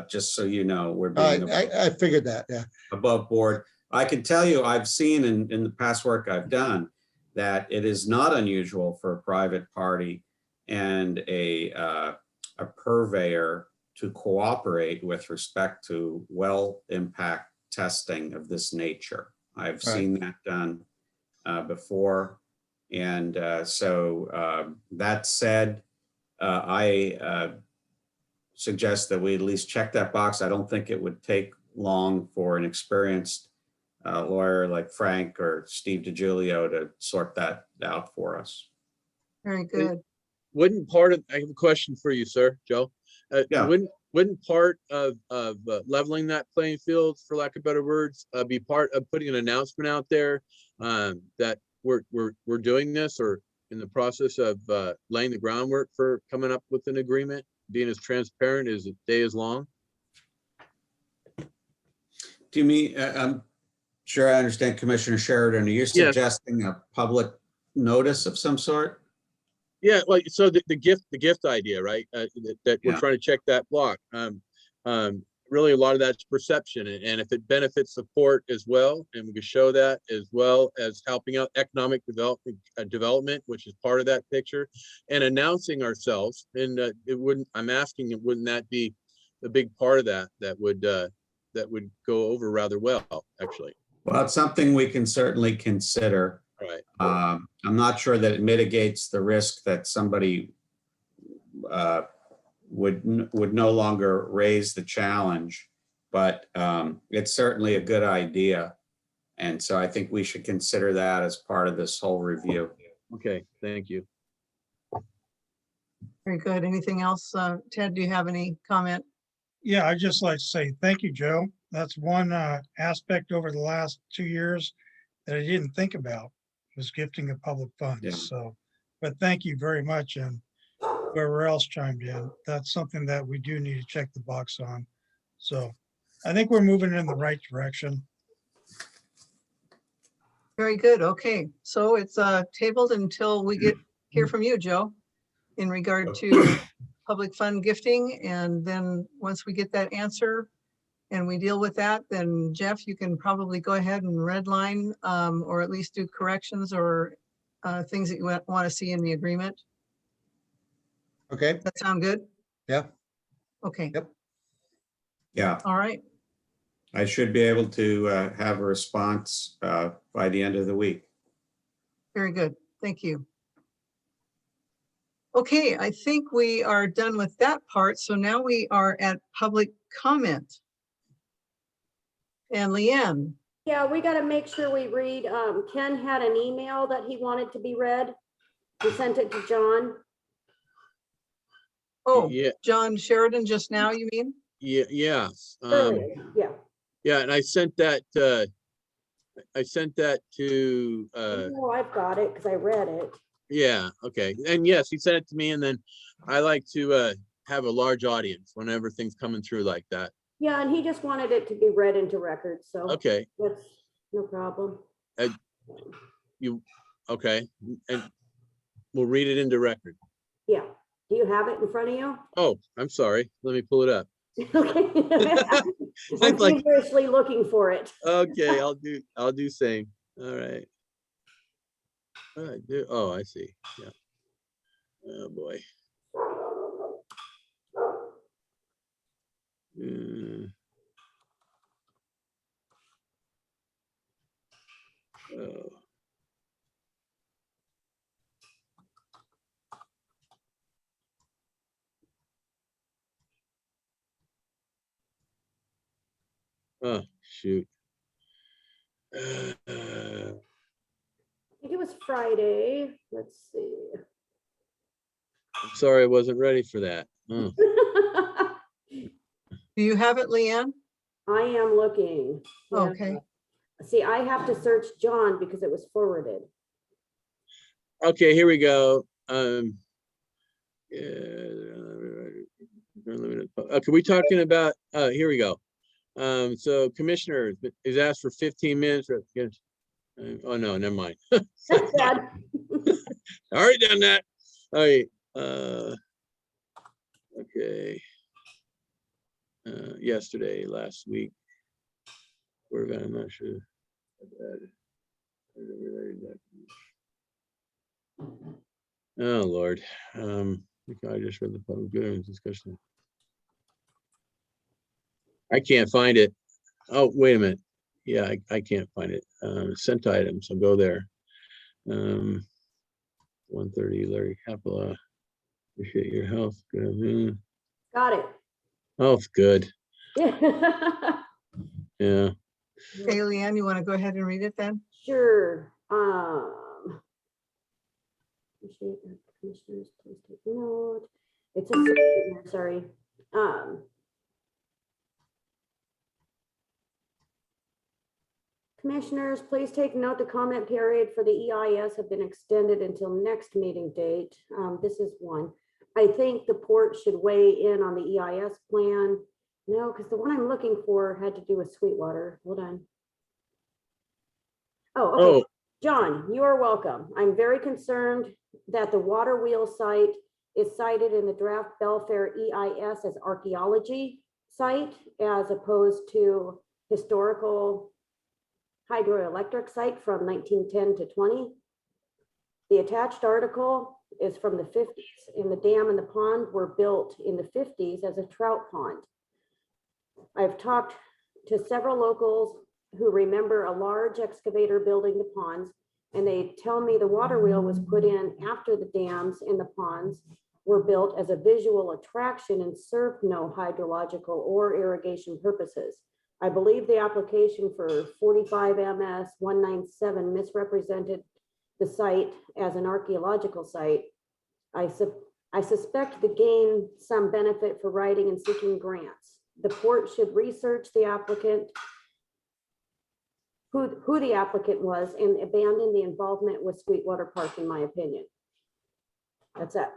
Just so you know, we're being I figured that, yeah. above board. I can tell you, I've seen in the past work I've done that it is not unusual for a private party and a purveyor to cooperate with respect to well impact testing of this nature. I've seen that done before. And so that said, I suggest that we at least check that box. I don't think it would take long for an experienced lawyer like Frank or Steve DiGiulio to sort that out for us. Very good. Wouldn't part of, I have a question for you, sir, Joe. Yeah. Wouldn't wouldn't part of leveling that playing field, for lack of better words, be part of putting an announcement out there that we're doing this, or in the process of laying the groundwork for coming up with an agreement, being as transparent as the day is long? Do you mean, I'm sure I understand, Commissioner Sheridan, are you Yes. suggesting a public notice of some sort? Yeah, well, so the gift idea, right? That we're Yeah. trying to check that block. Really, a lot of that's perception, and if it benefits the port as well, and we can show that, as well as helping out economic development, which is part of that picture, and announcing ourselves. And it wouldn't. I'm asking, wouldn't that be a big part of that? That would go over rather well, actually. Well, it's something we can certainly consider. Right. I'm not sure that it mitigates the risk that somebody would no longer raise the challenge, but it's certainly a good idea. And so I think we should consider that as part of this whole review. Okay, thank you. Very good. Anything else? Ted, do you have any comment? Yeah, I'd just like to say thank you, Joe. That's one aspect over the last 2 years that I didn't think about, was gifting of public funds. Yeah. So, but thank you very much. And whoever else chimed in, that's something that we do need to check the box on. So I think we're moving in the right direction. Very good. Okay, so it's tabled until we hear from you, Joe, in regard to public fund gifting. And then once we get that answer and we deal with that, then Jeff, you can probably go ahead and redline or at least do corrections or things that you want to see in the agreement. Okay, Does that sound good? yeah. Okay, Yep. Yeah, all right. I should be able to have a response by the end of the week. Very good. Thank you. Okay, I think we are done with that part. So now we are at public comment. And Leanne, Yeah, we got to make sure we read. Ken had an email that he wanted to be read. He sent it to John. oh, Yeah, John Sheridan just now, you mean? yeah. Earlier. Yeah. Yeah, and I sent that to Oh, I've got it because I read it. yeah, okay. And yes, he sent it to me, and then I like to have a large audience whenever things coming through like that. Yeah, and he just wanted it to be read into record, so Okay, that's no problem. okay, and we'll read it into record. Yeah. Do you have it in front of you? Oh, I'm sorry. Let me pull it up. Okay. I'm Like, feverishly looking for it. okay, I'll do same. All right. I do. Oh, I see. Yeah. Oh boy. Oh. Oh, shoot. I think it was Friday. Let's see. I'm sorry, I wasn't ready for that. Oh. Do you have it, Leanne? I am looking. Yeah. Okay, See, I have to search John because it was forwarded. Okay, here we go. Okay, we talking about, here we go. So Commissioner is asked for 15 minutes. Oh, no, never mind. That's bad. Already done that. All right. Okay. Yesterday, last week. I'm not sure. Oh, Lord. I just read the public good discussion. I can't find it. Oh, wait a minute. Yeah, I can't find it. Sent items. I'll go there. 1:30, Larry Capella. Appreciate your health. Good afternoon. Got it. Oh, good. Yeah. Yeah. okay, Leanne, you want to go ahead and read it then? Sure. Appreciate that, commissioners, please take note. It's a, sorry. Commissioners, please take note the comment period for the EIS have been extended until next meeting date. This is one. I think the port should weigh in on the EIS plan. No, because the one I'm looking for had to do with Sweetwater. Hold on. Oh, okay. Oh, John, you are welcome. I'm very concerned that the water wheel site is cited in the draft Belfair EIS as archaeology site as opposed to historical hydroelectric site from 1910 to 20. The attached article is from the 50s, and the dam and the pond were built in the 50s as a trout pond. I've talked to several locals who remember a large excavator building the ponds, and they tell me the water wheel was put in after the dams and the ponds were built as a visual attraction and served no hydrological or irrigation purposes. I believe the application for 45 MS 197 misrepresented the site as an archaeological site. I suspect to gain some benefit for writing and seeking grants. The port should research the applicant, who the applicant was, and abandon the involvement with Sweetwater Park, in my opinion. That's it.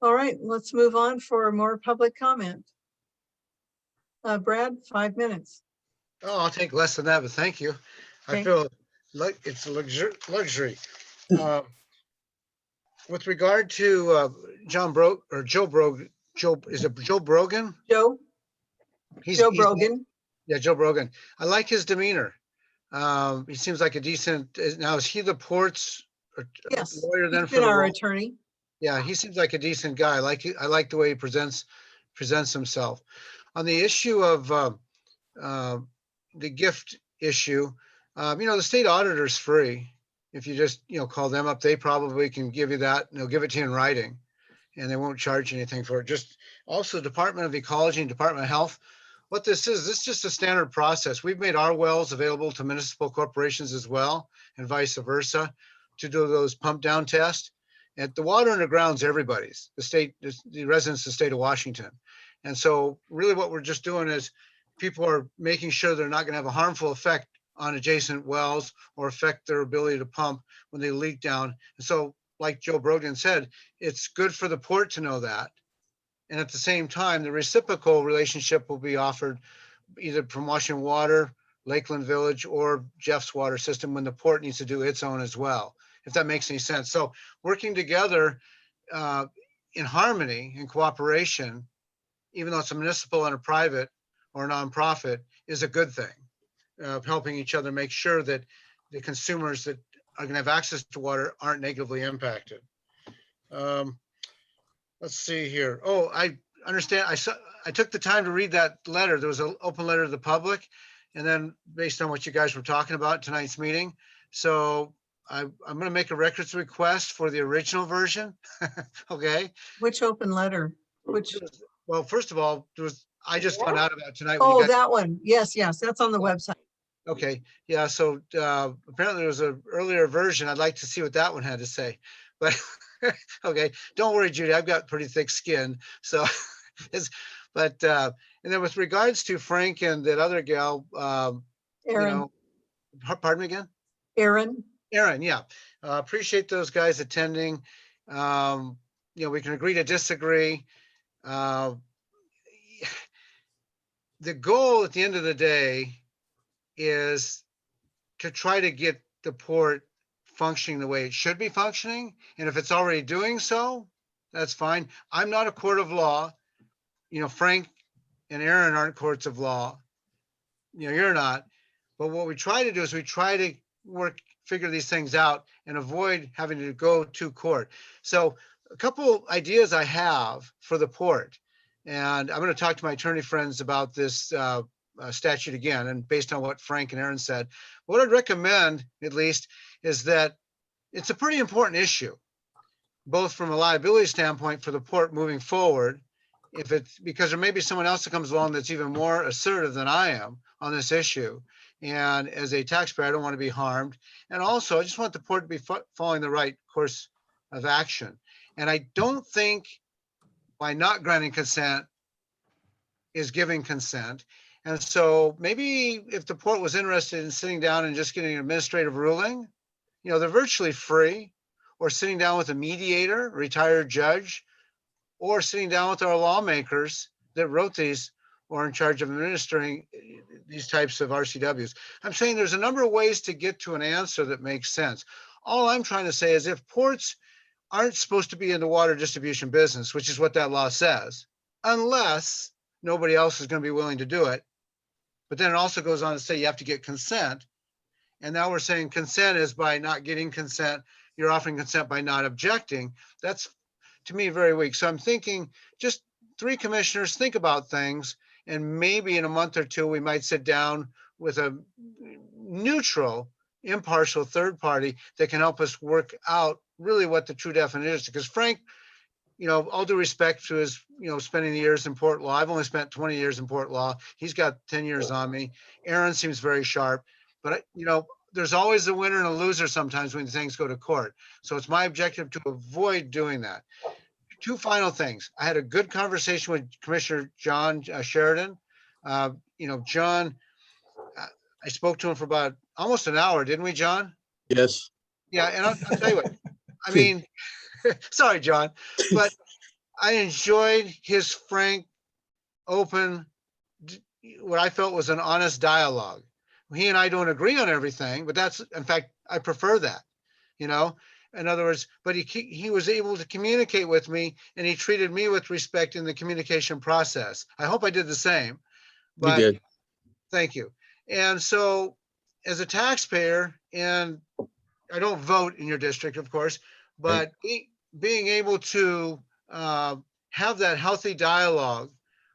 All right, let's move on for more public comment. Brad, 5 minutes. Oh, I'll take less than that, but thank you. I Okay. feel like it's a luxury. With regard to Joe Brogan, is it Joe Brogan? Joe Brogan. Yeah, Joe Brogan. I like his demeanor. He seems like a decent, now is he the port's Yes, lawyer then he's for been the our law? attorney. Yeah, he seems like a decent guy. I like the way he presents himself. On the issue of the gift issue, the state auditor's free. If you just, call them up, they probably can give you that, and they'll give it to you in writing, and they won't charge anything for it. Just also Department of Ecology and Department of Health. What this is just a standard process. We've made our wells available to municipal corporations as well, and vice versa, to do those pump down tests. And the water underground's everybody's, the residents of the state of Washington. And so really what we're just doing is people are making sure they're not going to have a harmful effect on adjacent wells or affect their ability to pump when they leak down. And so like Joe Brogan said, it's good for the port to know that. And at the same time, the reciprocal relationship will be offered either from Washington Water, Lakeland Village, or Jeff's water system when the port needs to do its own as well, if that makes any sense. So working together in harmony and cooperation, even though it's a municipal and a private or a nonprofit, is a good thing. Helping each other make sure that the consumers that are going to have access to water aren't negatively impacted. Let's see here. Oh, I understand. I took the time to read that letter. There was an open letter to the public, and then based on what you guys were talking about tonight's meeting. So I'm going to make a records request for the original version. Okay. Which open letter? Which? Well, first of all, I just found out about tonight. Oh, that one. Yes, that's on the website. Okay, yeah, so apparently there was an earlier version. I'd like to see what that one had to say. But okay, don't worry, Judy, I've got pretty thick skin. So and then with regards to Frank and that other gal, Aaron. Pardon me again? Aaron, yeah. Appreciate those guys attending. We can agree to disagree. The goal at the end of the day is to try to get the port functioning the way it should be functioning. And if it's already doing so, that's fine. I'm not a court of law. Frank and Aaron aren't courts of law. You're not. But what we try to do is we try to figure these things out and avoid having to go to court. So a couple ideas I have for the port, and I'm going to talk to my attorney friends about this statute again, and based on what Frank and Aaron said, what I'd recommend at least is that it's a pretty important issue, both from a liability standpoint for the port moving forward, because there may be someone else that comes along that's even more assertive than I am on this issue. And as a taxpayer, I don't want to be harmed. And also, I just want the port to be following the right course of action. And I don't think by not granting consent is giving consent. And so maybe if the port was interested in sitting down and just getting an administrative ruling, you know, they're virtually free, or sitting down with a mediator, a retired judge, or sitting down with our lawmakers that wrote these or in charge of administering these types of RCWs. I'm saying there's a number of ways to get to an answer that makes sense. All I'm trying to say is if ports aren't supposed to be in the water distribution business, which is what that law says, unless nobody else is going to be willing to do it. But then it also goes on to say you have to get consent. And now we're saying consent is by not getting consent. You're offering consent by not objecting. That's, to me, very weak. So I'm thinking just 3 commissioners think about things, and maybe in a month or 2, we might sit down with a neutral, impartial third party that can help us work out really what the true definition is. Because Frank, you know, all due respect to his, you know, spending the years in port law, I've only spent 20 years in port law. He's got 10 years on me. Aaron seems very sharp, but you know, there's always a winner and a loser sometimes when things go to court. So it's my objective to avoid doing that. 2 final things. I had a good conversation with Commissioner John Sheridan. You know, John, I spoke to him for about almost an hour, didn't we, John? Yes. Yeah, and I'll tell you what, I mean, sorry, John, but I enjoyed his frank, open, what I felt was an honest dialogue. He and I don't agree on everything, but that's, in fact, I prefer that, you know? In other words, but he was able to communicate with me, and he treated me with respect in the communication process. I hope I did the same. But You did. thank you. And so as a taxpayer, and I don't vote in your district, of course, but being able to have that healthy dialogue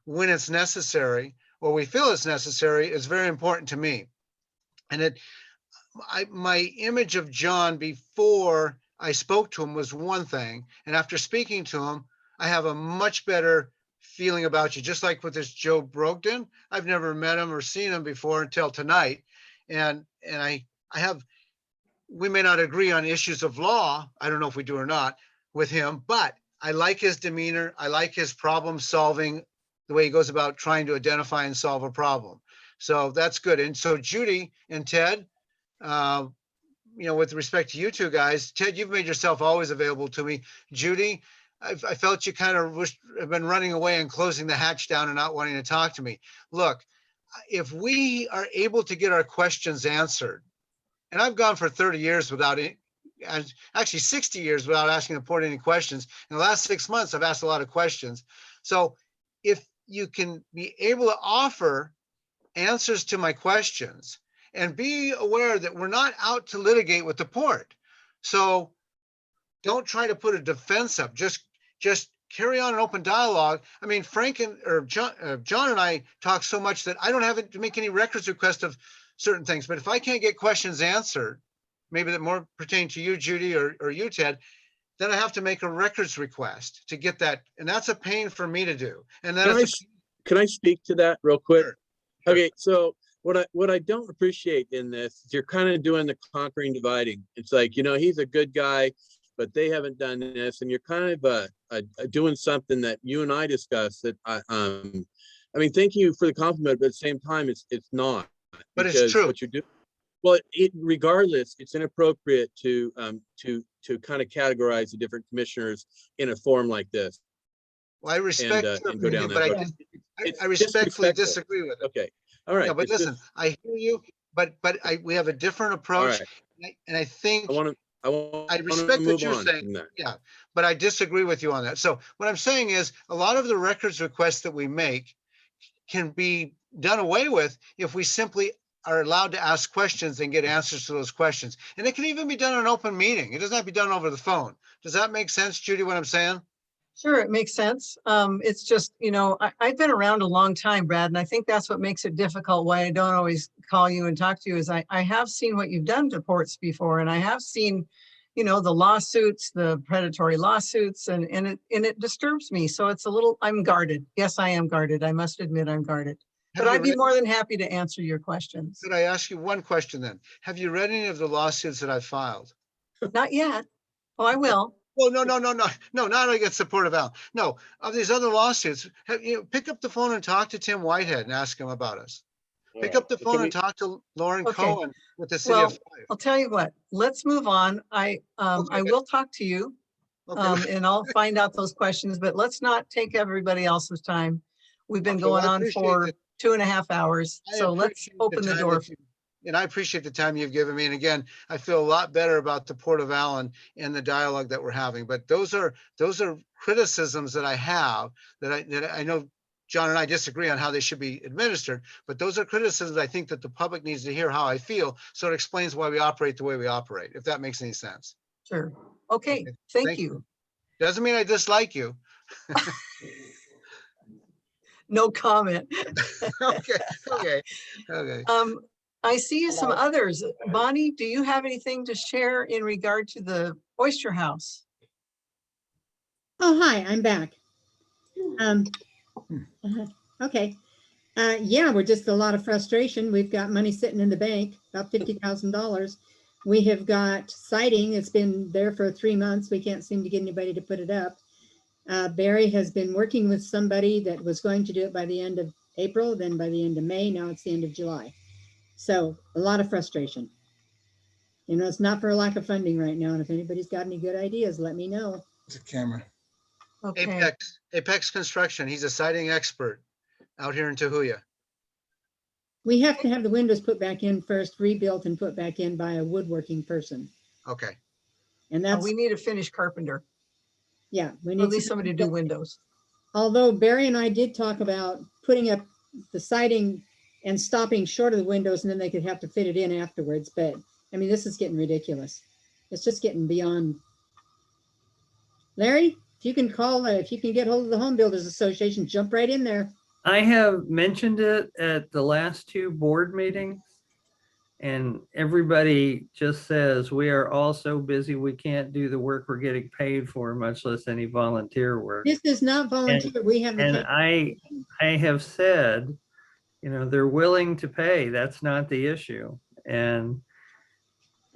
when it's necessary, or we feel it's necessary, is very important to me. And my image of John before I spoke to him was one thing. And after speaking to him, I have a much better feeling about you. Just like with this Joe Brogdon, I've never met him or seen him before until tonight. And I have, we may not agree on issues of law. I don't know if we do or not with him, but I like his demeanor. I like his problem solving, the way he goes about trying to identify and solve a problem. So that's good. And so Judy and Ted, you know, with respect to you 2 guys, Ted, you've made yourself always available to me. Judy, I felt you kind of have been running away and closing the hatch down and not wanting to talk to me. Look, if we are able to get our questions answered, and I've gone for 30 years without it, actually 60 years without asking the port any questions. In the last 6 months, I've asked a lot of questions. So if you can be able to offer answers to my questions, and be aware that we're not out to litigate with the port. So don't try to put a defense up, just carry on an open dialogue. I mean, Frank or John and I talk so much that I don't have to make any records request of certain things. But if I can't get questions answered, maybe that more pertain to you, Judy, or you, Ted, then I have to make a records request to get that. And that's a pain for me to do. And then can I speak to that real quick? Sure. Okay, so what I don't appreciate in this is you're kind of doing the conquering dividing. It's like, you know, he's a good guy, but they haven't done this, and you're kind of doing something that you and I discussed that I mean, thank you for the compliment, but at the same time, it's not. But it's true. What you do, well, regardless, it's inappropriate to kind of categorize the different commissioners in a forum like this. Well, I respect your and go down opinion, that but road. I respectfully disagree with it. Okay, all right. Yeah, but listen, I hear you, but we have a different approach, right. and I think I respect what you're saying. Yeah, but I disagree with you on that. So what I'm saying is, a lot of the records requests that we make can be done away with if we simply are allowed to ask questions and get answers to those questions. And it can even be done in an open meeting. It doesn't have to be done over the phone. Does that make sense, Judy, what I'm saying? Sure, it makes sense. It's just, you know, I've been around a long time, Brad, and I think that's what makes it difficult, why I don't always call you and talk to you, is I have seen what you've done to ports before, and I have seen, you know, the lawsuits, the predatory lawsuits, and it disturbs me. So it's a little, I'm guarded. Yes, I am guarded. I must admit I'm guarded. But I'd be more than happy to answer your questions. Could I ask you one question then? Have you read any of the lawsuits that I filed? Not yet. Oh, I will. Well, no, not against the Port of Allyn. No, of these other lawsuits, pick up the phone and talk to Tim Whitehead and ask him about us. Pick up the phone and talk to Lauren Okay. Cohen with the city of Well, Fife. I'll tell you what, let's move on. I will talk to you. Okay. And I'll find out those questions, but let's not take everybody else's time. We've been Okay, going well, I on appreciate for the- 2.5 hours. I So let's appreciate open the time door. that you- And I appreciate the time you've given me. And again, I feel a lot better about the Port of Allyn and the dialogue that we're having. But those are criticisms that I have that I know John and I disagree on how they should be administered, but those are criticisms I think that the public needs to hear how I feel. So it explains why we operate the way we operate, if that makes any sense. Sure. Okay, thank you. Doesn't mean I dislike you. No comment. Okay. I see some others. Bonnie, do you have anything to share in regard to the Oyster House? Oh, hi, I'm back. Okay. Yeah, we're just a lot of frustration. We've got money sitting in the bank, about $50,000. We have got siding. It's been there for 3 months. We can't seem to get anybody to put it up. Barry has been working with somebody that was going to do it by the end of April, then by the end of May. Now it's the end of July. So a lot of frustration. You know, it's not for a lack of funding right now. And if anybody's got any good ideas, let me know. It's a camera. Okay. Apex Construction. He's a siding expert out here in Tahuya. We have to have the windows put back in first, rebuilt and put back in by a woodworking person. Okay. And that's, We need a finished carpenter, yeah, we or need at least somebody to do windows. Although Barry and I did talk about putting up the siding and stopping short of the windows, and then they could have to fit it in afterwards. But I mean, this is getting ridiculous. It's just getting beyond. Larry, if you can call, if you can get hold of the Home Builders Association, jump right in there. I have mentioned it at the last 2 board meetings, and everybody just says, we are all so busy, we can't do the work we're getting paid for, much less any volunteer work. This is not volunteer. We have the And I have said, you know, they're willing to pay. That's not the issue. And,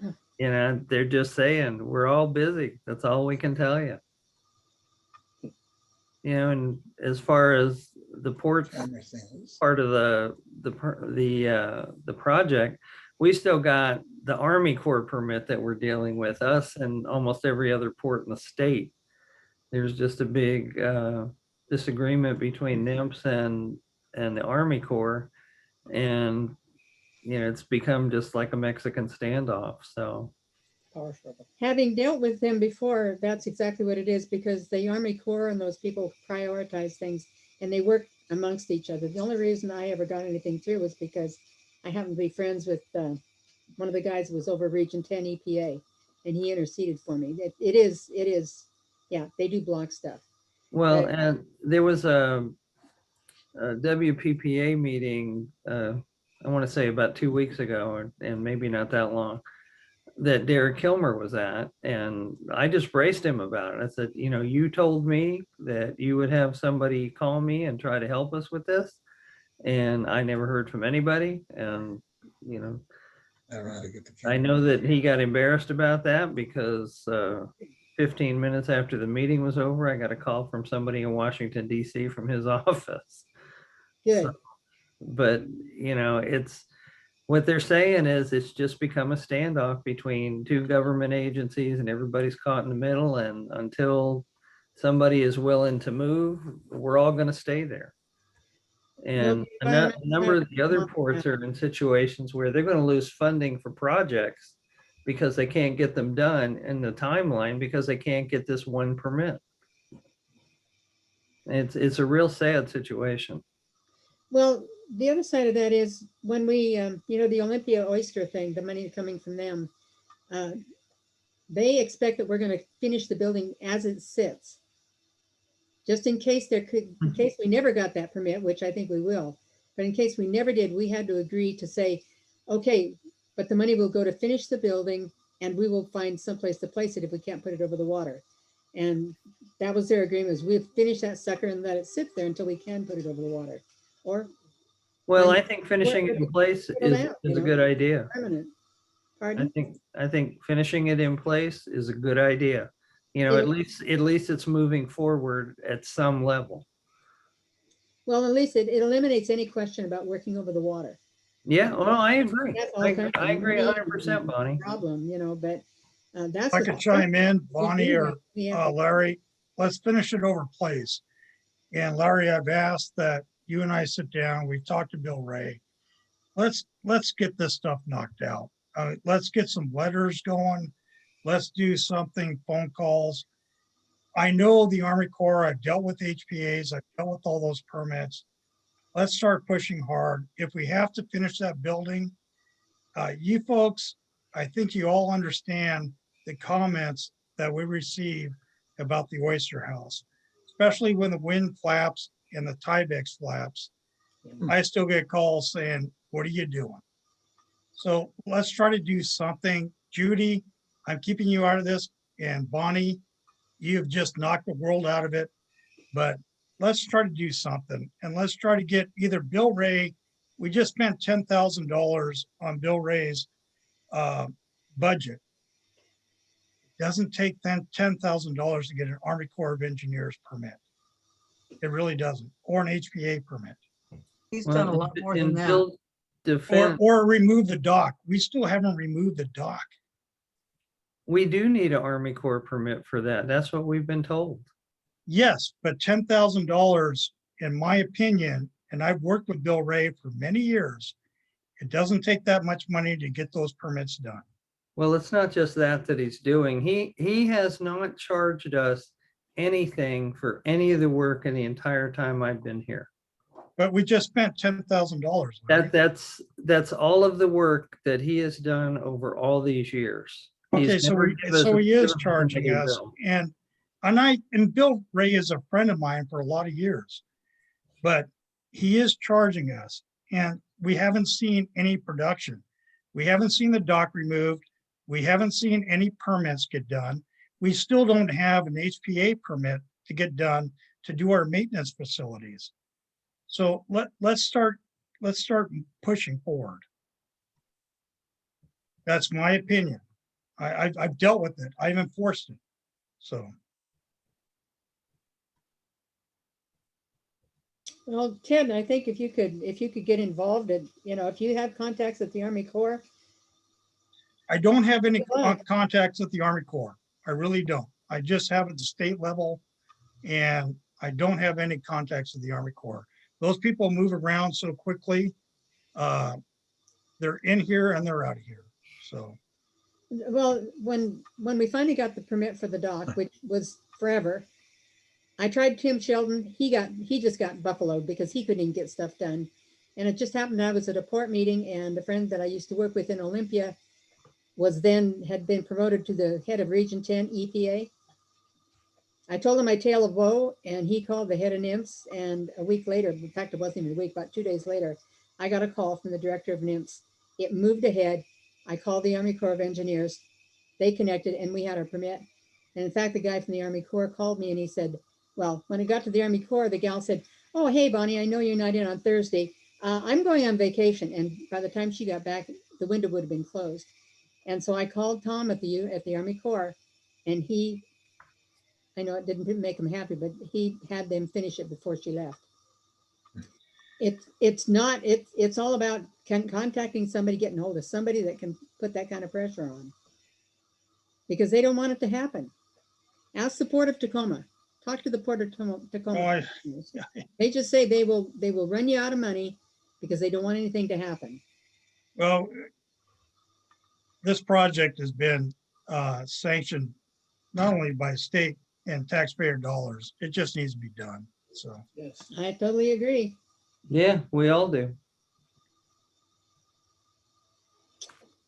you know, they're just saying, we're all busy. That's all we can tell you. You know, and as far as the port part of the project, we still got the Army Corps permit that we're dealing with, us and almost every other port in the state. There's just a big disagreement between NIMS and the Army Corps, and you know, it's become just like a Mexican standoff. So having dealt with them before, that's exactly what it is, because the Army Corps and those people prioritize things and they work amongst each other. The only reason I ever got anything through was because I happen to be friends with one of the guys who was over Region 10 EPA, and he interceded for me. It is, yeah, they do block stuff. well, and there was a WPPA meeting, I want to say about 2 weeks ago, and maybe not that long, that Derek Kilmer was at, and I just braced him about it. I said, you know, you told me that you would have somebody call me and try to help us with this, and I never heard from anybody. And you know, I know that he got embarrassed about that because 15 minutes after the meeting was over, I got a call from somebody in Washington, D.C. from his office. Good. So, but you know, it's what they're saying is it's just become a standoff between 2 government agencies, and everybody's caught in the middle. And until somebody is willing to move, we're all going to stay there. And a number of the other ports are in situations where they're going to lose funding for projects because they can't get them done in the timeline because they can't get this one permit. It's a real sad situation. Well, the other side of that is when we, you know, the Olympia oyster thing, the money coming from them, they expect that we're going to finish the building as it sits. Just in case in case we never got that permit, which I think we will, but in case we never did, we had to agree to say, okay, but the money will go to finish the building and we will find someplace to place it if we can't put it over the water. And that was their agreement, is we'll finish that sucker and let it sit there until we can put it over the water. Or, well, I think finishing it in place is a good idea. Permanent. Pardon? I think finishing it in place is a good idea. You know, at least it's moving forward at some level. Well, at least it eliminates any question about working over the water. Yeah, well, I agree. That's all I kind of agree me 100%, Bonnie. Problem, you know, but that's. I the could first chime in, we Bonnie do or that. We have to- Larry, let's finish it over, please. And Larry, I've asked that you and I sit down, we've talked to Bill Ray. Let's get this stuff knocked out. Let's get some letters going. Let's do something, phone calls. I know the Army Corps, I've dealt with HPAs, I've dealt with all those permits. Let's start pushing hard. If we have to finish that building, you folks, I think you all understand the comments that we receive about the Oyster House, especially when the wind flaps and the Tyvek flaps. I still get calls saying, what are you doing? So let's try to do something. Judy, I'm keeping you out of this, and Bonnie, you've just knocked the world out of it, but let's try to do something, and let's try to get either Bill Ray. We just spent $10,000 on Bill Ray's budget. Doesn't take $10,000 to get an Army Corps of Engineers permit. It really doesn't, or an HPA permit. He's done a lot more than In that. Bill's defense, Or remove the dock. We still haven't removed the dock. we do need an Army Corps permit for that. That's what we've been told. Yes, but $10,000, in my opinion, and I've worked with Bill Ray for many years, it doesn't take that much money to get those permits done. Well, it's not just that he's doing. He has not charged us anything for any of the work in the entire time I've been here. But we just spent $10,000. That's all of the work that he has done over all these years. Okay, He's so never he is given us charging a us, bill. and Bill Ray is a friend of mine for a lot of years, but he is charging us, and we haven't seen any production. We haven't seen the dock removed. We haven't seen any permits get done. We still don't have an HPA permit to get done to do our maintenance facilities. So let's start pushing forward. That's my opinion. I've dealt with it. I've enforced it. So. Well, Ted, I think if you could get involved in, you know, if you have contacts at the Army Corps. I don't have any contacts at the Army Corps. I really don't. I just have at the state level, and I don't have any contacts at the Army Corps. Those people move around so quickly. They're in here and they're out of here. So. Well, when we finally got the permit for the dock, which was forever, I tried Tim Sheldon. He just got buffaloed because he couldn't even get stuff done. And it just happened I was at a port meeting, and a friend that I used to work with in Olympia had been promoted to the head of Region 10 EPA. I told him my tale of woe, and he called the head of NIMS, and a week later, in fact, it wasn't even a week, about 2 days later, I got a call from the director of NIMS. It moved ahead. I called the Army Corps of Engineers. They connected, and we had our permit. And in fact, the guy from the Army Corps called me, and he said, well, when it got to the Army Corps, the gal said, oh, hey, Bonnie, I know you're not in on Thursday. I'm going on vacation. And by the time she got back, the window would have been closed. And so I called Tom at the Army Corps, and I know it didn't make him happy, but he had them finish it before she left. It's all about contacting somebody, getting hold of somebody that can put that kind of pressure on, because they don't want it to happen. Ask the Port of Tacoma. Talk to the Port of Tacoma. They just say they will run you out of money because they don't want anything to happen. Well, this project has been sanctioned not only by state and taxpayer dollars, it just needs to be done. So. Yes, I totally agree. Yeah, we all do.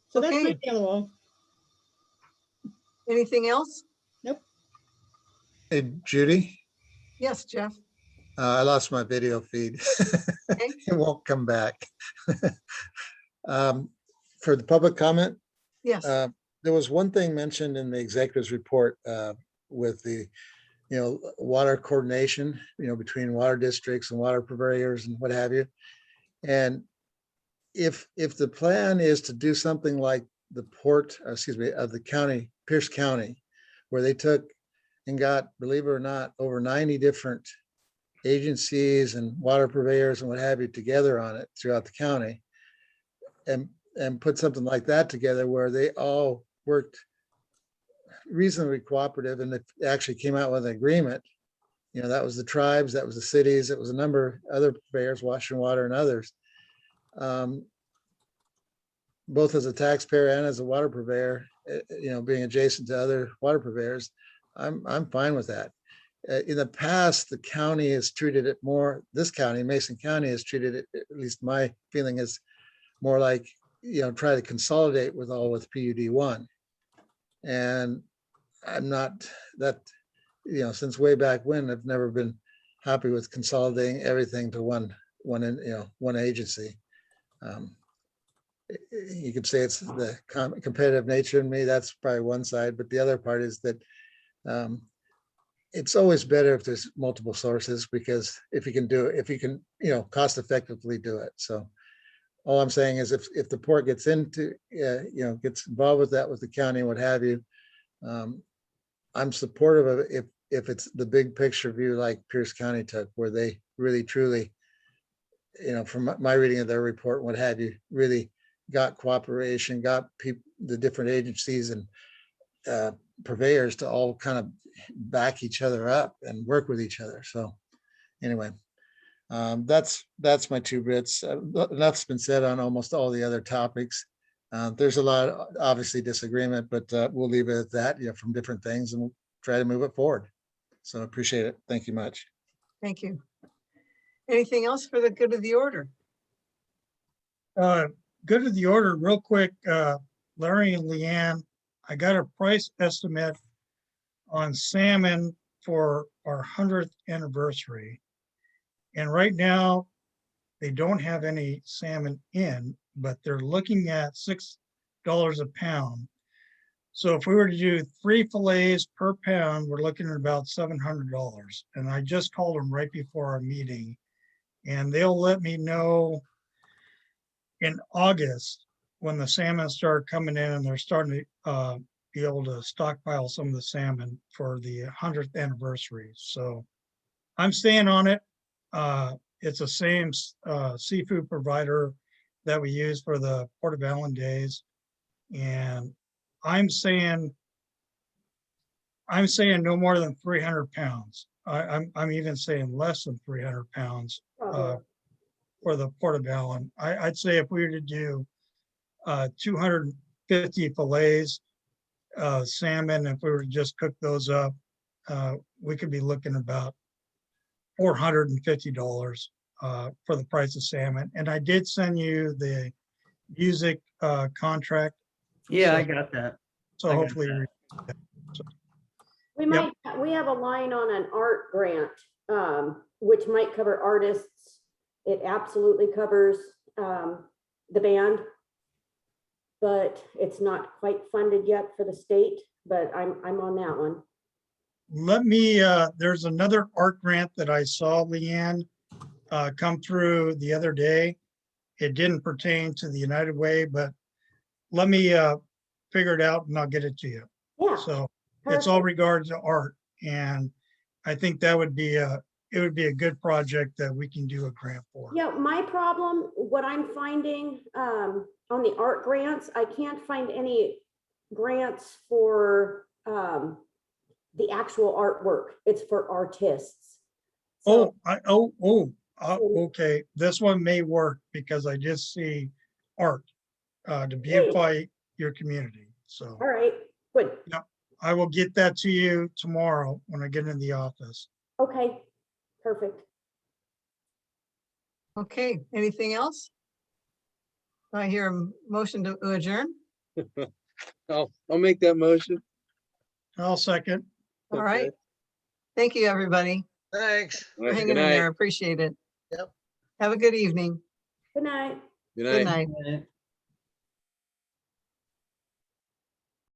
So that's my tale. Anything else? Nope. Hey, Judy, Yes, Jeff. I lost my video feed. Okay. It won't come back. For the public comment, Yes. there was one thing mentioned in the executive's report with the, water coordination, between water districts and water purveyors and what have you. And if the plan is to do something like the port, of the county, Pierce County, where they took and got, believe it or not, over 90 different agencies and water purveyors and what have you together on it throughout the county. And put something like that together where they all worked reasonably cooperative, and it actually came out with an agreement. You know, that was the tribes, that was the cities, it was a number of other purveyors, Washington Water and others. Both as a taxpayer and as a water purveyor, you know, being adjacent to other water purveyors, I'm fine with that. In the past, the county has treated it more, this county, Mason County has treated it, at least my feeling is more like, you know, try to consolidate with PUD 1. And I'm not that, you know, since way back when, I've never been happy with consolidating everything to one agency. You could say it's the competitive nature in me. That's probably one side, but the other part is that it's always better if there's multiple sources, because if you can do it, if you can, you know, cost effectively do it. So all I'm saying is if the port gets into, you know, gets involved with that with the county and what have you, I'm supportive of it if it's the big picture view like Pierce County took, where they really truly, you know, from my reading of their report, what have you, really got cooperation, got people, the different agencies and purveyors to all kind of back each other up and work with each other. So anyway, that's my 2 bits. Enough's been said on almost all the other topics. There's a lot of obviously disagreement, but we'll leave it at that, you know, from different things, and we'll try to move it forward. So I appreciate it. Thank you much. Thank you. Anything else for the good of the order? Good of the order, real quick, Larry and Leanne, I got a price estimate on salmon for our 100th anniversary. And right now, they don't have any salmon in, but they're looking at $6 a pound. So if we were to do 3 fillets per pound, we're looking at about $700. And I just called them right before our meeting, and they'll let me know in August when the salmon start coming in, and they're starting to be able to stockpile some of the salmon for the 100th anniversary. So I'm staying on it. It's the same seafood provider that we use for the Port of Allyn days. And I'm saying no more than 300 pounds. I'm even saying less than 300 pounds for the Port of Allyn. I'd say if we were to do 250 fillets, salmon, if we were to just cook those up, we could be looking about $450 for the price of salmon. And I did send you the music contract. Yeah, I got that. So hopefully. We might, we have a line on an art grant, which might cover artists. It absolutely covers the band, but it's not quite funded yet for the state, but I'm on that one. Let me, there's another art grant that I saw, Leanne, come through the other day. It didn't pertain to the United Way, but let me figure it out and I'll get it to you. Yeah. So it's all regards to art. And I think that would be it would be a good project that we can do a grant for. Yeah, my problem, what I'm finding on the art grants, I can't find any grants for the actual artwork. It's for artists. So, Okay. This one may work because I just see art to beautify your community. So. All right, good. Yep. I will get that to you tomorrow when I get in the office. Okay, perfect. Okay, anything else? I hear a motion to adjourn. I'll make that motion. I'll second. All right. Thank you, everybody. Thanks. For hanging in there. Appreciate it. Yep. Have a good evening. Good night. Good night. Good night.